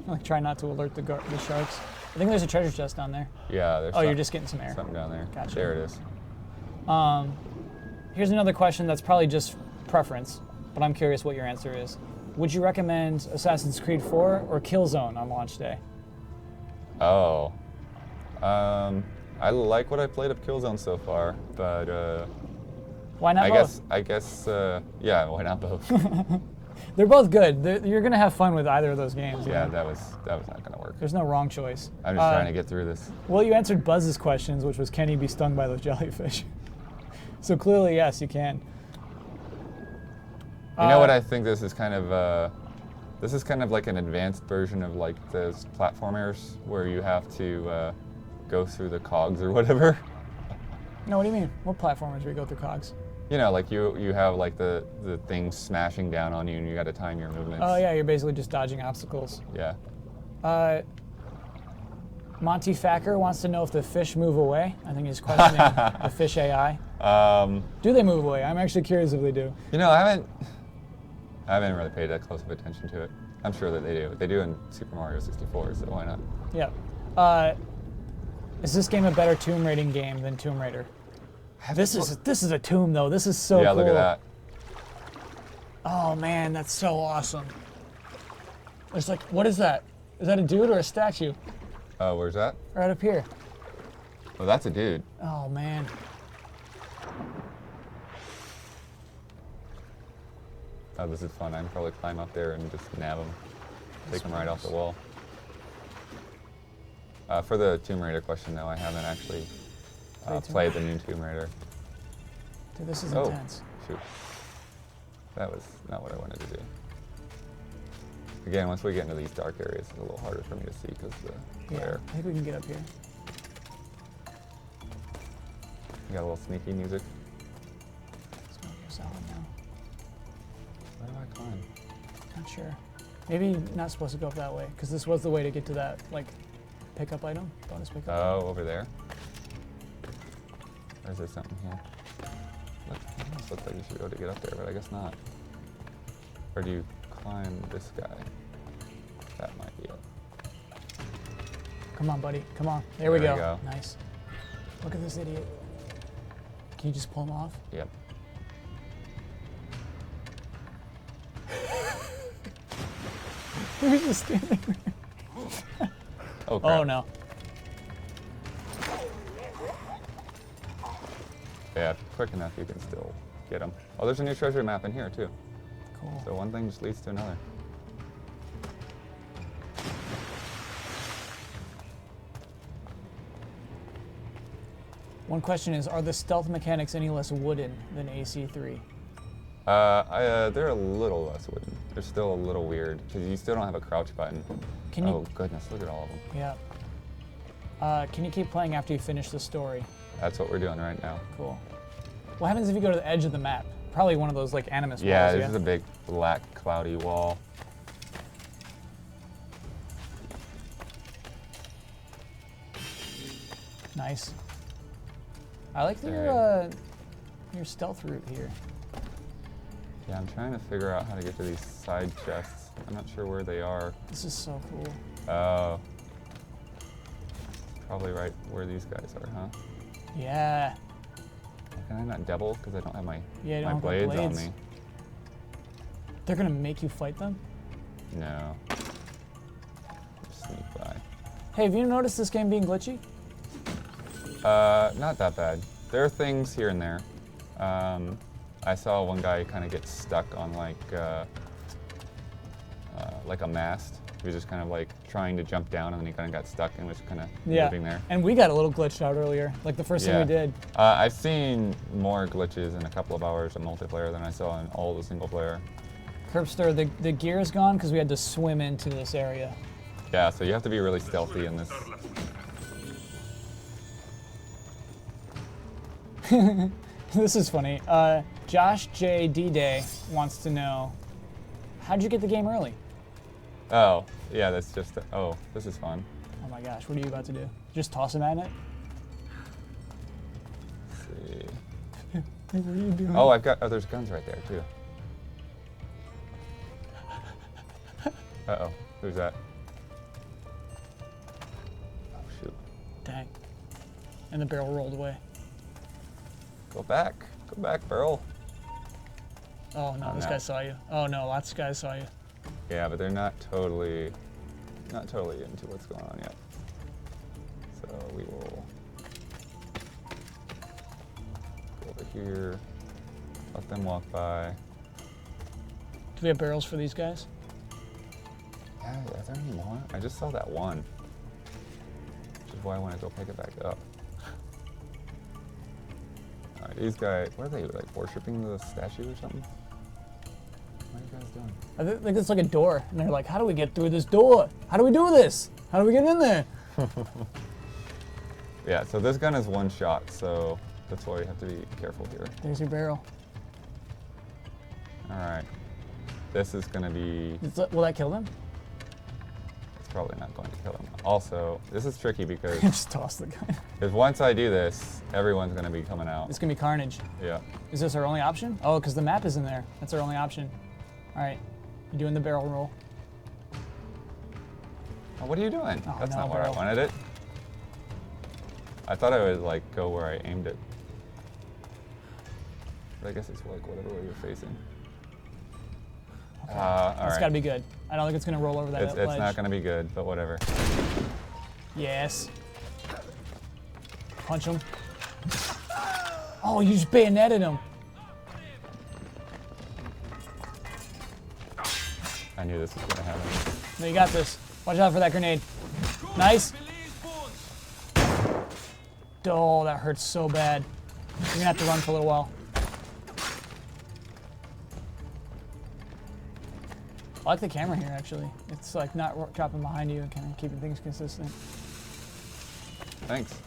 Like try not to alert the sharks. I think there's a treasure chest down there. Yeah, there's. Oh, you're just getting some air. Something down there. Gotcha. There it is. Here's another question that's probably just preference, but I'm curious what your answer is. Would you recommend Assassin's Creed 4 or Killzone on launch day? Oh. I like what I played of Killzone so far, but why not both? I guess yeah, why not both? They're both good. You're gonna have fun with either of those games. Yeah, that was not gonna work. There's no wrong choice. I'm just trying to get through this. Well, you answered Buzz's questions, which was, can he be stung by those jellyfish? So clearly, yes, you can. You know what? I think this is kind of like an advanced version of like those platformers where you have to go through the cogs or whatever. No, what do you mean? What platformers where you go through cogs? You know, like you have like the things smashing down on you, and you got to time your movements. Oh yeah, you're basically just dodging obstacles. Yeah. Monty Facker wants to know if the fish move away. I think he's questioning the fish AI. Do they move away? I'm actually curious if they do. You know, I haven't really paid that close of attention to it. I'm sure that they do. They do in Super Mario 64, so why not? Yeah. Is this game a better tomb raiding game than Tomb Raider? This is a tomb though. This is so cool. Yeah, look at that. Oh man, that's so awesome. There's like, what is that? Is that a dude or a statue? Where's that? Right up here. Oh, that's a dude. Oh man. Oh, this is fun. I can probably climb up there and just nab them. Take them right off the wall. For the Tomb Raider question, though, I haven't actually played the new Tomb Raider. Dude, this is intense. Shoot. That was not what I wanted to do. Again, once we get into these dark areas, it's a little harder for me to see because of the glare. I think we can get up here. You got a little sneaky music. It's going to go solid now. Where do I climb? Not sure. Maybe not supposed to go up that way, because this was the way to get to that, like, pickup item, bonus pickup. Oh, over there? Or is there something here? It almost looks like you should be able to get up there, but I guess not. Or do you climb this guy? That might be it. Come on, buddy. Come on. There we you go. go. Nice. Look at this idiot. Can you just pull him off? Yep. He was just standing there. Oh, crap. Oh, no. Yeah, quick enough you can still get them. Oh, there's a new treasure map in here, too. Cool. So one thing just leads to another. One question is, are the stealth mechanics any less wooden than AC3? They're a little less wooden. They're still a little weird because you still don't have a crouch button. Can you? Oh goodness, look at all of them. Yeah. Can you keep playing after you finish the story? That's what we're doing right now. Cool. What happens if you go to the edge of the map? Probably one of those like animus Yeah, walls. this is a big black cloudy wall. Nice. I like your stealth route here. Yeah, I'm trying to figure out how to get to these side chests. I'm not sure where they are. This is so cool. Oh. Probably right where these guys are, huh? Yeah. Can I not double because I don't have my, Yeah, you my don't have blades, blades on me? They're gonna make you fight them? No. Just sneak by. Hey, have you noticed this game being glitchy? Not that bad. There are things here and there. I saw one guy kind of get stuck on like a mast. He was just kind of like trying to jump down and then he kind of got stuck and was kind of moving there. And we got a little glitched out earlier, like the first thing we did. I've seen more glitches in a couple of hours of multiplayer than I saw in all the single player. Curbster, the gear is gone because we had to swim into this area. Yeah, so you have to be really stealthy in this. This is funny. Josh J. D-Day wants to know, how'd you get the game early? Oh, yeah, that's just, oh, this is fun. Oh my gosh, what are you about to do? Just toss him at it? Let's see. What are you doing? Oh, there's guns right there too. Uh-oh, who's that? Oh, shoot. Dang. And the barrel rolled away. Go back, barrel. Oh no, this no. guy saw you. Oh no, lots of guys saw you. Yeah, but they're not totally into what's going on yet. So we will go over here, let them walk by. Do we have barrels for these guys? Yeah, are there any more? I just saw that one, which is why I want to go pick it back up. All right, these guys, what are they, like worshiping the statue or something? What are you guys doing? I think it's like a door, and they're like, how do we get through this door? How do we do this? How do we get in there? Yeah, so this gun is one shot, so that's why you have to be careful here. There's your barrel. All right, this is gonna be, Will that kill them? it's probably not going to kill him. Also, this is tricky because Just toss the gun. once I do this, everyone's gonna be coming out. It's gonna be carnage. Yeah. Is this our only option? Oh, because the map is in there. That's our only option. All right, you doing the barrel roll? Oh, what are you doing? Oh, That's no, not where I barrel. wanted it. I thought I would like go where I aimed it. But I guess it's like whatever way you're facing. Okay. All That's right. gotta be good. I don't think it's gonna roll over that It's ledge. not gonna be good, but whatever. Yes. Punch him. Oh, you just bayoneted him. I knew this was gonna happen. No, you got this. Watch out for that grenade. Nice. Oh, that hurts so bad. You're gonna have to run for a little while. I like the camera here, actually. It's like not dropping behind you and kind of keeping things consistent. Thanks.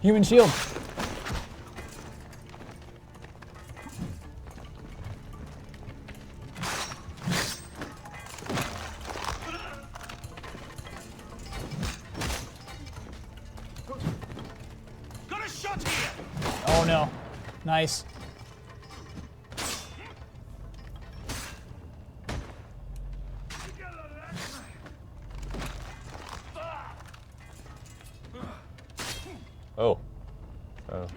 Human shield. Got a shot here! Oh no. Nice. Oh. So.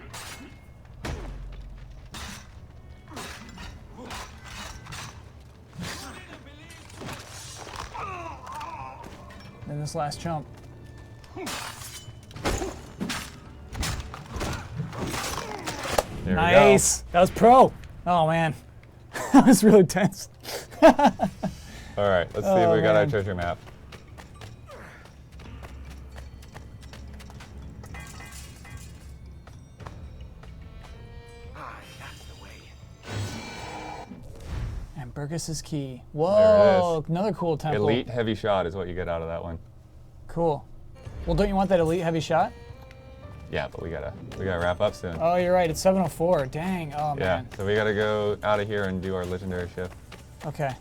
And this last chump. Yeah, There Nice. That was pro. Oh, man. That was really tense. we go. All right, let's see if we got our man. treasure map. Ah, that's the way. And Burgess's key. There it Whoa, is. another cool temple. Elite heavy shot is what you get out of that one. Cool. Well, don't you want that elite heavy shot? Yeah, but we gotta wrap up soon. Oh, you're right. It's 7:04. Dang. Oh, Yeah, man. so we gotta go out of here and do our legendary ship. Okay.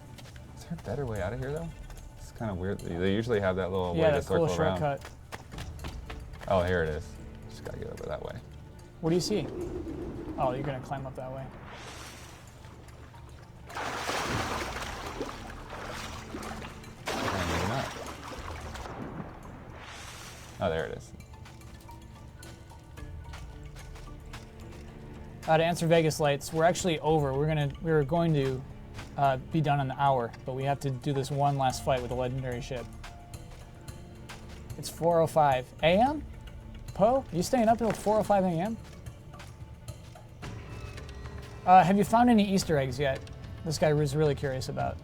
Is there a better way out of here though? It's kind of weird. They usually have that little Yeah, way to that cool circle around. shortcut. Oh, here it is. Just gotta get over that way. What do you see? Oh, you're going to climb up that way. Maybe not. Oh, there it is. To answer Vegas Lights, we're actually over. We were going to be done in an hour, but we have to do this one last fight with the legendary ship. It's 4:05 a.m. Poe, you staying up until 4:05 a.m.? Have you found any Easter eggs yet? This guy was really curious about.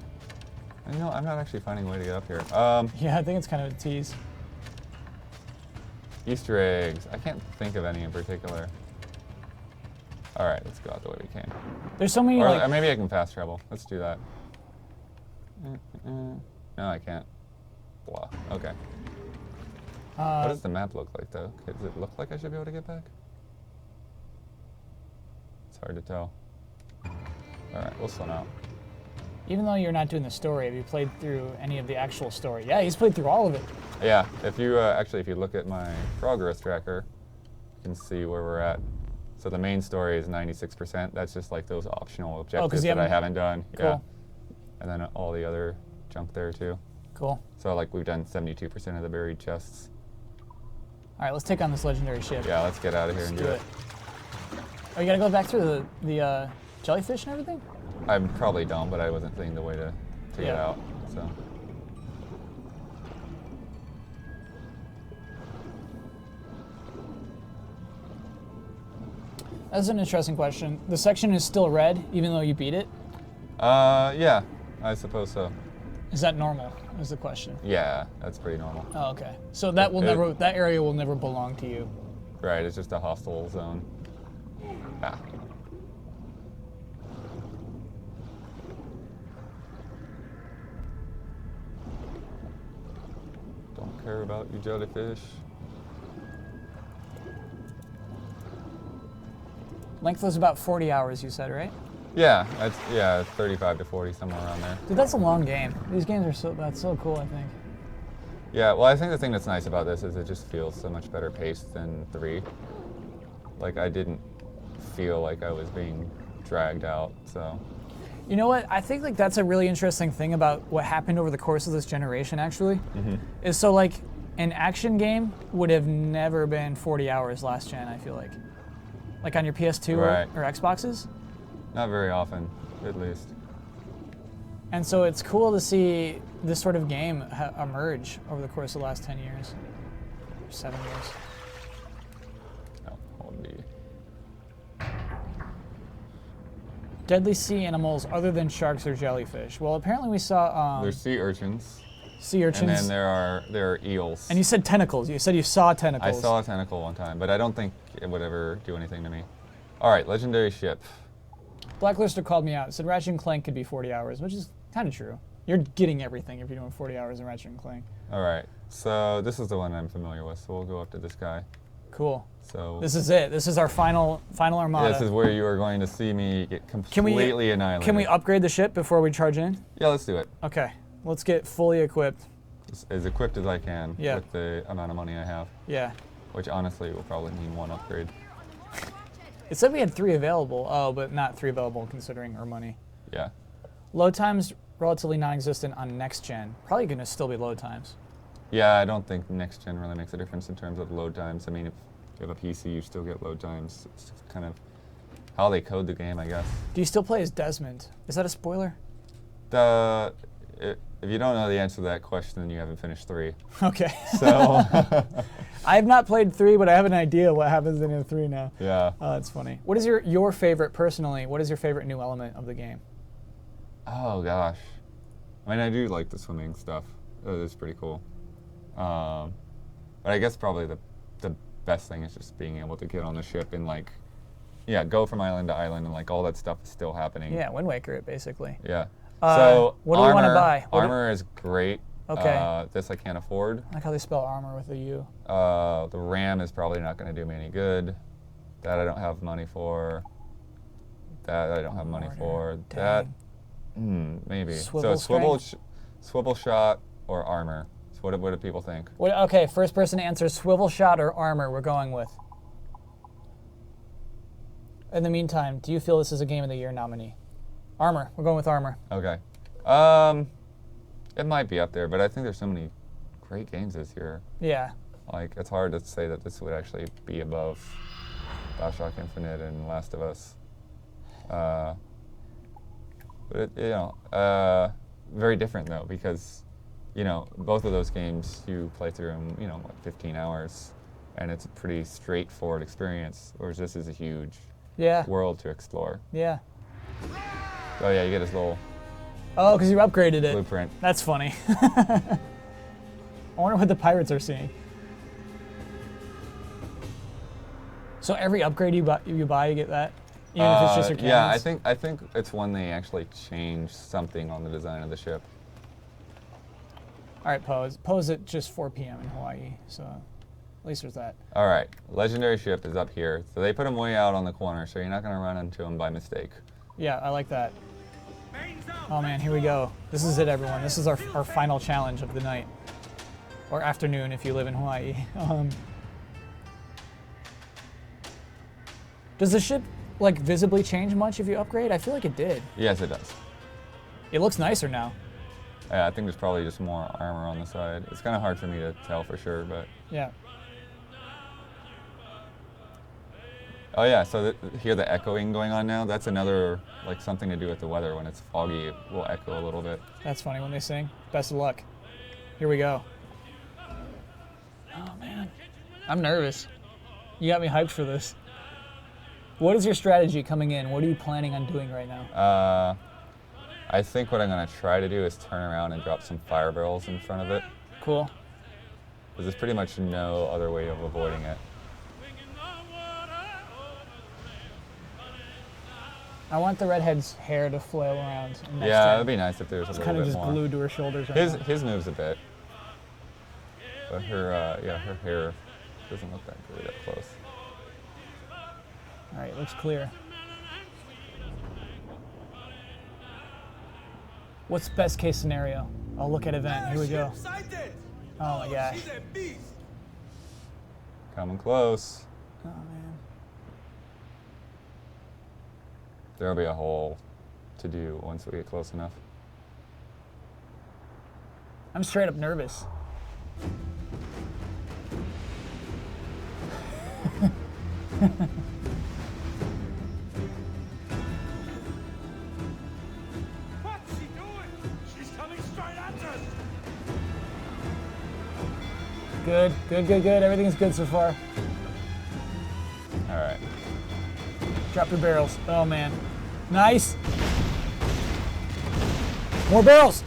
You know, I'm not actually finding a way to get up here. Yeah, I think it's kind of a tease. Easter eggs. I can't think of any in particular. All right, let's go out the way we came. There's so many Or like. maybe I can fast travel. Let's do that. No, I can't. Blah. Okay. What does the map look like, though? Does it look like I should be able to get back? It's hard to tell. All right, we'll swim out. Even though you're not doing the story, have you played through any of the actual story? Yeah, he's played through all of it. Yeah, if you actually, if you look at my progress tracker, you can see where we're at. So the main story is 96%. That's just like those optional objectives you that I haven't- haven't done. Cool. Yeah. And then all the other junk there too. Cool. So like we've done 72% of the buried chests. All right, let's take on this legendary ship. Yeah, let's get out of here Let's and do do it. Oh, you gotta go back through the jellyfish and everything? I probably don't, but I wasn't seeing the way to get Yeah. out. So That's an interesting question. The section is still red, even though you beat it. yeah, I suppose so. Is that normal? Is the question. Yeah, that's pretty normal. Oh, okay. So that will never. That area will never belong to you. Right, it's just a hostile zone. Ah. Don't care about you jellyfish. Length was about 40 hours, you said, right? Yeah, it's 35 to 40, somewhere around there. Dude, that's a long game. These games are that's so cool, I think. Yeah, well, I think the thing that's nice about this is it just feels so much better paced than 3. Like, I didn't feel like I was being dragged out, so. You know what? I think like that's a really interesting thing about what happened over the course of this generation, actually. Is so like an action game would have never been 40 hours last gen, I feel like. Like on your PS2 Right. or Xboxes. Not very often, at least. And so it's cool to see this sort of game emerge over the course of the last 10 years, or 7 years. No, hold B. Deadly sea animals other than sharks or jellyfish. Well, apparently we saw There's sea urchins, sea urchins. and then there are eels. And you said tentacles. You said you saw I tentacles. saw a tentacle one time, but I don't think it would ever do anything to me. All right, legendary ship. Blacklister called me out. Said Ratchet and Clank could be 40 hours, which is kind of true. You're getting everything if you're doing 40 hours in Ratchet and Clank. All right, so this is the one I'm familiar with, so we'll go up to this guy. Cool. So This is it. This is our final armada. this is where you are going to see me get completely annihilated. Can we upgrade the ship before we charge in? Yeah, let's do it. Okay. Let's get fully equipped. As equipped as I can Yeah. with the amount of money I have, Yeah. which honestly will probably need one upgrade. It said we had 3 available. Oh, but not 3 available considering our money. Yeah. Load times relatively non-existent on next gen. Probably going to still be load times. Yeah, I don't think next gen really makes a difference in terms of load times. I mean, if you have a PC, you still get load times. It's kind of how they code the game, I guess. Do you still play as Desmond? Is that a spoiler? if you don't know the answer to that question, then you haven't finished 3. Okay. So, I have not played 3, but I have an idea what happens in 3 now. yeah. Oh, that's funny. What is your favorite, personally, what is your favorite new element of the game? Oh, gosh. I mean, I do like the swimming stuff. It's pretty cool. But I guess probably the best thing is just being able to get on the ship and, like, yeah, go from island to island, and, like, all that stuff is still happening. Yeah, Wind Waker it, basically. Yeah. So what do we want to buy? Armor is great. Okay. This I can't afford. I like how they spell armor with a U. The RAM is probably not going to do me any good. That I don't have money for. That I don't have money for. That, maybe. Swivel swivel shot or armor. So what do people think? Okay, first person to answer swivel shot or armor we're going with. In the meantime, do you feel this is a Game of the Year nominee? Armor. We're going with armor. Okay. It might be up there, but I think there's so many great games this year. Yeah. Like, it's hard to say that this would actually be above BioShock Infinite and Last of Us. But very different though, because, both of those games you play through in, like 15 hours, and it's a pretty straightforward experience, whereas this is a huge world to explore. Yeah. Oh yeah, you get this little Oh, because you upgraded it. blueprint. That's funny. I wonder what the pirates are seeing. So every upgrade you buy, you get that? Even if it's just your cannons? Yeah, I think it's when they actually change something on the design of the ship. All right, Pose. Pose at just 4 p.m. in Hawaii, so at least there's that. All right, legendary ship is up here. So they put them way out on the corner, so you're not going to run into them by mistake. Yeah, I like that. Oh man, here we go. This is it, everyone. This is our final challenge of the night. Or afternoon if you live in Hawaii. Does the ship, like, visibly change much if you upgrade? I feel like it did. Yes, it does. It looks nicer now. Yeah, I think there's probably just more armor on the side. It's kind of hard for me to tell for sure, but... Yeah. Oh yeah, so hear the echoing going on now? That's another, like, something to do with the weather. When it's foggy, it will echo a little bit. That's funny when they sing. Best of luck. Here we go. Oh man. I'm nervous. You got me hyped for this. What is your strategy coming in? What are you planning on doing right now? I think what I'm going to try to do is turn around and drop some fire barrels in front of it. Cool. Because there's pretty much no other way of avoiding it. I want the redhead's hair to flail around. Yeah, it'd be nice if there was a it's little kind of bit just more. glued to her shoulders right now. His moves a bit. But her hair doesn't look that good up close. All right, looks clear. What's best case scenario? I'll look at event. Here we go. Oh my gosh. Coming close. Oh man. There'll be a hole to do once we get close enough. I'm straight up nervous. What's she doing? She's coming straight at us. Good, good, good, good. Everything's good so far. All right. Drop your barrels. Oh man. Nice. More barrels.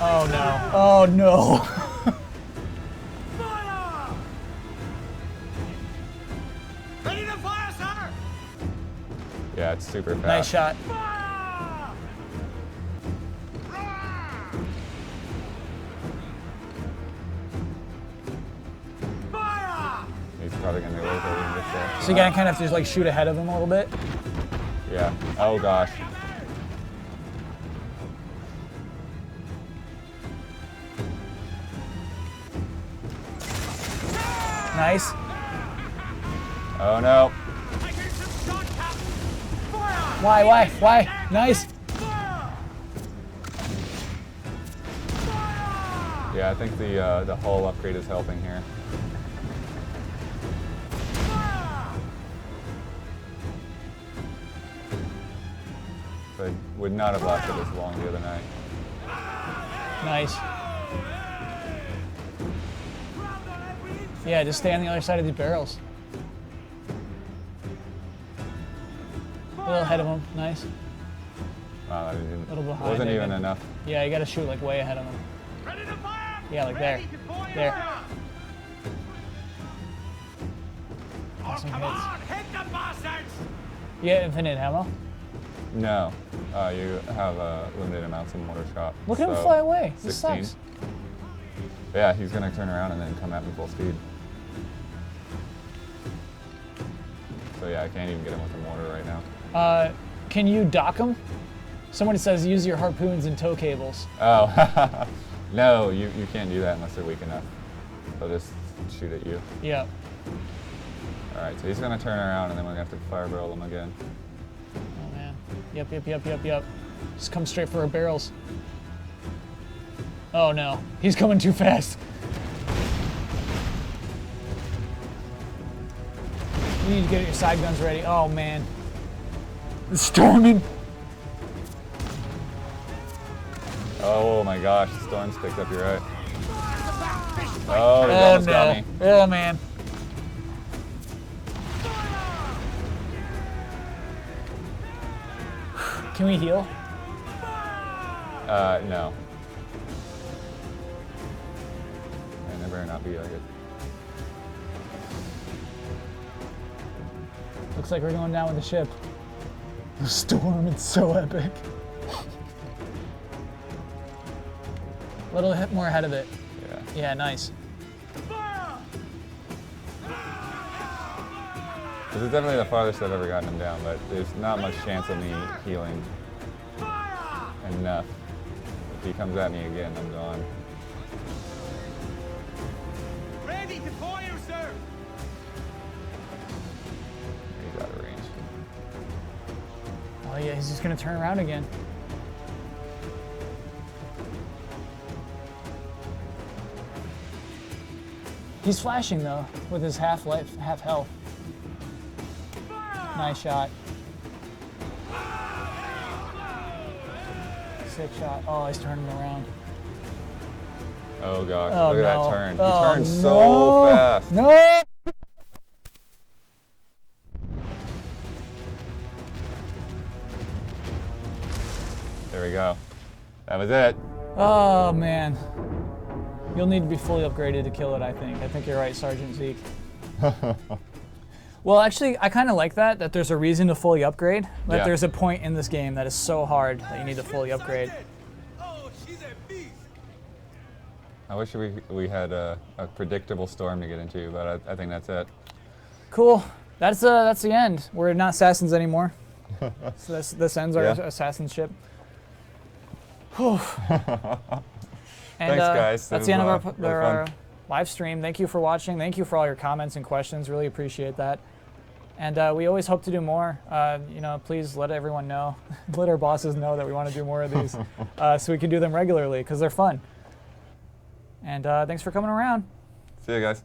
Oh no. Oh no. Fire! Ready to fire, sir! Yeah, it's super fast. Nice shot. Fire! Fire! He's probably gonna go over and get there. So you gotta kind of have to just like shoot ahead of him a little bit. Yeah. Oh gosh. Nice. Oh no. I hear some shot, Captain! Fire! Why? Nice. Fire! Fire! Yeah, I think the hull upgrade is helping here. Fire! I would not have lasted this long the other night. Nice. Yeah, just stay on the other side of these barrels. A little ahead of them. Nice. Wow, that didn't, Little behind, wasn't maybe. even enough. Yeah, you gotta shoot like way ahead of them. Ready to fire! Yeah, like there. Ready to fire! There. Oh, Awesome come hits. on! Hit the bastards! Yeah, infinite ammo. No, you have limited amounts of mortar shot. Look at him so fly away. This 16. sucks. Yeah, he's gonna turn around and then come at me full speed. So yeah, I can't even get him with the mortar right now. Can you dock them? Someone says use your harpoons and tow cables. Oh, no, you can't do that unless they're weak enough. They'll just shoot at you. Yeah. All right, so he's gonna turn around and then we're gonna have to fire barrel him again. Oh man. Yep. Just come straight for our barrels. Oh no, he's coming too fast. You need to get your side guns ready. Oh man. It's storming. Oh my gosh, the storm's picked up, you're right. Oh, he almost got me. Oh man. Can we heal? No. And there better not be like it. Looks like we're going down with the ship. The storm, it's so epic. A little hit more ahead of it. Yeah. Yeah, nice. This is definitely the farthest I've ever gotten him down, but there's not much chance of me healing enough. If he comes at me again, I'm gone. Ready to fire, sir! He's out of range. Oh yeah, he's just gonna turn around again. He's flashing though, with his half life, half health. Nice shot. Sick shot. Oh, he's turning around. Oh gosh, Oh, look at no. that turn. Oh, He turned so no. fast. No! There we go. That was it. Oh man. You'll need to be fully upgraded to kill it, I think. I think you're right, Sergeant Zeke. Well, actually, I kind of like that there's a reason to fully upgrade. That Yeah. there's a point in this game that is so hard that you need to fully upgrade. Oh, she's a beast! I wish we had a predictable storm to get into, but I think that's it. Cool. That's the end. We're not assassins anymore. So this ends our Yeah. assassin ship. Whew. And, Thanks, guys. That's It the end was, of really our fun. live stream. Thank you for watching. Thank you for all your comments and questions. Really appreciate that. And we always hope to do more. You know, please let everyone know, let our bosses know that we want to do more of these, so we can do them regularly because they're fun. And thanks for coming around. See you guys.